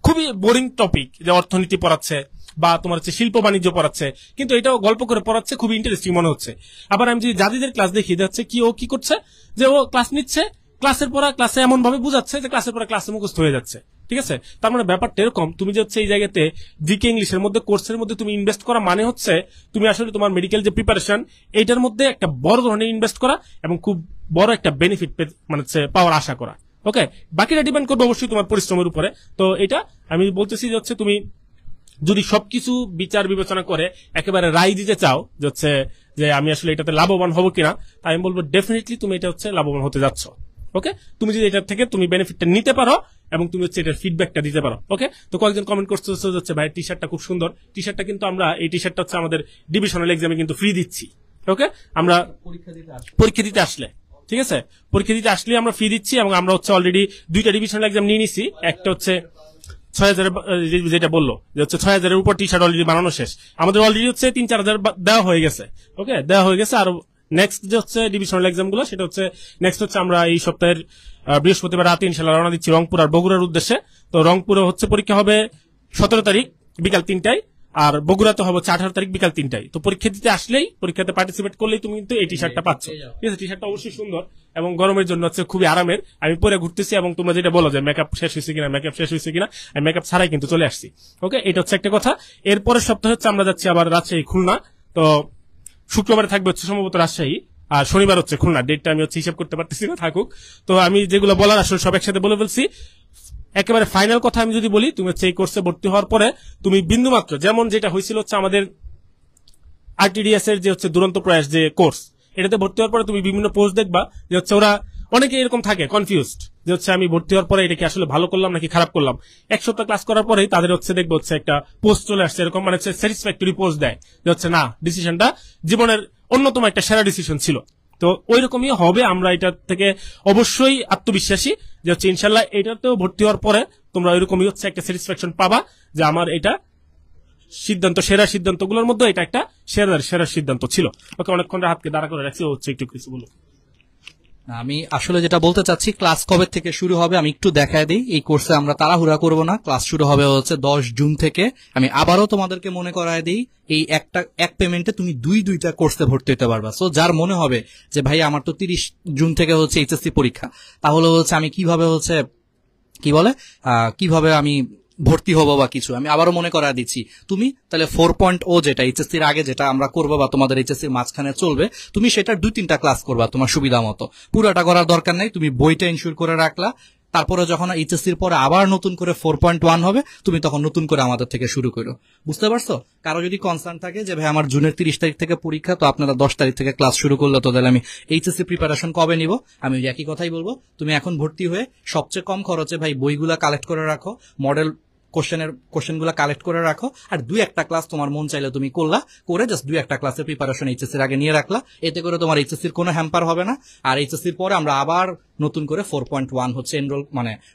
খুবই বোরিং টপিক, যে অর্থনীতি পড়াচ্ছে বা তোমার হচ্ছে শিল্প বাণিজ্য পড়াচ্ছে, কিন্তু এটাও গল্প করে পড়াচ্ছে, খুবই ইন্টারেস্টিং মনে হচ্ছে। আবার আমি যদি জাদিদের ক্লাস দেখি, যাচ্ছে কি ও কি করছে, যে ও ক্লাস নিচ্ছে, ক্লাসের পড়া ক্লাসে এমন ভাবে বুঝাচ্ছে যে ক্লাসের পড়া ক্লাসে মুখস্থ হয়ে যাচ্ছে। ঠিক আছে, তার মানে ব্যাপারটা এরকম, তুমি যে হচ্ছে এই জায়গাতে জিকে ইংলিশের মধ্যে কোর্সের মধ্যে তুমি ইনভেস্ট করা মানে হচ্ছে তুমি আসলে তোমার মেডিকেল যে প্রিপারেশন এইটার মধ্যে একটা বড় ধরনের ইনভেস্ট করা এবং খুব বড় একটা বেনিফিট মানে হচ্ছে পাওয়ার আশা করা। ওকে, বাকিটা ডিপেন্ড করবে অবশ্যই তোমার পরিশ্রমের উপরে। তো এটা আমি বলতেছি যে হচ্ছে তুমি যদি সবকিছু বিচার বিবেচনা করে একেবারে রায় দিতে চাও যে হচ্ছে যে আমি আসলে এটাতে লাভবান হবো কিনা, তাই আমি বলবো ডেফিনেটলি তুমি এটা হচ্ছে লাভবান হতে যাচ্ছ। ওকে, তুমি যদি এটার থেকে তুমি বেনিফিটটা নিতে পারো এবং তুমি হচ্ছে এটার ফিডব্যাকটা দিতে পারো। ওকে, তো কয়েকজন কমেন্ট করতে হচ্ছে ভাই টি শার্টটা খুব সুন্দর, টি শার্টটা কিন্তু আমরা এই টি শার্টটা হচ্ছে আমাদের ডিভিশনাল এক্সামে কিন্তু ফ্রি দিচ্ছি। ওকে, আমরা পরীক্ষা দিতে আসলে, ঠিক আছে, পরীক্ষা দিতে আসলে আমরা ফ্রি দিচ্ছি, এবং আমরা হচ্ছে অলরেডি 2টা ডিভিশনাল এক্সাম নিয়ে নিছি। একটা হচ্ছে 6,000 যেটা বললো যে হচ্ছে 6,000-এর উপর টি শার্ট অলরেডি বানানো শেষ, আমাদের অলরেডি হচ্ছে 3-4 হাজার দেওয়া হয়ে গেছে। ওকে, দেওয়া হয়ে গেছে। আর নেক্সট যে হচ্ছে ডিভিশনাল এক্সাম গুলো, সেটা হচ্ছে নেক্সট হচ্ছে আমরা এই সপ্তাহের বৃহস্পতিবার রাতে ইনশাল্লাহ রওনা দিচ্ছি রংপুর আর বগুড়ার উদ্দেশ্যে। তো রংপুরে হচ্ছে পরীক্ষা হবে 17 তারিখ বিকাল 3টায়, আর বগুড়াতে হবে 18 তারিখ বিকাল 3টায়। তো পরীক্ষা দিতে আসলেই, পরীক্ষাতে পার্টিসিপেট করলেই তুমি কিন্তু এই টি শার্টটা পাচ্ছ। ঠিক আছে, টি শার্টটা অবশ্যই সুন্দর এবং গরমের জন্য হচ্ছে খুবই আরামের। আমি পরে ঘুরতেছি এবং তোমরা যেটা বলো যে মেকআপ শেষ হয়েছে কিনা, আমি মেকআপ ছাড়াই কিন্তু চলে আসছি। ওকে, এটা হচ্ছে একটা কথা। এরপরের সপ্তাহে হচ্ছে আমরা যাচ্ছি আবার রাজশাহী, খুলনা। তো শুক্রবারে থাকবে হচ্ছে সম্ভবত রাজশাহী, আর শনিবার হচ্ছে খুলনা। ডেটটা আমি হচ্ছে হিসাব করতে পারতেছি না, থাকুক। তো আমি যেগুলো বলার আসলে সব একসাথে বলে ফেলছি। একেবারে ফাইনাল কথা আমি যদি বলি, তুমি হচ্ছে এই কোর্সে ভর্তি হওয়ার পরে তুমি বিন্দুমাত্র, যেমন যেটা হয়েছিল হচ্ছে আমাদের আরটিডিএস এর যে হচ্ছে দুরন্ত প্রয়াস যে কোর্স, এটাতে ভর্তি হওয়ার পরে তুমি বিভিন্ন পোস্ট দেখবা যে হচ্ছে ওরা অনেকে এরকম থাকে কনফিউজড যে হচ্ছে আমি ভর্তি হওয়ার পরে এটা কি আসলে ভালো করলাম নাকি খারাপ করলাম। 1 সপ্তাহ ক্লাস করার পরেই তাদের হচ্ছে দেখবো হচ্ছে একটা পোস্ট চলে আসছে, এরকম মানে হচ্ছে স্যাটিসফ্যাক্টরি পোস্ট দেয় যে হচ্ছে না, ডিসিশনটা জীবনের অন্যতম একটা সেরা ডিসিশন ছিল। তো ওই রকমই হবে। আমরা এটা থেকে অবশ্যই আত্মবিশ্বাসী যে হচ্ছে ইনশাল্লাহ এটাতেও ভর্তি হওয়ার পরে তোমরা ওইরকমই হচ্ছে একটা স্যাটিসফ্যাকশন পাবা যে আমার এটা সিদ্ধান্ত, সেরা সিদ্ধান্তগুলোর মধ্যে এটা একটা সেরা সিদ্ধান্ত ছিল। ওকে, অনেকক্ষণ হাতকে দাঁড়া করে রাখছি, হচ্ছে একটু কিছু বলো। আমি আসলে যেটা বলতে চাচ্ছি, ক্লাস কবে থেকে শুরু হবে আমি একটু দেখায় দিই। এই কোর্সে আমরা তাড়াহুড়া করব না, ক্লাস শুরু হবে হচ্ছে 10 জুন থেকে। আমি আবারও তোমাদেরকে মনে করায় দিই, এই এক পেমেন্টে তুমি দুইটা কোর্সে ভর্তি হতে পারবা। সো যার মনে হবে যে ভাই আমার তো 30 জুন থেকে হচ্ছে এইচএসসি পরীক্ষা, তাহলে হচ্ছে আমি কিভাবে আমি ভর্তি হবো বা কিছু, আমি আবারও মনে করা দিচ্ছি, তুমি তাহলে 4.0 যেটা এইচএসসির আগে যেটা আমরা করবো বা তোমাদের এইচএসসির মাঝখানে চলবে, তুমি সেটার 2-3টা ক্লাস করবা তোমার সুবিধা মতো। পুরোটা করার দরকার নেই, তুমি বইটা ইনশিওর করে রাখলা। তারপরে যখন এইচএসসির পরে আবার নতুন করে 4.1 হবে, তুমি তখন নতুন করে আমাদের থেকে শুরু করো। বুঝতে পারছো? কারো যদি কনসার্ন থাকে যে ভাই আমার জুনের 30 তারিখ থেকে পরীক্ষা, তো আপনারা 10 তারিখ থেকে ক্লাস শুরু করলে তো তাহলে আমি এইচএসসি প্রিপারেশন কবে নিব, আমি একই কথাই বলবো, তুমি এখন ভর্তি হয়ে সবচেয়ে কম খরচে ভাই বইগুলা কালেক্ট করে রাখো, মডেল কোশ্চেনগুলো কালেক্ট করে রাখো, আর 2-1টা ক্লাস তোমার মন চাইলে তুমি করে জাস্ট 2-1টা ক্লাসের প্রিপারেশন এইচএসসির আগে নিয়ে রাখলা। এতে করে তোমার এইচএসসির কোনো হ্যাম্পার হবে না। আর এইচএসসির পরে আমরা আবার নতুন করে 4.1 হচ্ছে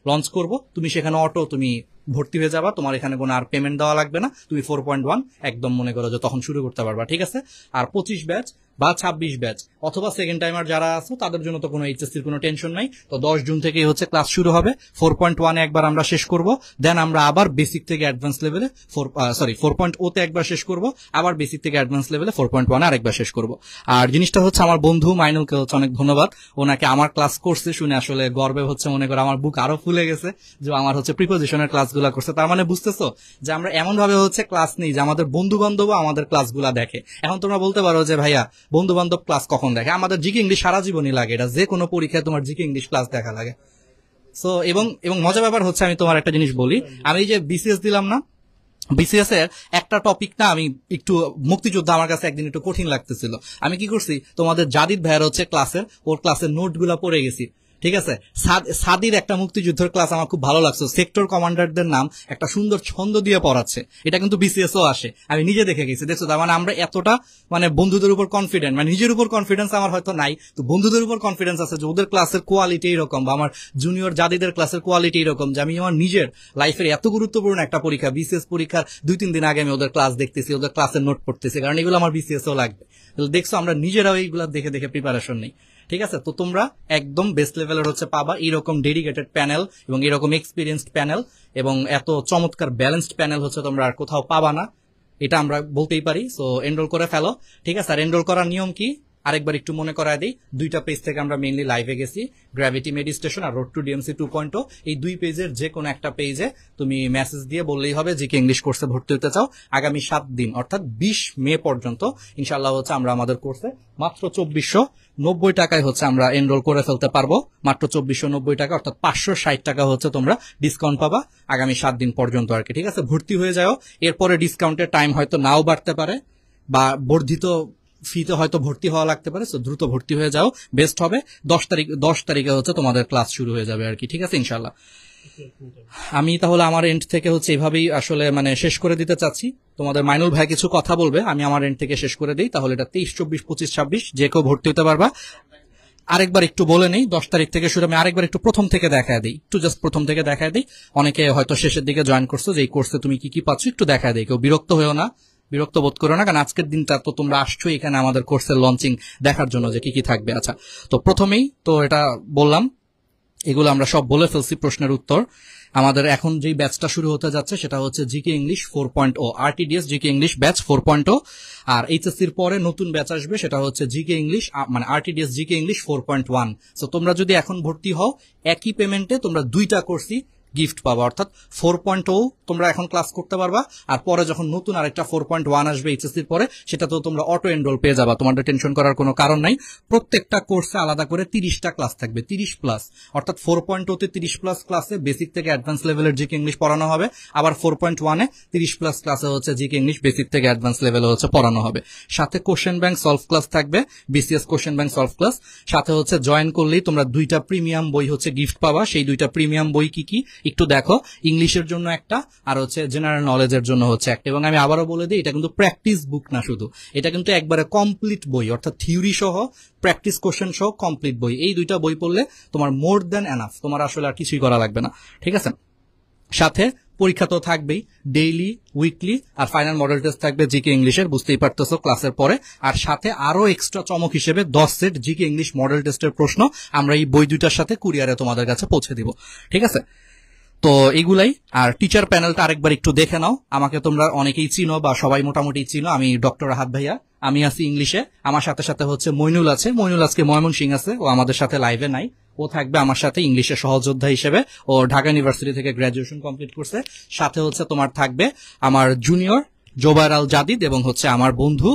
লঞ্চ করব। তুমি সেখানে তুমি ভর্তি হয়ে যাবা, তোমার এখানে কোনো আর পেমেন্ট দেওয়া লাগবে না। তুমি 4.1 একদম মনে করো যে তখন শুরু করতে পারবা। ঠিক আছে? আর 25 ব্যাচ বা 26 ব্যাচ অথবা সেকেন্ড টাইমার যারা আছো তাদের জন্য তো কোনো এইচএসসির কোনো টেনশন নাই। তো 10 জুন থেকেই হচ্ছে ক্লাস শুরু হবে। 4.1 একবার আমরা শেষ করব, দেন আমরা আবার বেসিক থেকে অ্যাডভান্স লেভেলে 4.0 তে একবার শেষ করব, আবার বেসিক থেকে অ্যাডভান্স লেভেলে 4.1 আরেকবার শেষ করব। আর জিনিসটা হচ্ছে আমার বন্ধু মাইনুলকে হচ্ছে অনেক ধন্যবাদ, ওনাকে আমার ক্লাস করছে শুনে আসলে গর্বে হচ্ছে মনে করে আমার বুক আরো ফুলে গেছে যে আমার হচ্ছে প্রিপোজিশনের ক্লাসগুলো করছে। তার মানে বুঝতেছো যে আমরা এমন ভাবে হচ্ছে ক্লাস নিই যে আমাদের বন্ধু বান্ধব আমাদের ক্লাসগুলা দেখে। এখন তোমরা বলতে পারো যে ভাইয়া বন্ধু বান্ধব ক্লাস কখন দেখে? আমাদের জিকে ইংলিশ সারা জীবনই লাগে, এটা যে কোনো পরীক্ষায় তোমার জিকে ইংলিশ ক্লাস দেখা লাগে। সো এবং মজা ব্যাপার হচ্ছে আমি তোমার একটা জিনিস বলি, আমি যে বিসিএস দিলাম না, বিসিএস এর একটা টপিক না আমি একটু মুক্তিযুদ্ধ আমার কাছে একদিন একটু কঠিন লাগতেছিল। আমি কি করছি, তোমাদের জাদিদ ভাইয়ের হচ্ছে ওর ক্লাসের নোট গুলা পড়ে গেছি। ঠিক আছে। সাদির একটা মুক্তিযুদ্ধের ক্লাস আমার খুব ভালো লাগছে, সেক্টর কমান্ডারদের নাম একটা সুন্দর ছন্দ দিয়ে পড়াচ্ছে, এটা কিন্তু বিসিএসও আসে, আমি নিজে দেখে গেছি। দেখছো, তার মানে আমরা এতটা মানে বন্ধুদের উপর কনফিডেন্ট, মানে নিজের উপর কনফিডেন্স আমার হয়তো নাই, তো বন্ধুদের উপর কনফিডেন্স আছে যে ওদের ক্লাসের কোয়ালিটি এরকম, বা আমার জুনিয়র জাদিদের ক্লাসের কোয়ালিটি এরকম, যে আমি আমার নিজের লাইফের এত গুরুত্বপূর্ণ একটা পরীক্ষা, বিসিএস পরীক্ষার 2-3 দিন আগে আমি ওদের ক্লাস দেখতেছি, ওদের ক্লাসের নোট পড়তেছি, কারণ এগুলো আমার বিসিএসও লাগবে। দেখছো, আমরা নিজেরাও এইগুলো দেখে দেখে প্রিপারেশন নেই। ঠিক আছে, তো তোমরা একদম বেস্ট লেভেলের হচ্ছে পাবা এরকম ডেডিকেটেড প্যানেল এবং এরকম এক্সপিরিয়েন্সড প্যানেল এবং এত চমৎকার ব্যালেন্সড প্যানেল হচ্ছে তোমরা আর কোথাও পাবা না, এটা আমরা বলতেই পারি। সো এনরোল করে ফেলো। ঠিক আছে, আর এনরোল করার নিয়ম কি আরেকবার একটু মনে করায় দিই। 2টা পেজ থেকে আমরা মেইনলি লাইভে গেছি, gravity meditation R road to DMC 2.0। এই 2 পেজের যে কোনো একটা পেজে তুমি মেসেজ দিয়ে বললেই হবে জিকে ইংলিশ কোর্সে ভর্তি হতে চাও। আগামী 7 দিন অর্থাৎ 20 মে পর্যন্ত ইনশাআল্লাহ হচ্ছে আমরা আমাদের কোর্সে মাত্র 2490 টাকায় হচ্ছে আমরা এনরোল করে ফেলতে পারবো। মাত্র 2490 টাকা অর্থাৎ 560 টাকা হচ্ছে তোমরা ডিসকাউন্ট পাবা আগামী 7 দিন পর্যন্ত আর কি। ঠিক আছে, ভর্তি হয়ে যাও। এরপরে ডিসকাউন্টের টাইম হয়তো নাও বাড়তে পারে বা বর্ধিত ফিতে হয়তো ভর্তি হওয়া লাগতে পারে, সো দ্রুত ভর্তি হয়ে যাও, বেস্ট হবে। 10 তারিখে হচ্ছে তোমাদের ক্লাস শুরু হয়ে যাবে আর কি। ঠিক আছে, ইনশাল্লাহ। আমি তাহলে আমার এন্ড থেকে হচ্ছে এভাবেই আসলে মানে শেষ করে দিতে চাচ্ছি। তোমাদের মাইনুল ভাই কিছু কথা বলবে, আমি আমার এন্ড থেকে শেষ করে দিই। তাহলে এটা 23, 24, 25, 26 যে কেউ ভর্তি হতে পারবা। আরেকবার একটু বলে নেই, 10 তারিখ থেকে শুরু। আমি আরেকবার একটু প্রথম থেকে দেখায় দিই, একটু জাস্ট প্রথম থেকে দেখায় দিই। অনেকে হয়তো শেষের দিকে জয়েন করছো, যে এই কোর্সে তুমি কি কি পাচ্ছ একটু দেখায় দিই। কেউ বিরক্ত হয়েও না, বিরক্ত বোধ করো না, কারণ আজকের দিনটা তো তোমরা আসছো এখানে আমাদের কোর্সের লঞ্চিং দেখার জন্য যে কি কি থাকবে। আচ্ছা, তো প্রথমেই তো এটা বললাম, এগুলো আমরা সব বলে ফেলছি প্রশ্নের উত্তর। আমাদের এখন যেই ব্যাচটা শুরু হতে যাচ্ছে সেটা হচ্ছে GK English 4.0, RTDS GK English batch 4.0। আর এইচএসসির পরে নতুন ব্যাচ আসবে, সেটা হচ্ছে জিকে ইংলিশ মানে আরটিডিএস জিকে ইংলিশ 4.1। সো তোমরা যদি এখন ভর্তি হও, একই পেমেন্টে তোমরা 2টা কোর্সই গিফট পাবা, অর্থাৎ 4.0 তোমরা এখন ক্লাস করতে পারবা, আর পরে যখন নতুন আরেকটা 4.1 আসবে এইচএসসির পরে, সেটাতেও তোমরা অটো এনরোল পেয়ে যাবা। তোমাদের টেনশন করার কোনো কারণ নাই। প্রত্যেকটা কোর্সে আলাদা করে 30টা ক্লাস থাকবে, 30+, অর্থাৎ 4.0 তে 30+ ক্লাসে বেসিক থেকে অ্যাডভান্স লেভেলের জিকে ইংলিশ পড়ানো হবে, আবার 4.1 এ 30+ ক্লাসে হচ্ছে জিকে ইংলিশ বেসিক থেকে অ্যাডভান্স লেভেলে হচ্ছে পড়ানো হবে। সাথে কোশ্চেন ব্যাংক সলভ ক্লাস থাকবে, BCS question bank solve class. সাথে হচ্ছে জয়েন করলেই তোমরা 2টা প্রিমিয়াম বই হচ্ছে গিফট পাবা। সেই 2টা প্রিমিয়াম বই কি কি একটু দেখো, ইংলিশের জন্য একটা আর হচ্ছে জেনারেল নলেজের জন্য হচ্ছে একটা। এবং আমি আবারও বলে দিই, এটা কিন্তু প্র্যাকটিস বুক না শুধু, এটা কিন্তু একবারে কমপ্লিট বই, অর্থাৎ থিওরি সহ প্র্যাকটিস কোশ্চেন সহ কমপ্লিট বই। এই 2টা বই পড়লে তোমার মোর দ্যান এনাফ, তোমার আসলে আর কিছুই করা লাগবে না। ঠিক আছে, সাথে পরীক্ষা তো থাকবেই, ডেইলি, উইকলি, আর ফাইনাল মডেল টেস্ট থাকবে জিকে ইংলিশের, বুঝতেই পারতেছো ক্লাসের পরে। আর সাথে আরো এক্সট্রা চমক হিসেবে 10 সেট জিকে ইংলিশ মডেল টেস্টের প্রশ্ন আমরা এই বই 2টার সাথে কুরিয়ারে তোমাদের কাছে পৌঁছে দিব। ঠিক আছে, তো এইগুলাই। আর টিচার প্যানেলটা আরেকবার একটু দেখে নাও। আমাকে তোমরা অনেকেই চিনো বা সবাই মোটামুটি চিনো, আমি ডক্টর রাহাত ভাইয়া, আমি আছি ইংলিশে। আমার সাথে সাথে হচ্ছে মইনুল আছে, মইনুল আজকে ময়মনসিংহ আছে, ও আমাদের সাথে লাইভে নাই, ও থাকবে আমার সাথে ইংলিশের সহযোদ্ধা হিসেবে। ও ঢাকা ইউনিভার্সিটি থেকে গ্রাজুয়েশন কমপ্লিট করছে। সাথে হচ্ছে তোমার থাকবে আমার জুনিয়র জোবায়ের আল জাদিদ এবং হচ্ছে আমার বন্ধু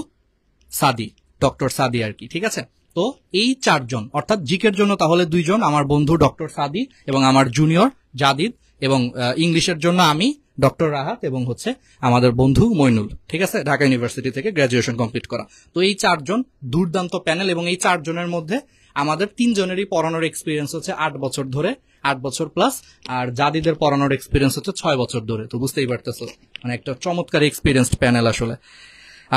সাদি, ডক্টর সাদি আর কি। ঠিক আছে, তো এই 4 জন, অর্থাৎ জিকের জন্য তাহলে 2 জন, আমার বন্ধু ডক্টর সাদি এবং আমার জুনিয়র জাদিদ, এবং ইংলিশের জন্য আমি ডক্টর রাহাত এবং হচ্ছে আমাদের বন্ধু মইনুল। ঠিক আছে, ঢাকা ইউনিভার্সিটি থেকে গ্রাজুয়েশন কমপ্লিট করা। তো এই 4 জন দুর্দান্ত প্যানেল, এবং এই 4 জনের মধ্যে আমাদের 3 জনেরই পড়ানোর এক্সপিরিয়েন্স হচ্ছে 8 বছর ধরে, 8 বছর প্লাস, আর জাদিদের পড়ানোর এক্সপিরিয়েন্স হচ্ছে 6 বছর ধরে। তো বুঝতেই পারতেছো, মানে একটা চমৎকার এক্সপিরিয়েন্সড প্যানেল আসলে।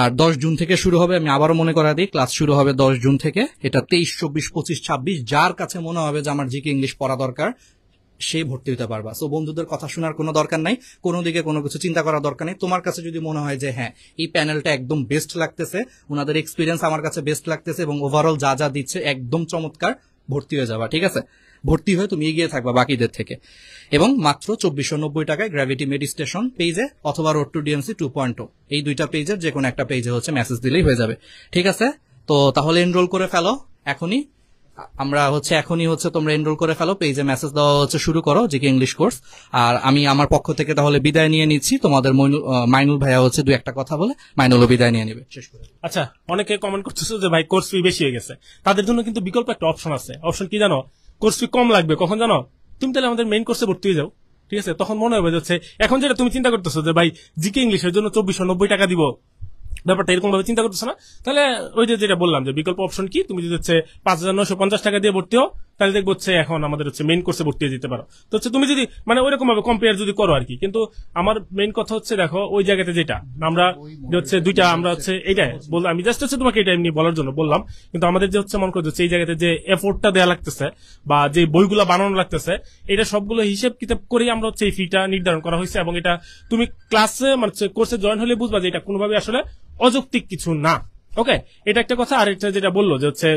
আর 10 জুন থেকে শুরু হবে, আমি আবারও মনে করা দিই, ক্লাস শুরু হবে 10 জুন থেকে। এটা 23, 24, 25, 26 যার কাছে মনে হবে যে আমার জিকে ইংলিশ পড়া দরকার, সে ভর্তি হতে পারবা। সো বন্ধুদের কথা শোনার কোনো দরকার নাই, কোনো দিকে কোনো কিছু চিন্তা করার দরকার নেই। তোমার কাছে যদি মনে হয় যে হ্যাঁ এই প্যানেলটা একদম বেস্ট লাগতেছে, ওনাদের এক্সপিরিয়েন্স আমার কাছে বেস্ট লাগতেছে এবং ওভারঅল যা যা দিচ্ছে একদম চমৎকার, ভর্তি হয়ে যাবা। ঠিক আছে, ভর্তি হয়ে তুমি এগিয়ে থাকবা বাকিদের থেকে। এবং মাত্র 2490 টাকায় গ্র্যাভিটি মেডিটেশন পেজে অথবা রোড টু ডিএমসি 2.0, এই 2টা পেজের যে কোনো একটা পেজে হচ্ছে মেসেজ দিলেই হয়ে যাবে। ঠিক আছে, তো তাহলে এনরোল করে ফেলো এখনই। এখনই হচ্ছে তোমরা এনরোল করে ফেলো, পেজে মেসেজ দেওয়া হচ্ছে শুরু করো জিকে ইংলিশ কোর্স। আর আমি আমার পক্ষ থেকে তাহলে বিদায় নিয়ে নিচ্ছি। তোমাদের মাইনুল ভাইয়া হচ্ছে 2-1টা কথা বলে মাইনুলও বিদায় নিয়ে নেবে, শেষ করে। আচ্ছা, অনেকে কমেন্ট করতেছো যে ভাই কোর্স ফি বেশি হয়ে গেছে, তাদের জন্য কিন্তু বিকল্প একটা অপশন আছে। অপশন কি জানো? কোর্স ফি কম লাগবে কখন জানো? তুমি তাহলে আমাদের মেইন কোর্সে ভর্তি হয়ে যাও। ঠিক আছে, তখন মনে হবে যাচ্ছে এখন যেটা তুমি চিন্তা করতেছো যে ভাই জিকে ইংলিশের জন্য 2490 টাকা দিব, ব্যাপারটা এরকম ভাবে চিন্তা করতেছো না, তাহলে ওই যে যেটা বললাম যে বিকল্প অপশন কি, তুমি যদি হচ্ছে 5950 টাকা দিয়ে ভর্তি হও, তাহলে দেখবো হচ্ছে এখন আমাদের হচ্ছে মেইন কোর্সে ভর্তি হয়ে যেতে পারো। তো হচ্ছে তুমি যদি মানে ওইরকম ভাবে কম্পেয়ার যদি করো আর কি। কিন্তু আমার মেইন কথা হচ্ছে দেখো ওই জায়গাতে যেটা আমরা যে হচ্ছে দুইটা আমরা হচ্ছে এইটাই বললাম, আমি জাস্ট হচ্ছে তোমাকে এটা এমনি বলার জন্য বললাম। কিন্তু আমাদের যে হচ্ছে মনে করো হচ্ছে এই জায়গাতে যে এফোর্টটা দেওয়া লাগতেছে বা যে বইগুলো বানানো লাগতেছে, এটা সবগুলো হিসেব কিতাব করেই আমরা হচ্ছে এই ফিটা নির্ধারণ করা হয়েছে। এবং এটা তুমি ক্লাসে মানে কোর্সে জয়েন হলে বুঝবা যে এটা কোনোভাবে আসলে অযৌক্তিক কিছু না। ওকে, এটা একটা কথা। আর একটা যেটা বললো যে হচ্ছে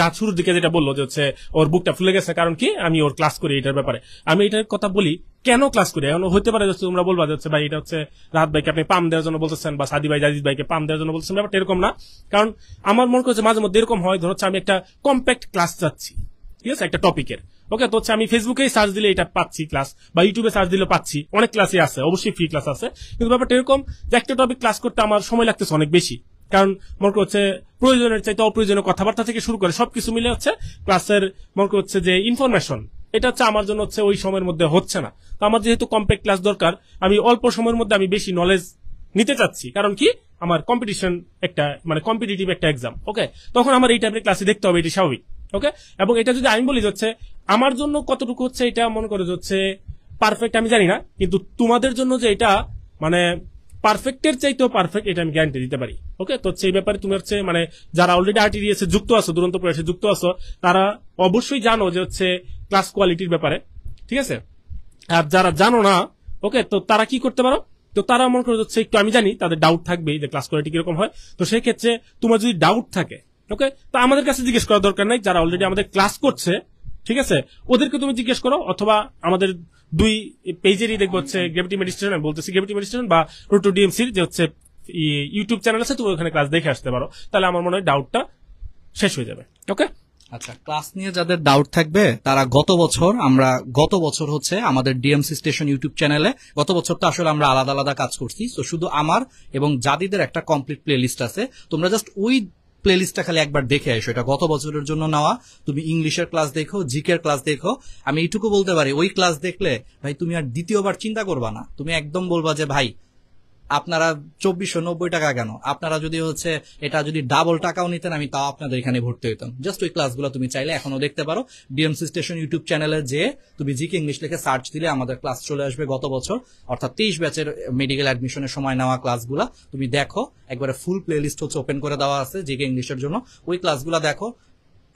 রাত শুরুর দিকে যেটা বললো যে হচ্ছে ওর বুকটা ফুলে গেছে, কারণ কি আমি ওর ক্লাস করি এটার ব্যাপারে। আমি এটার কথা বলি কেন ক্লাস করি। এখন হতে পারে যে তোমরা বলবা যে হচ্ছে ভাই এটা হচ্ছে রাত ভাইকে আপনি পাম দেওয়ার জন্য বলতেছেন বা সাদি ভাই জাজিদ ভাইকে পাম দেওয়ার জন্য বলতেছেন, ব্যাপারটা এরকম না। কারণ আমার মনে করছে মাঝে মধ্যে এরকম হয়, ধরো হচ্ছে আমি একটা কম্প্যাক্ট ক্লাস চাচ্ছি, ঠিক আছে, একটা টপিকের। ওকে, তো হচ্ছে আমি ফেসবুকেই সার্চ দিলে এটা পাচ্ছি ক্লাস, বা ইউটিউবে সার্চ দিলে পাচ্ছি, অনেক ক্লাসই আছে, অবশ্যই ফ্রি ক্লাস আছে। কিন্তু ব্যাপারটা এরকম যে একটা টপিক ক্লাস করতে আমার সময় লাগতেছে অনেক বেশি। কারণ মনে হচ্ছে প্রয়োজনের চাইতে অপ্রয়োজনীয় কথাবার্তা থেকে শুরু করে সবকিছু মিলে হচ্ছে ক্লাসের মনে হচ্ছে যে ইনফরমেশন, এটা হচ্ছে আমার জন্য হচ্ছে ওই সময়ের মধ্যে হচ্ছে না। তো আমার যেহেতু কম্প্যাক্ট ক্লাস দরকার, আমি অল্প সময়ের মধ্যে আমি বেশি নলেজ নিতে চাচ্ছি। কারণ কি আমার কম্পিটিশন একটা মানে কম্পিটিটিভ একটা এক্সাম। ওকে, তখন আমার এই টাইপের ক্লাসে দেখতে হবে, এটি স্বাভাবিক। ওকে, এবং এটা যদি আমি বলি হচ্ছে আমার জন্য কতটুকু হচ্ছে এটা মনে করে হচ্ছে পারফেক্ট আমি জানি না, কিন্তু তোমাদের জন্য যে এটা মানে পারফেক্টের চাইতেও পারফেক্ট, এটা আমি গ্যারান্টি দিতে পারি। ওকে, তো সেই ব্যাপারে তুমি হচ্ছে মানে যারা অলরেডি RTDS যুক্ত আছো, দুরন্ত প্রয়াসে যুক্ত আছো, তারা অবশ্যই জানো যে হচ্ছে ক্লাস কোয়ালিটির ব্যাপারে, ঠিক আছে। আর যারা জানো না, ওকে, তো তারা কি করতে পারো, তো তারা মনে করে হচ্ছে একটু আমি জানি তাদের ডাউট থাকবে যে ক্লাস কোয়ালিটি কিরকম হয়। তো সেই ক্ষেত্রে তোমার যদি ডাউট থাকে, ওকে, তো আমাদের কাছে জিজ্ঞেস করার দরকার নাই, যারা অলরেডি আমাদের ক্লাস করছে, ঠিক আছে, ওদেরকে তুমি জিজ্ঞেস করো। অথবা আমাদের দুই পেজেরই দেখবো হচ্ছে গ্র্যাভিটি মেডিটেশন, আমি বলতেছি গ্র্যাভিটি মেডিটেশন বা রুট টু ডিএমসির যে হচ্ছে ইউটিউব চ্যানেল আছে, তুমি ওখানে ক্লাস দেখে আসতে পারো। তাহলে আমার মনে হয় ডাউটটা শেষ হয়ে যাবে। ওকে, আচ্ছা, ক্লাস নিয়ে যাদের ডাউট থাকবে তারা গত বছর হচ্ছে আমাদের ডিএমসি স্টেশন ইউটিউব চ্যানেলে গত বছর তো আসলে আমরা আলাদা আলাদা কাজ করছি, তো শুধু আমার এবং জাদিদের একটা কমপ্লিট প্লে লিস্ট আছে। তোমরা জাস্ট ওই প্লে লিস্টটা খালি একবার দেখে আসো, এটা গত বছরের জন্য নেওয়া। তুমি ইংলিশের ক্লাস দেখো, জিকের ক্লাস দেখো। আমি এইটুকু বলতে পারি, ওই ক্লাস দেখলে ভাই তুমি আর দ্বিতীয়বার চিন্তা করবা না, তুমি একদম বলবা যে ভাই আপনারা 2490 টাকা কেন, আপনারা যদি হচ্ছে এটা যদি ডাবল টাকাও নিতেন আমি তাও আপনাদের এখানে ভর্তি হইতাম। জাস্ট ওই ক্লাসগুলো তুমি চাইলে এখনো দেখতে পারো। ডিএমসি স্টেশন ইউটিউব চ্যানেলে যে তুমি জিকে ইংলিশ লিখে সার্চ দিলে আমাদের ক্লাস চলে আসবে গত বছর, অর্থাৎ 23 ব্যাচের মেডিকেল অ্যাডমিশনের সময় নেওয়া ক্লাসগুলা তুমি দেখো। একবারে ফুল প্লে লিস্ট হচ্ছে ওপেন করে দেওয়া আছে জিকে ইংলিশের জন্য, ওই ক্লাসগুলা দেখো,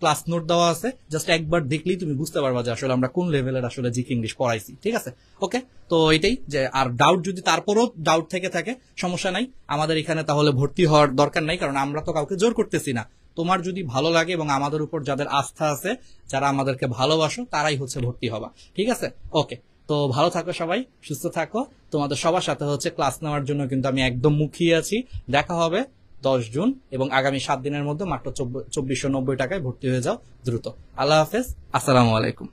ক্লাস নোট দেওয়া আছে। জাস্ট একবার দেখলেই তুমি বুঝতে পারবা যে আসলে আমরা কোন লেভেলের আসলে জিকে ইংলিশ পড়াইছি, ঠিক আছে। ওকে, তো এটাই যে আর ডাউট যদি তারপরও ডাউট থেকে থাকে সমস্যা নাই, আমাদের এখানে তাহলে ভর্তি হওয়ার দরকার নাই, কারণ আমরা তো কাউকে জোর করতেছি না। তোমার যদি ভালো লাগে এবং আমাদের উপর যাদের আস্থা আছে, যারা আমাদেরকে ভালোবাসো, তারাই হচ্ছে ভর্তি হবা, ঠিক আছে। ওকে, তো ভালো থাকো সবাই, সুস্থ থাকো। তোমাদের সবার সাথে হচ্ছে ক্লাস নেওয়ার জন্য কিন্তু আমি একদম মুখিয়ে আছি। দেখা হবে 10 জুন এবং আগামী 7 দিনের মধ্যে মাত্র 2490 টাকায় ভর্তি হয়ে যাও দ্রুত। আল্লাহ হাফেজ, আসসালামু আলাইকুম।